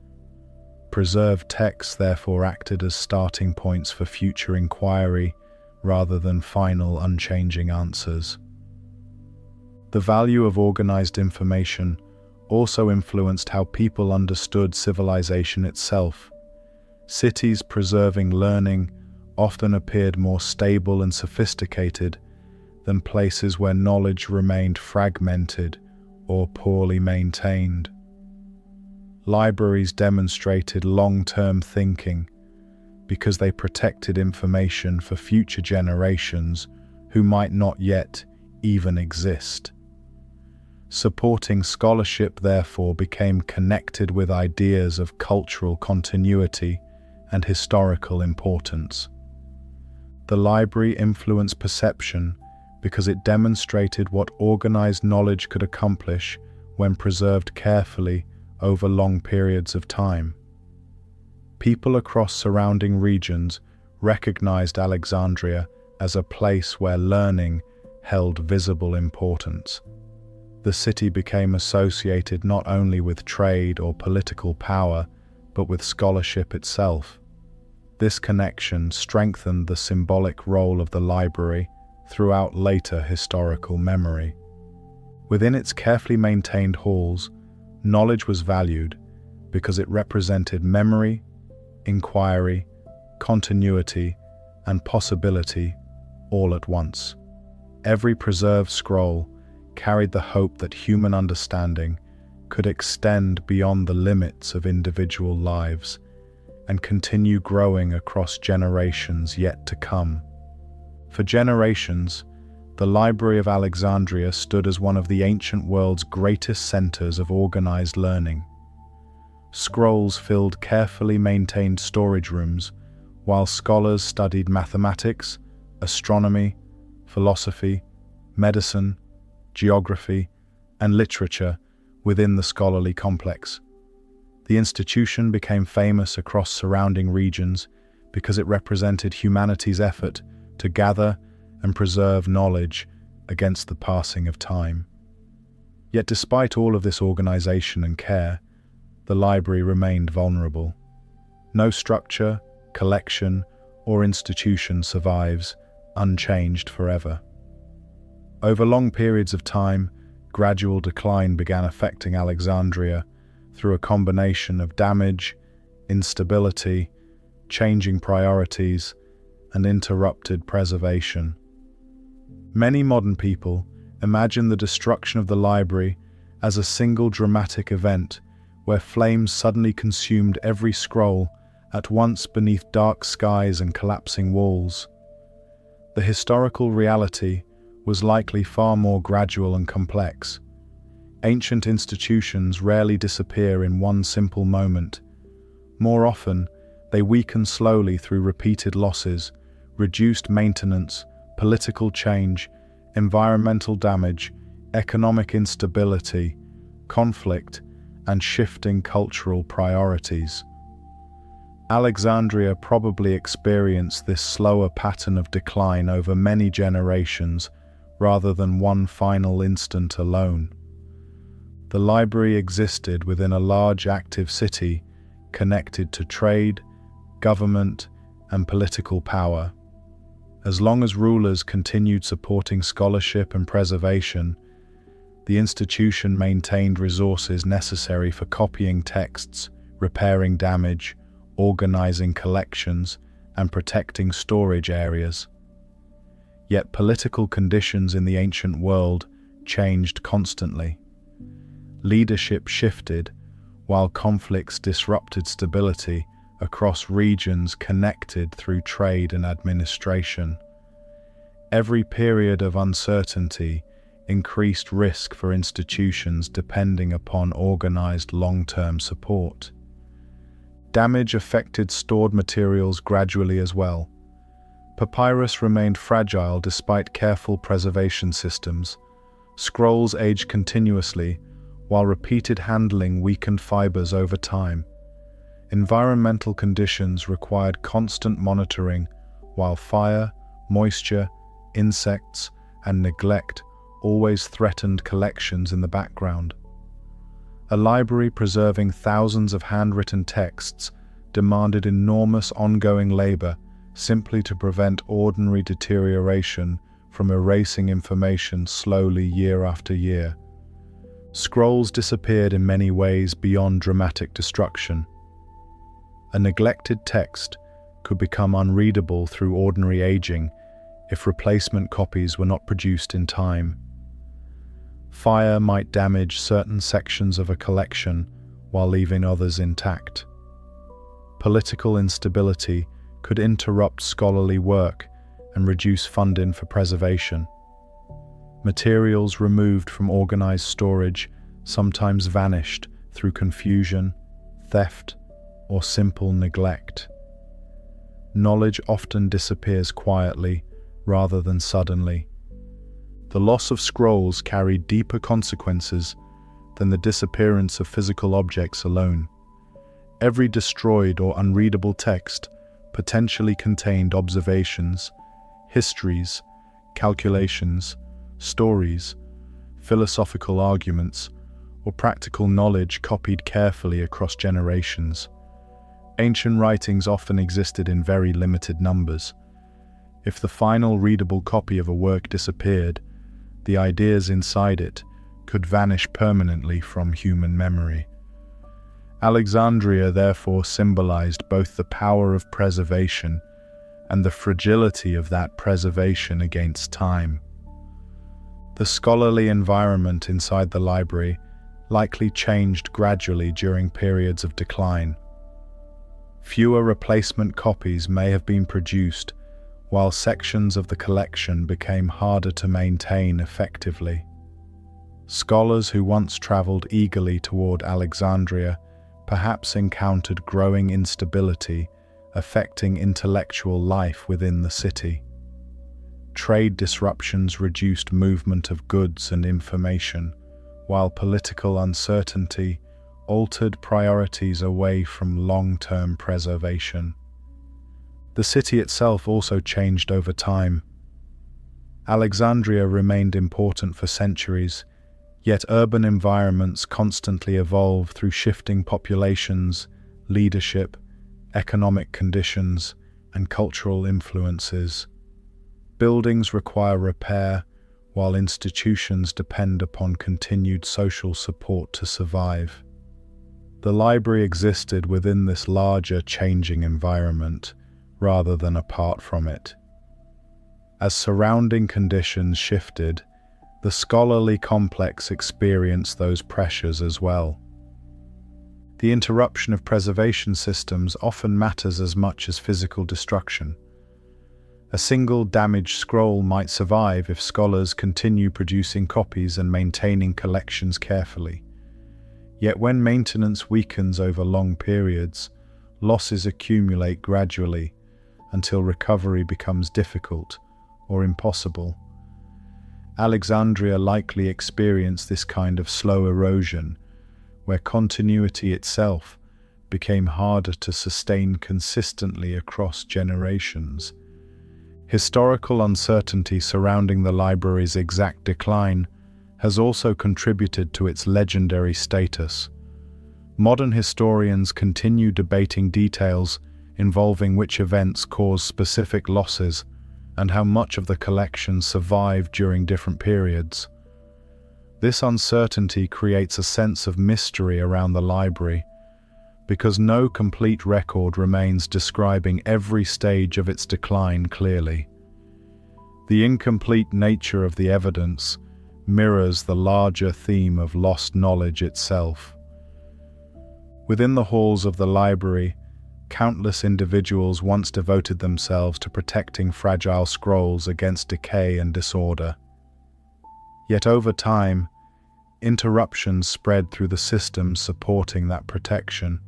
Preserved texts therefore acted as starting points for future inquiry rather than final unchanging answers. The value of organized information also influenced how people understood civilization itself. Cities preserving learning often appeared more stable and sophisticated than places where knowledge remained fragmented or poorly maintained. Libraries demonstrated long-term thinking because they protected information for future generations who might not yet even exist. Supporting scholarship therefore became connected with ideas of cultural continuity and historical importance. The library influenced perception because it demonstrated what organized knowledge could accomplish when preserved carefully over long periods of time. People across surrounding regions recognized Alexandria as a place where learning held visible importance. The city became associated not only with trade or political power, but with scholarship itself. This connection strengthened the symbolic role of the library throughout later historical memory. Within its carefully maintained halls, knowledge was valued because it represented memory, inquiry, continuity, and possibility all at once. Every preserved scroll carried the hope that human understanding could extend beyond the limits of individual lives and continue growing across generations yet to come. For generations, the Library of Alexandria stood as one of the ancient world's greatest centers of organized learning. Scrolls filled carefully maintained storage rooms, while scholars studied mathematics, astronomy, philosophy, medicine, geography, and literature within the scholarly complex. The institution became famous across surrounding regions because it represented humanity's effort to gather and preserve knowledge against the passing of time. Yet despite all of this organization and care, the library remained vulnerable. No structure, collection, or institution survives unchanged forever. Over long periods of time, gradual decline began affecting Alexandria through a combination of damage, instability, changing priorities, and interrupted preservation. Many modern people imagine the destruction of the library as a single dramatic event where flames suddenly consumed every scroll at once beneath dark skies and collapsing walls. The historical reality was likely far more gradual and complex. Ancient institutions rarely disappear in one simple moment. More often, they weaken slowly through repeated losses, reduced maintenance, political change, environmental damage, economic instability, conflict, and shifting cultural priorities. Alexandria probably experienced this slower pattern of decline over many generations rather than one final instant alone. The library existed within a large active city connected to trade, government, and political power. As long as rulers continued supporting scholarship and preservation, the institution maintained resources necessary for copying texts, repairing damage, organizing collections, and protecting storage areas. Yet political conditions in the ancient world changed constantly. Leadership shifted, while conflicts disrupted stability across regions connected through trade and administration. Every period of uncertainty increased risk for institutions depending upon organized long-term support. Damage affected stored materials gradually as well. Papyrus remained fragile despite careful preservation systems. Scrolls aged continuously, while repeated handling weakened fibers over time. Environmental conditions required constant monitoring, while fire, moisture, insects, and neglect always threatened collections in the background. A library preserving thousands of handwritten texts demanded enormous ongoing labor simply to prevent ordinary deterioration from erasing information slowly year after year. Scrolls disappeared in many ways beyond dramatic destruction. A neglected text could become unreadable through ordinary aging if replacement copies were not produced in time. Fire might damage certain sections of a collection while leaving others intact. Political instability could interrupt scholarly work and reduce funding for preservation. Materials removed from organized storage sometimes vanished through confusion, theft, or simple neglect. Knowledge often disappears quietly rather than suddenly. The loss of scrolls carried deeper consequences than the disappearance of physical objects alone. Every destroyed or unreadable text potentially contained observations, histories, calculations, stories, philosophical arguments, or practical knowledge copied carefully across generations. Ancient writings often existed in very limited numbers. If the final readable copy of a work disappeared, the ideas inside it could vanish permanently from human memory. Alexandria therefore symbolized both the power of preservation and the fragility of that preservation against time. The scholarly environment inside the library likely changed gradually during periods of decline. Fewer replacement copies may have been produced, while sections of the collection became harder to maintain effectively. Scholars who once traveled eagerly toward Alexandria perhaps encountered growing instability affecting intellectual life within the city. Trade disruptions reduced movement of goods and information, while political uncertainty altered priorities away from long-term preservation. The city itself also changed over time. Alexandria remained important for centuries, yet urban environments constantly evolve through shifting populations, leadership, economic conditions, and cultural influences. Buildings require repair, while institutions depend upon continued social support to survive. The library existed within this larger changing environment, rather than apart from it. As surrounding conditions shifted, the scholarly complex experienced those pressures as well. The interruption of preservation systems often matters as much as physical destruction. A single damaged scroll might survive if scholars continue producing copies and maintaining collections carefully. Yet when maintenance weakens over long periods, losses accumulate gradually until recovery becomes difficult or impossible. Alexandria likely experienced this kind of slow erosion, where continuity itself became harder to sustain consistently across generations. Historical uncertainty surrounding the library's exact decline has also contributed to its legendary status. Modern historians continue debating details involving which events caused specific losses and how much of the collection survived during different periods. This uncertainty creates a sense of mystery around the library, because no complete record remains describing every stage of its decline clearly. The incomplete nature of the evidence mirrors the larger theme of lost knowledge itself. Within the halls of the library, countless individuals once devoted themselves to protecting fragile scrolls against decay and disorder. Yet over time, interruptions spread through the systems supporting that protection.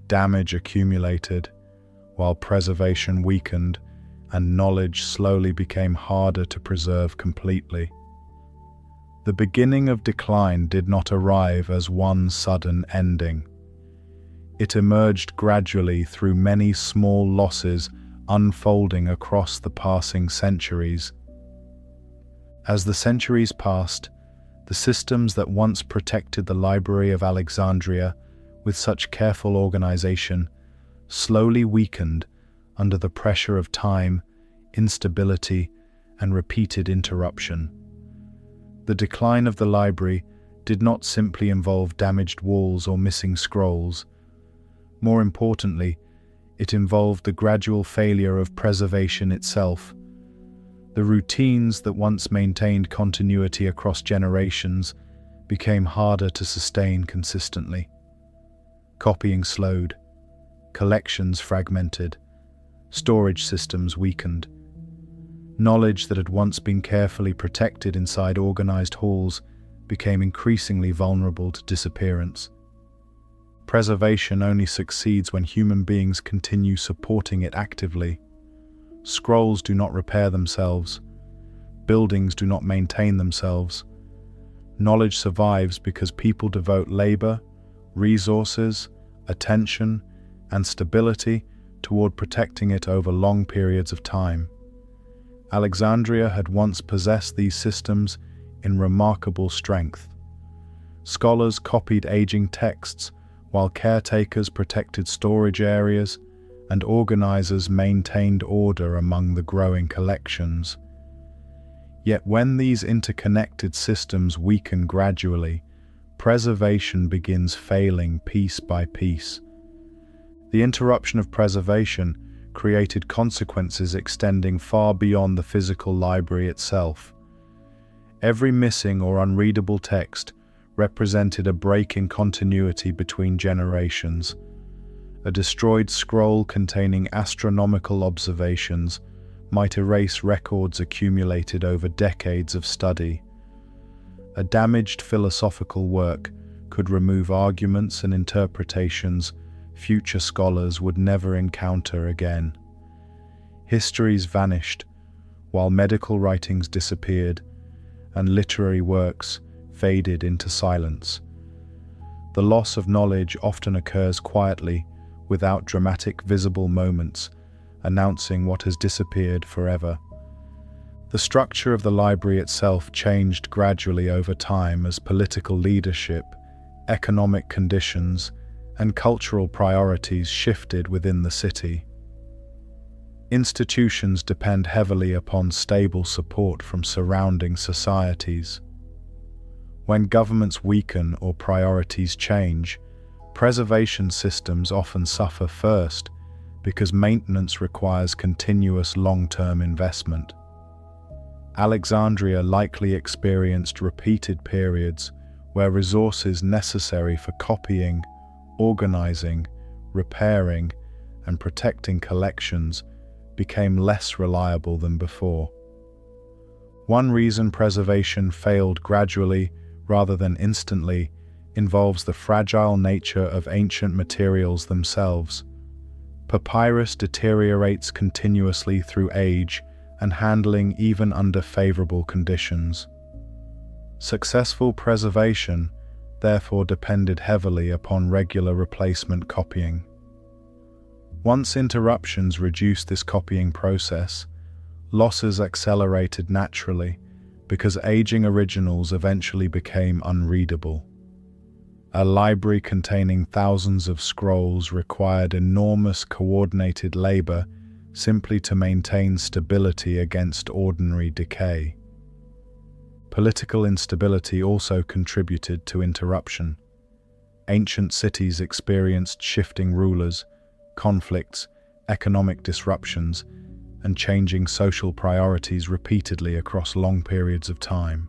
Damage accumulated, while preservation weakened, and knowledge slowly became harder to preserve completely. The beginning of decline did not arrive as one sudden ending. It emerged gradually through many small losses unfolding across the passing centuries. As the centuries passed, the systems that once protected the Library of Alexandria with such careful organization slowly weakened under the pressure of time, instability, and repeated interruption. The decline of the library did not simply involve damaged walls or missing scrolls. More importantly, it involved the gradual failure of preservation itself. The routines that once maintained continuity across generations became harder to sustain consistently. Copying slowed, collections fragmented, storage systems weakened. Knowledge that had once been carefully protected inside organized halls became increasingly vulnerable to disappearance. Preservation only succeeds when human beings continue supporting it actively. Scrolls do not repair themselves. Buildings do not maintain themselves. Knowledge survives because people devote labor, resources, attention, and stability toward protecting it over long periods of time. Alexandria had once possessed these systems in remarkable strength. Scholars copied aging texts, while caretakers protected storage areas, and organizers maintained order among the growing collections. Yet when these interconnected systems weaken gradually, preservation begins failing piece by piece. The interruption of preservation created consequences extending far beyond the physical library itself. Every missing or unreadable text represented a break in continuity between generations. A destroyed scroll containing astronomical observations might erase records accumulated over decades of study. A damaged philosophical work could remove arguments and interpretations future scholars would never encounter again. Histories vanished, while medical writings disappeared, and literary works faded into silence. The loss of knowledge often occurs quietly, without dramatic visible moments, announcing what has disappeared forever. The structure of the library itself changed gradually over time as political leadership, economic conditions, and cultural priorities shifted within the city. Institutions depend heavily upon stable support from surrounding societies. When governments weaken or priorities change, preservation systems often suffer first because maintenance requires continuous long-term investment. Alexandria likely experienced repeated periods where resources necessary for copying, organizing, repairing, and protecting collections became less reliable than before. One reason preservation failed gradually rather than instantly involves the fragile nature of ancient materials themselves. Papyrus deteriorates continuously through age and handling even under favorable conditions. Successful preservation therefore depended heavily upon regular replacement copying. Once interruptions reduced this copying process, losses accelerated naturally because aging originals eventually became unreadable. A library containing thousands of scrolls required enormous coordinated labor simply to maintain stability against ordinary decay. Political instability also contributed to interruption. Ancient cities experienced shifting rulers, conflicts, economic disruptions, and changing social priorities repeatedly across long periods of time.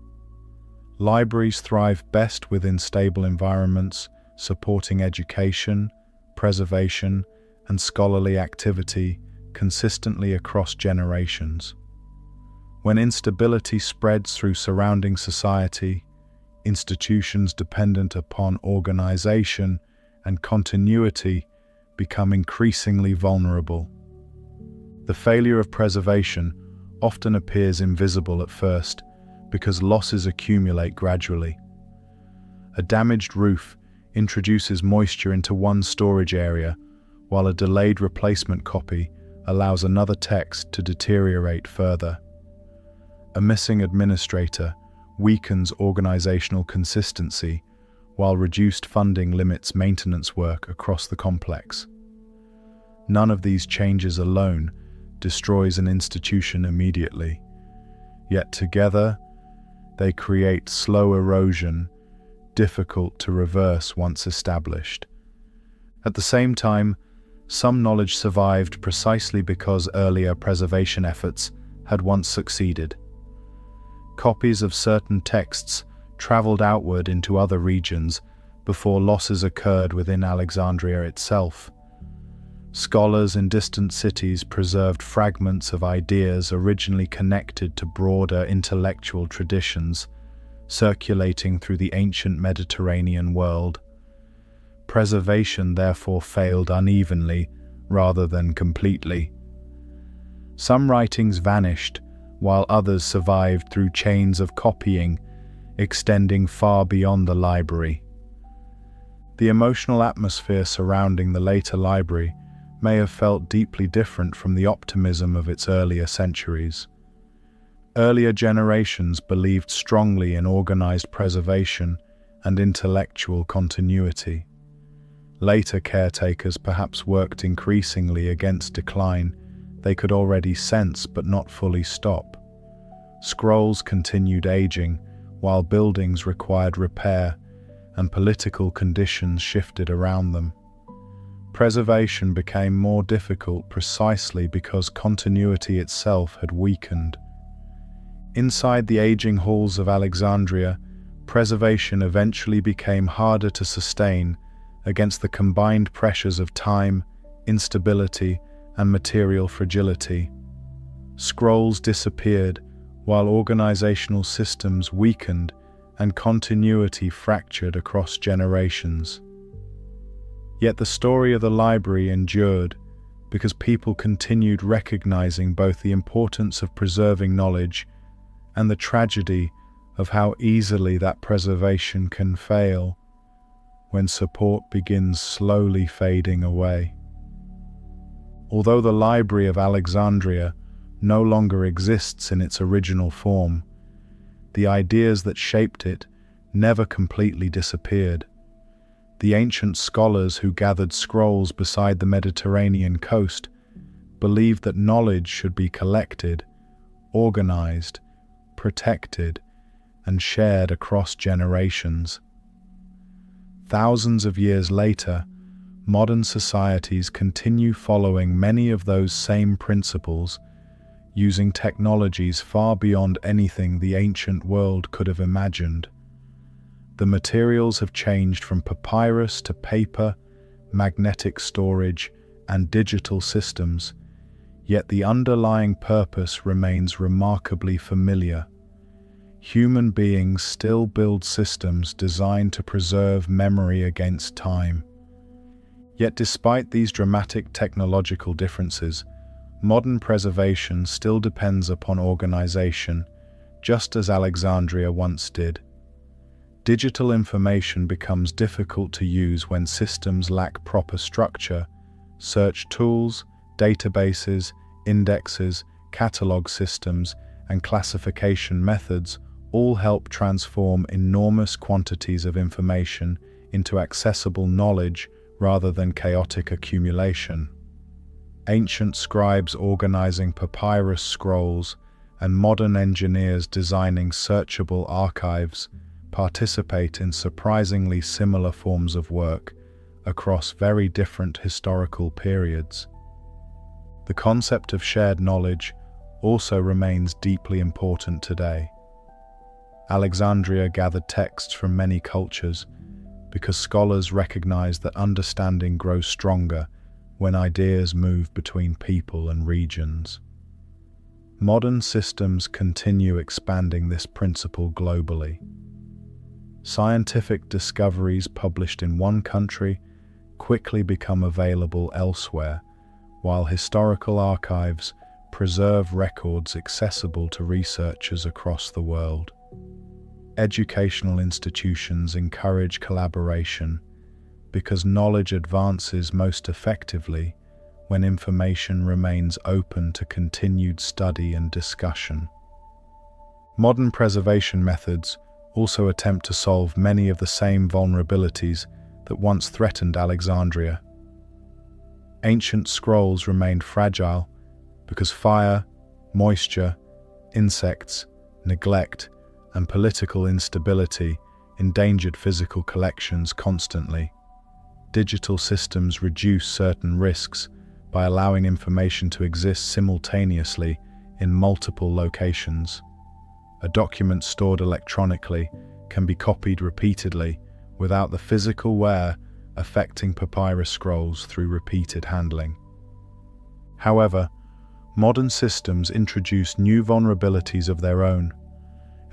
Libraries thrive best within stable environments, supporting education, preservation, and scholarly activity consistently across generations. When instability spreads through surrounding society, institutions dependent upon organization and continuity become increasingly vulnerable. The failure of preservation often appears invisible at first because losses accumulate gradually. A damaged roof introduces moisture into one storage area, while a delayed replacement copy allows another text to deteriorate further. A missing administrator weakens organizational consistency, while reduced funding limits maintenance work across the complex. None of these changes alone destroys an institution immediately, yet together they create slow erosion, difficult to reverse once established. At the same time, some knowledge survived precisely because earlier preservation efforts had once succeeded. Copies of certain texts traveled outward into other regions before losses occurred within Alexandria itself. Scholars in distant cities preserved fragments of ideas originally connected to broader intellectual traditions, circulating through the ancient Mediterranean world. Preservation therefore failed unevenly rather than completely. Some writings vanished, while others survived through chains of copying extending far beyond the library. The emotional atmosphere surrounding the later library may have felt deeply different from the optimism of its earlier centuries. Earlier generations believed strongly in organized preservation and intellectual continuity. Later caretakers perhaps worked increasingly against decline they could already sense but not fully stop. Scrolls continued aging, while buildings required repair and political conditions shifted around them. Preservation became more difficult precisely because continuity itself had weakened. Inside the aging halls of Alexandria, preservation eventually became harder to sustain against the combined pressures of time, instability, and material fragility. Scrolls disappeared, while organizational systems weakened and continuity fractured across generations. Yet the story of the library endured because people continued recognizing both the importance of preserving knowledge and the tragedy of how easily that preservation can fail when support begins slowly fading away. Although the Library of Alexandria no longer exists in its original form, the ideas that shaped it never completely disappeared. The ancient scholars who gathered scrolls beside the Mediterranean coast believed that knowledge should be collected, organized, protected, and shared across generations. Thousands of years later, modern societies continue following many of those same principles, using technologies far beyond anything the ancient world could have imagined. The materials have changed from papyrus to paper, magnetic storage, and digital systems, yet the underlying purpose remains remarkably familiar. Human beings still build systems designed to preserve memory against time. Yet despite these dramatic technological differences, modern preservation still depends upon organization, just as Alexandria once did. Digital information becomes difficult to use when systems lack proper structure. Search tools, databases, indexes, catalog systems, and classification methods all help transform enormous quantities of information into accessible knowledge rather than chaotic accumulation. Ancient scribes organizing papyrus scrolls and modern engineers designing searchable archives participate in surprisingly similar forms of work across very different historical periods. The concept of shared knowledge also remains deeply important today. Alexandria gathered texts from many cultures because scholars recognize that understanding grows stronger when ideas move between people and regions. Modern systems continue expanding this principle globally. Scientific discoveries published in one country quickly become available elsewhere, while historical archives preserve records accessible to researchers across the world. Educational institutions encourage collaboration because knowledge advances most effectively when information remains open to continued study and discussion. Modern preservation methods also attempt to solve many of the same vulnerabilities that once threatened Alexandria. Ancient scrolls remained fragile because fire, moisture, insects, neglect, and political instability endangered physical collections constantly. Digital systems reduce certain risks by allowing information to exist simultaneously in multiple locations. A document stored electronically can be copied repeatedly without the physical wear affecting papyrus scrolls through repeated handling. However, modern systems introduce new vulnerabilities of their own.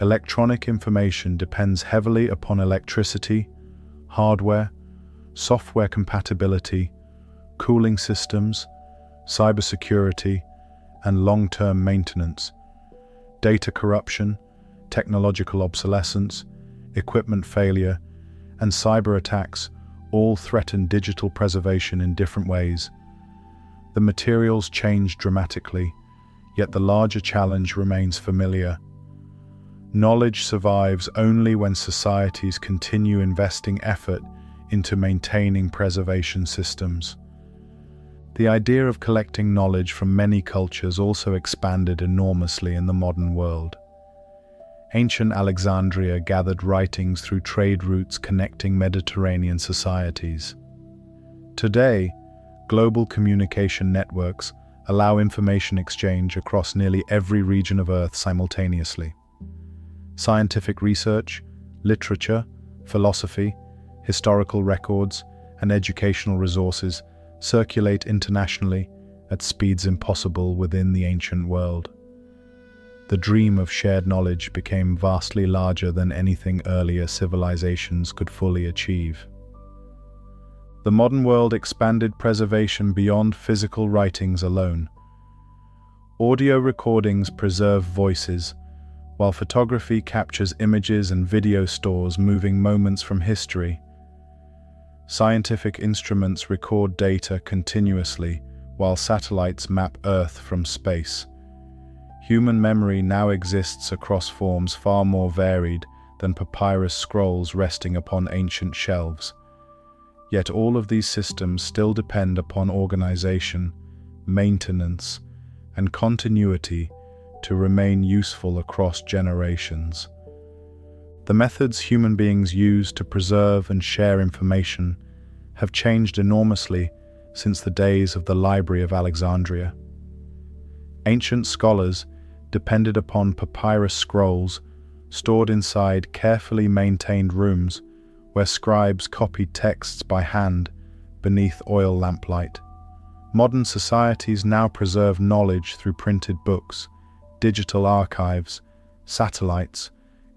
Electronic information depends heavily upon electricity, hardware, software compatibility, cooling systems, cybersecurity, and long-term maintenance. Data corruption, technological obsolescence, equipment failure, and cyber attacks all threaten digital preservation in different ways. The materials change dramatically, yet the larger challenge remains familiar. Knowledge survives only when societies continue investing effort into maintaining preservation systems. The idea of collecting knowledge from many cultures also expanded enormously in the modern world. Ancient Alexandria gathered writings through trade routes connecting Mediterranean societies. Today, global communication networks allow information exchange across nearly every region of Earth simultaneously. Scientific research, literature, philosophy, historical records, and educational resources circulate internationally at speeds impossible within the ancient world. The dream of shared knowledge became vastly larger than anything earlier civilizations could fully achieve. The modern world expanded preservation beyond physical writings alone. Audio recordings preserve voices, while photography captures images and video stores moving moments from history. Scientific instruments record data continuously, while satellites map Earth from space. Human memory now exists across forms far more varied than papyrus scrolls resting upon ancient shelves. Yet all of these systems still depend upon organization, maintenance, and continuity to remain useful across generations. The methods human beings use to preserve and share information have changed enormously since the days of the Library of Alexandria. Ancient scholars depended upon papyrus scrolls stored inside carefully maintained rooms where scribes copied texts by hand beneath oil lamplight. Modern societies now preserve knowledge through printed books, digital archives, satellites,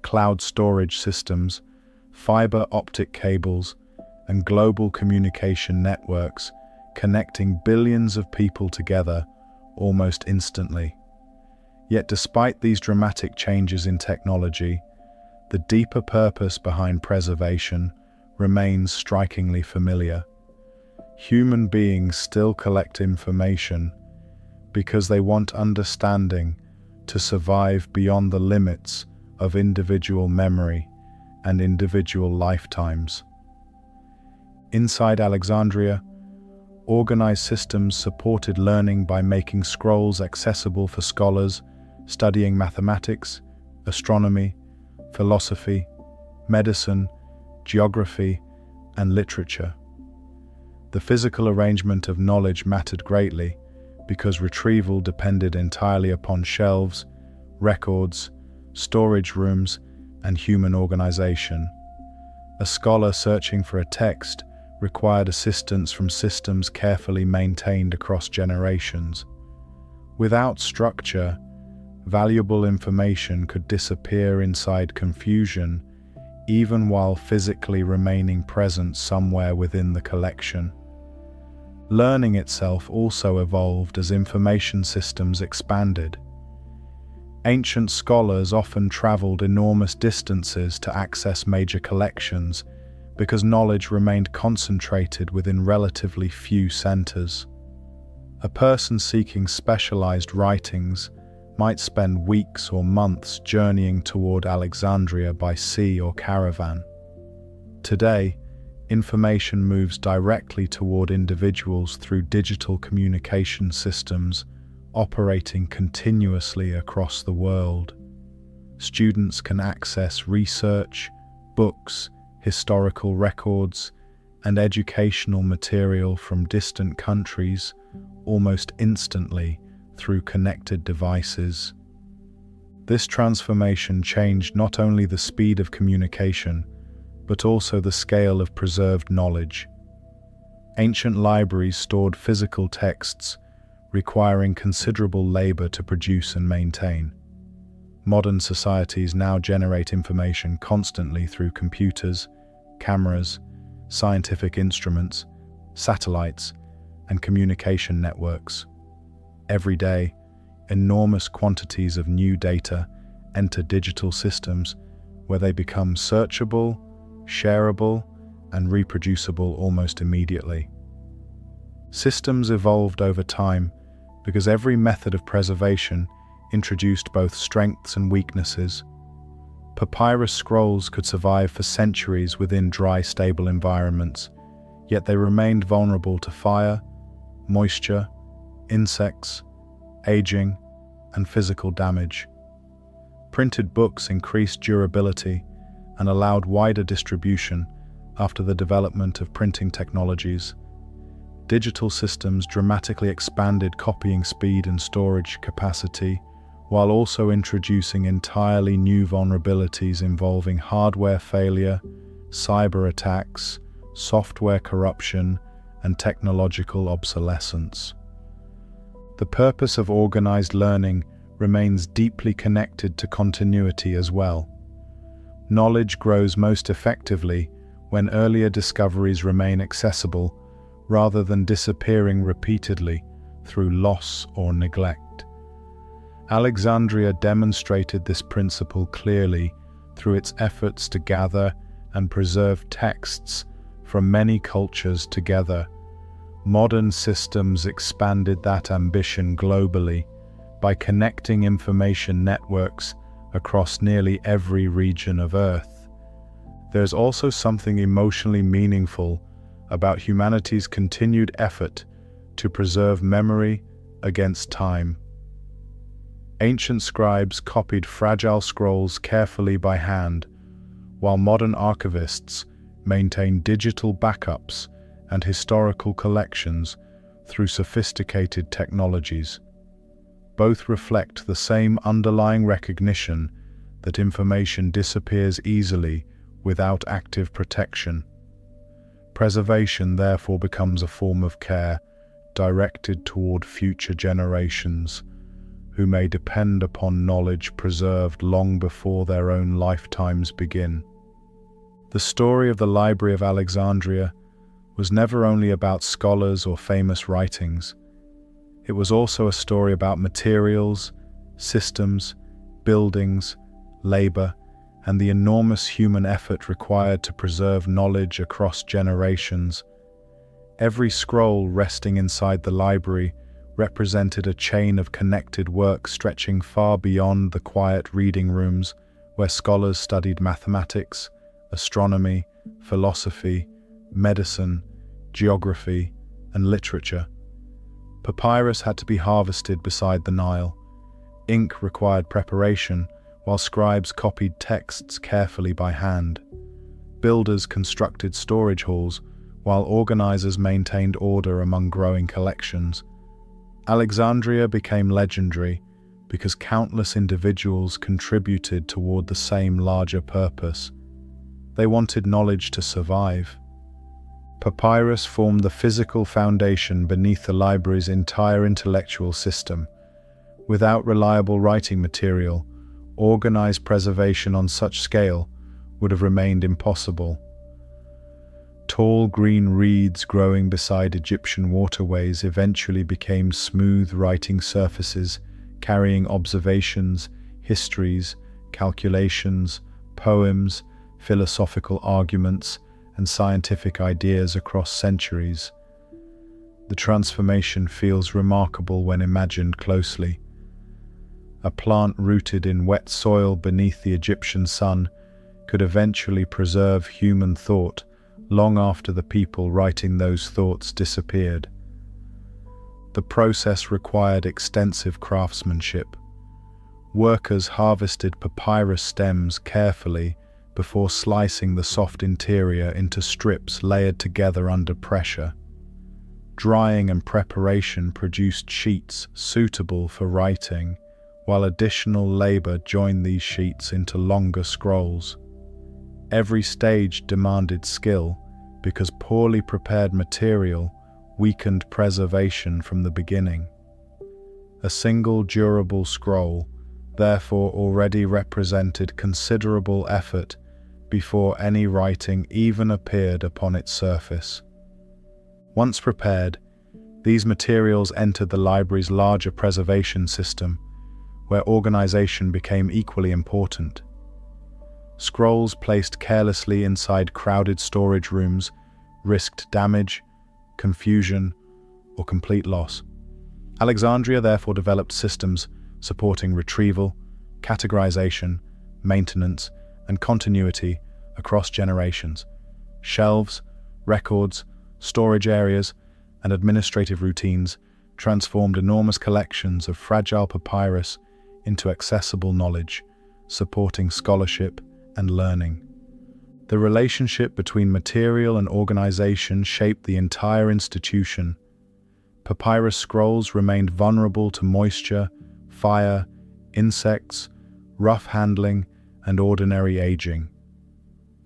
cloud storage systems, fiber optic cables, and global communication networks connecting billions of people together almost instantly. Yet despite these dramatic changes in technology, the deeper purpose behind preservation remains strikingly familiar. Human beings still collect information because they want understanding to survive beyond the limits of individual memory and individual lifetimes. Inside Alexandria, organized systems supported learning by making scrolls accessible for scholars studying mathematics, astronomy, philosophy, medicine, geography, and literature. The physical arrangement of knowledge mattered greatly because retrieval depended entirely upon shelves, records, storage rooms, and human organization. A scholar searching for a text required assistance from systems carefully maintained across generations. Without structure, valuable information could disappear inside confusion, even while physically remaining present somewhere within the collection. Learning itself also evolved as information systems expanded. Ancient scholars often traveled enormous distances to access major collections because knowledge remained concentrated within relatively few centers. A person seeking specialized writings might spend weeks or months journeying toward Alexandria by sea or caravan. Today, information moves directly toward individuals through digital communication systems operating continuously across the world. Students can access research, books, historical records, and educational material from distant countries almost instantly through connected devices. This transformation changed not only the speed of communication, but also the scale of preserved knowledge. Ancient libraries stored physical texts, requiring considerable labor to produce and maintain. Modern societies now generate information constantly through computers, cameras, scientific instruments, satellites, and communication networks. Every day, enormous quantities of new data enter digital systems where they become searchable, shareable, and reproducible almost immediately. Systems evolved over time because every method of preservation introduced both strengths and weaknesses. Papyrus scrolls could survive for centuries within dry, stable environments, yet they remained vulnerable to fire, moisture, insects, aging, and physical damage. Printed books increased durability and allowed wider distribution after the development of printing technologies. Digital systems dramatically expanded copying speed and storage capacity, while also introducing entirely new vulnerabilities involving hardware failure, cyber attacks, software corruption, and technological obsolescence. The purpose of organized learning remains deeply connected to continuity as well. Knowledge grows most effectively when earlier discoveries remain accessible rather than disappearing repeatedly through loss or neglect. Alexandria demonstrated this principle clearly through its efforts to gather and preserve texts from many cultures together. Modern systems expanded that ambition globally by connecting information networks across nearly every region of Earth. There's also something emotionally meaningful about humanity's continued effort to preserve memory against time. Ancient scribes copied fragile scrolls carefully by hand, while modern archivists maintain digital backups and historical collections through sophisticated technologies. Both reflect the same underlying recognition that information disappears easily without active protection. Preservation therefore becomes a form of care directed toward future generations, who may depend upon knowledge preserved long before their own lifetimes begin. The story of the Library of Alexandria was never only about scholars or famous writings. It was also a story about materials, systems, buildings, labor, and the enormous human effort required to preserve knowledge across generations. Every scroll resting inside the library represented a chain of connected work stretching far beyond the quiet reading rooms where scholars studied mathematics, astronomy, philosophy, medicine, geography, and literature. Papyrus had to be harvested beside the Nile. Ink required preparation, while scribes copied texts carefully by hand. Builders constructed storage halls, while organizers maintained order among growing collections. Alexandria became legendary because countless individuals contributed toward the same larger purpose. They wanted knowledge to survive. Papyrus formed the physical foundation beneath the library's entire intellectual system. Without reliable writing material, organized preservation on such scale would have remained impossible. Tall green reeds growing beside Egyptian waterways eventually became smooth writing surfaces, carrying observations, histories, calculations, poems, philosophical arguments, and scientific ideas across centuries. The transformation feels remarkable when imagined closely. A plant rooted in wet soil beneath the Egyptian sun could eventually preserve human thought long after the people writing those thoughts disappeared. The process required extensive craftsmanship. Workers harvested papyrus stems carefully before slicing the soft interior into strips layered together under pressure. Drying and preparation produced sheets suitable for writing, while additional labor joined these sheets into longer scrolls. Every stage demanded skill because poorly prepared material weakened preservation from the beginning. A single durable scroll therefore already represented considerable effort before any writing even appeared upon its surface. Once prepared, These materials entered the library's larger preservation system, where organization became equally important. Scrolls placed carelessly inside crowded storage rooms risked damage, confusion, or complete loss. Alexandria therefore developed systems supporting retrieval, categorization, maintenance, and continuity across generations. Shelves, records, storage areas, and administrative routines transformed enormous collections of fragile papyrus into accessible knowledge, supporting scholarship and learning. The relationship between material and organization shaped the entire institution. Papyrus scrolls remained vulnerable to moisture, fire, insects, rough handling, and ordinary aging.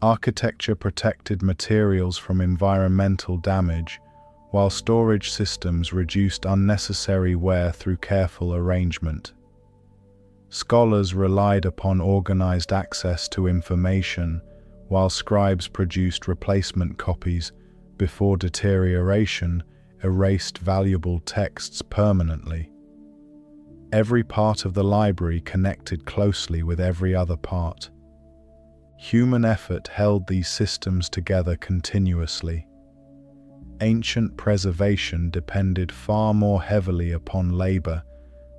Architecture protected materials from environmental damage, while storage systems reduced unnecessary wear through careful arrangement. Scholars relied upon organized access to information, while scribes produced replacement copies before deterioration erased valuable texts permanently. Every part of the library connected closely with every other part. Human effort held these systems together continuously. Ancient preservation depended far more heavily upon labor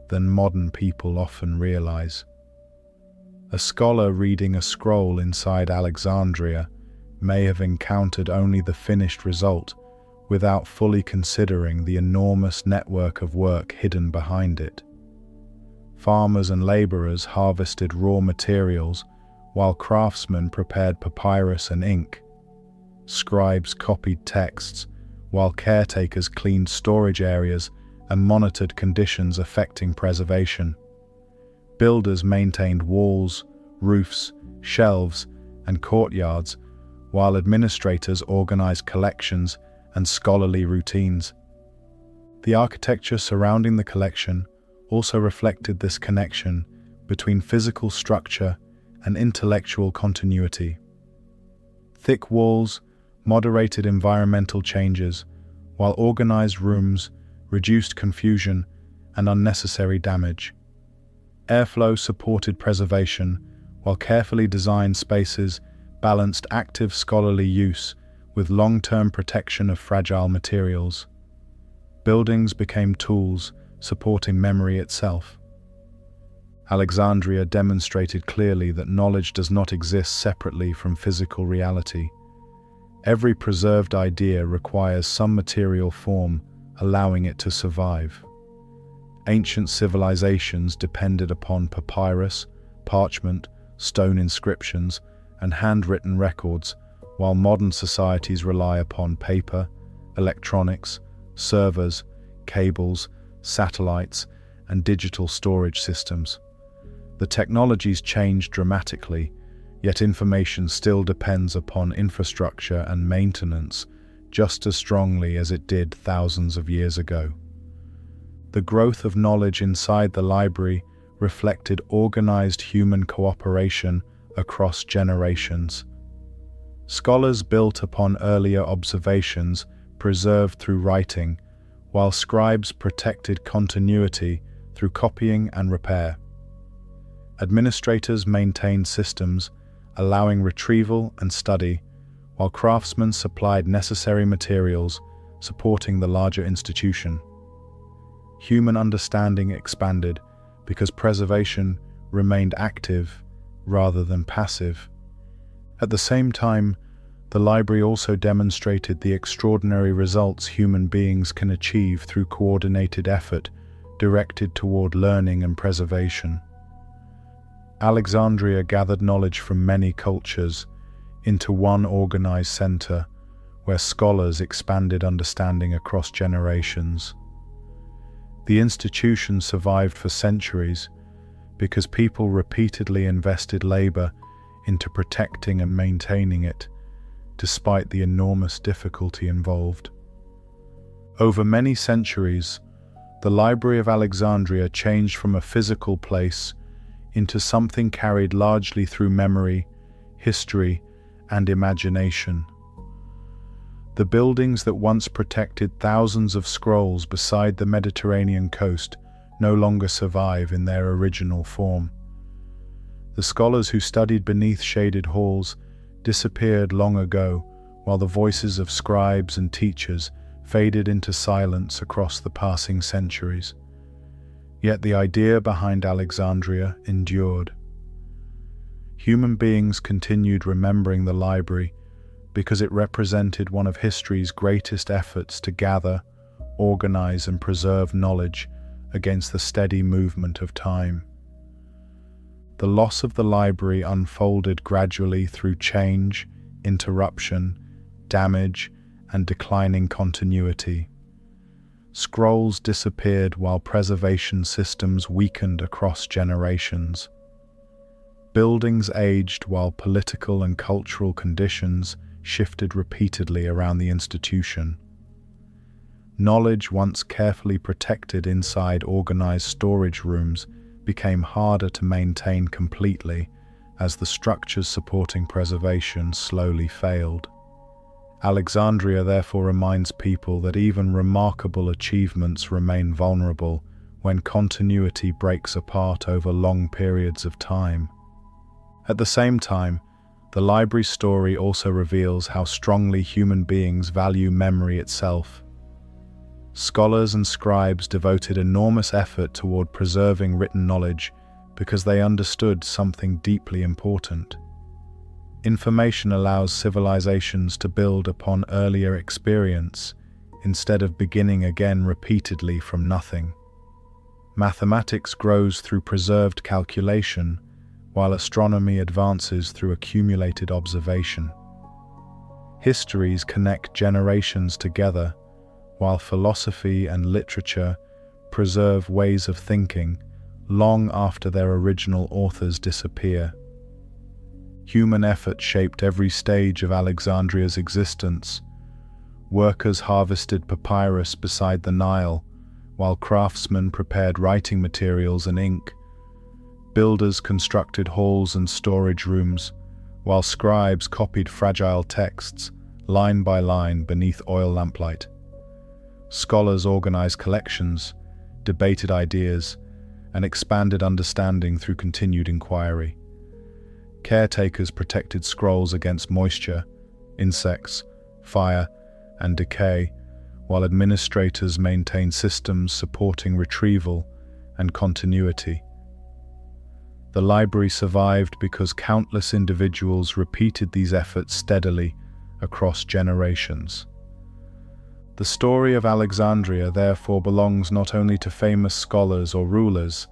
than modern people often realize. A scholar reading a scroll inside Alexandria may have encountered only the finished result without fully considering the enormous network of work hidden behind it. Farmers and laborers harvested raw materials, while craftsmen prepared papyrus and ink. Scribes copied texts, while caretakers cleaned storage areas and monitored conditions affecting preservation. Builders maintained walls, roofs, shelves, and courtyards, while administrators organized collections and scholarly routines. The architecture surrounding the collection also reflected this connection between physical structure and intellectual continuity. Thick walls moderated environmental changes, while organized rooms reduced confusion and unnecessary damage. Airflow supported preservation, while carefully designed spaces balanced active scholarly use with long-term protection of fragile materials. Buildings became tools supporting memory itself. Alexandria demonstrated clearly that knowledge does not exist separately from physical reality. Every preserved idea requires some material form, allowing it to survive. Ancient civilizations depended upon papyrus, parchment, stone inscriptions, and handwritten records, while modern societies rely upon paper, electronics, servers, cables, satellites, and digital storage systems. The technologies changed dramatically, yet information still depends upon infrastructure and maintenance just as strongly as it did thousands of years ago. The growth of knowledge inside the library reflected organized human cooperation across generations. Scholars built upon earlier observations preserved through writing, while scribes protected continuity through copying and repair. Administrators maintained systems allowing retrieval and study, while craftsmen supplied necessary materials supporting the larger institution. Human understanding expanded because preservation remained active rather than passive. At the same time, the library also demonstrated the extraordinary results human beings can achieve through coordinated effort directed toward learning and preservation. Alexandria gathered knowledge from many cultures into one organized center where scholars expanded understanding across generations. The institution survived for centuries because people repeatedly invested labor into protecting and maintaining it, despite the enormous difficulty involved. Over many centuries, the Library of Alexandria changed from a physical place into something carried largely through memory, history, and imagination. The buildings that once protected thousands of scrolls beside the Mediterranean coast no longer survive in their original form. The scholars who studied beneath shaded halls disappeared long ago, while the voices of scribes and teachers faded into silence across the passing centuries. Yet the idea behind Alexandria endured. Human beings continued remembering the library because it represented one of history's greatest efforts to gather, organize, and preserve knowledge against the steady movement of time. The loss of the library unfolded gradually through change, interruption, damage, and declining continuity. Scrolls disappeared while preservation systems weakened across generations. Buildings aged while political and cultural conditions shifted repeatedly around the institution. Knowledge once carefully protected inside organized storage rooms became harder to maintain completely as the structures supporting preservation slowly failed. Alexandria therefore reminds people that even remarkable achievements remain vulnerable when continuity breaks apart over long periods of time. At the same time, the library story also reveals how strongly human beings value memory itself. Scholars and scribes devoted enormous effort toward preserving written knowledge because they understood something deeply important. Information allows civilizations to build upon earlier experience instead of beginning again repeatedly from nothing. Mathematics grows through preserved calculation, while astronomy advances through accumulated observation. Histories connect generations together, while philosophy and literature preserve ways of thinking long after their original authors disappear. Human effort shaped every stage of Alexandria's existence. Workers harvested papyrus beside the Nile, while craftsmen prepared writing materials and ink. Builders constructed halls and storage rooms, while scribes copied fragile texts, line by line beneath oil lamplight. Scholars organized collections, debated ideas, and expanded understanding through continued inquiry. Caretakers protected scrolls against moisture, insects, fire, and decay, while administrators maintained systems supporting retrieval and continuity. The library survived because countless individuals repeated these efforts steadily across generations. The story of Alexandria therefore belongs not only to famous scholars or rulers,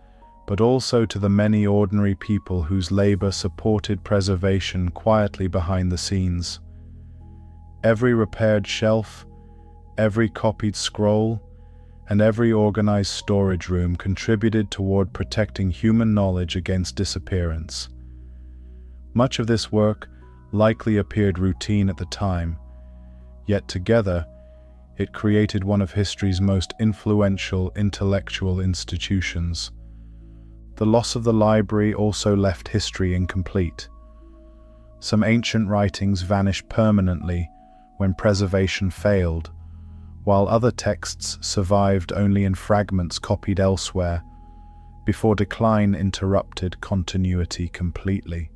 but also to the many ordinary people whose labor supported preservation quietly behind the scenes. Every repaired shelf, every copied scroll, and every organized storage room contributed toward protecting human knowledge against disappearance. Much of this work likely appeared routine at the time, yet together it created one of history's most influential intellectual institutions. The loss of the library also left history incomplete. Some ancient writings vanished permanently when preservation failed, while other texts survived only in fragments copied elsewhere, before decline interrupted continuity completely.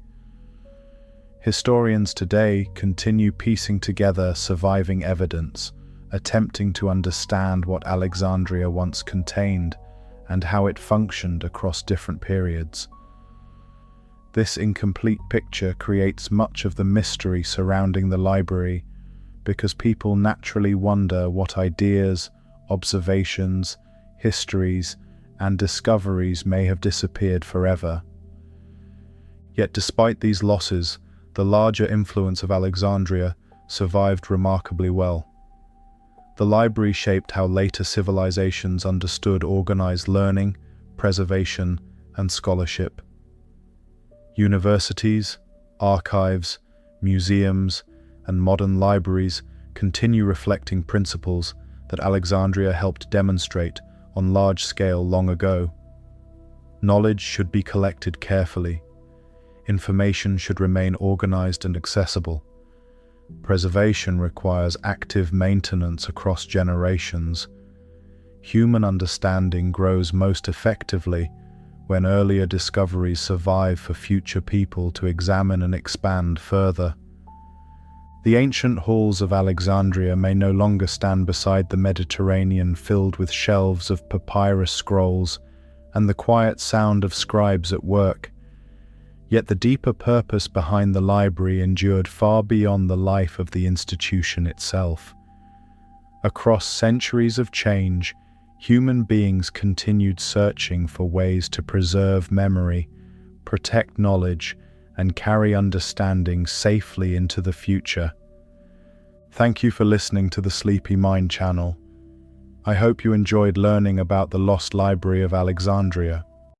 Historians today continue piecing together surviving evidence, attempting to understand what Alexandria once contained and how it functioned across different periods. This incomplete picture creates much of the mystery surrounding the library, because people naturally wonder what ideas, observations, histories, and discoveries may have disappeared forever. Yet despite these losses, the larger influence of Alexandria survived remarkably well. The library shaped how later civilizations understood organized learning, preservation, and scholarship. Universities, archives, museums, and modern libraries continue reflecting principles that Alexandria helped demonstrate on large scale long ago. Knowledge should be collected carefully. Information should remain organized and accessible, Preservation requires active maintenance across generations. Human understanding grows most effectively when earlier discoveries survive for future people to examine and expand further. The ancient halls of Alexandria may no longer stand beside the Mediterranean, filled with shelves of papyrus scrolls and the quiet sound of scribes at work. Yet the deeper purpose behind the library endured far beyond the life of the institution itself. Across centuries of change, human beings continued searching for ways to preserve memory, protect knowledge, and carry understanding safely into the future. Thank you for listening to the Sleepy Mind channel. I hope you enjoyed learning about the lost library of Alexandria.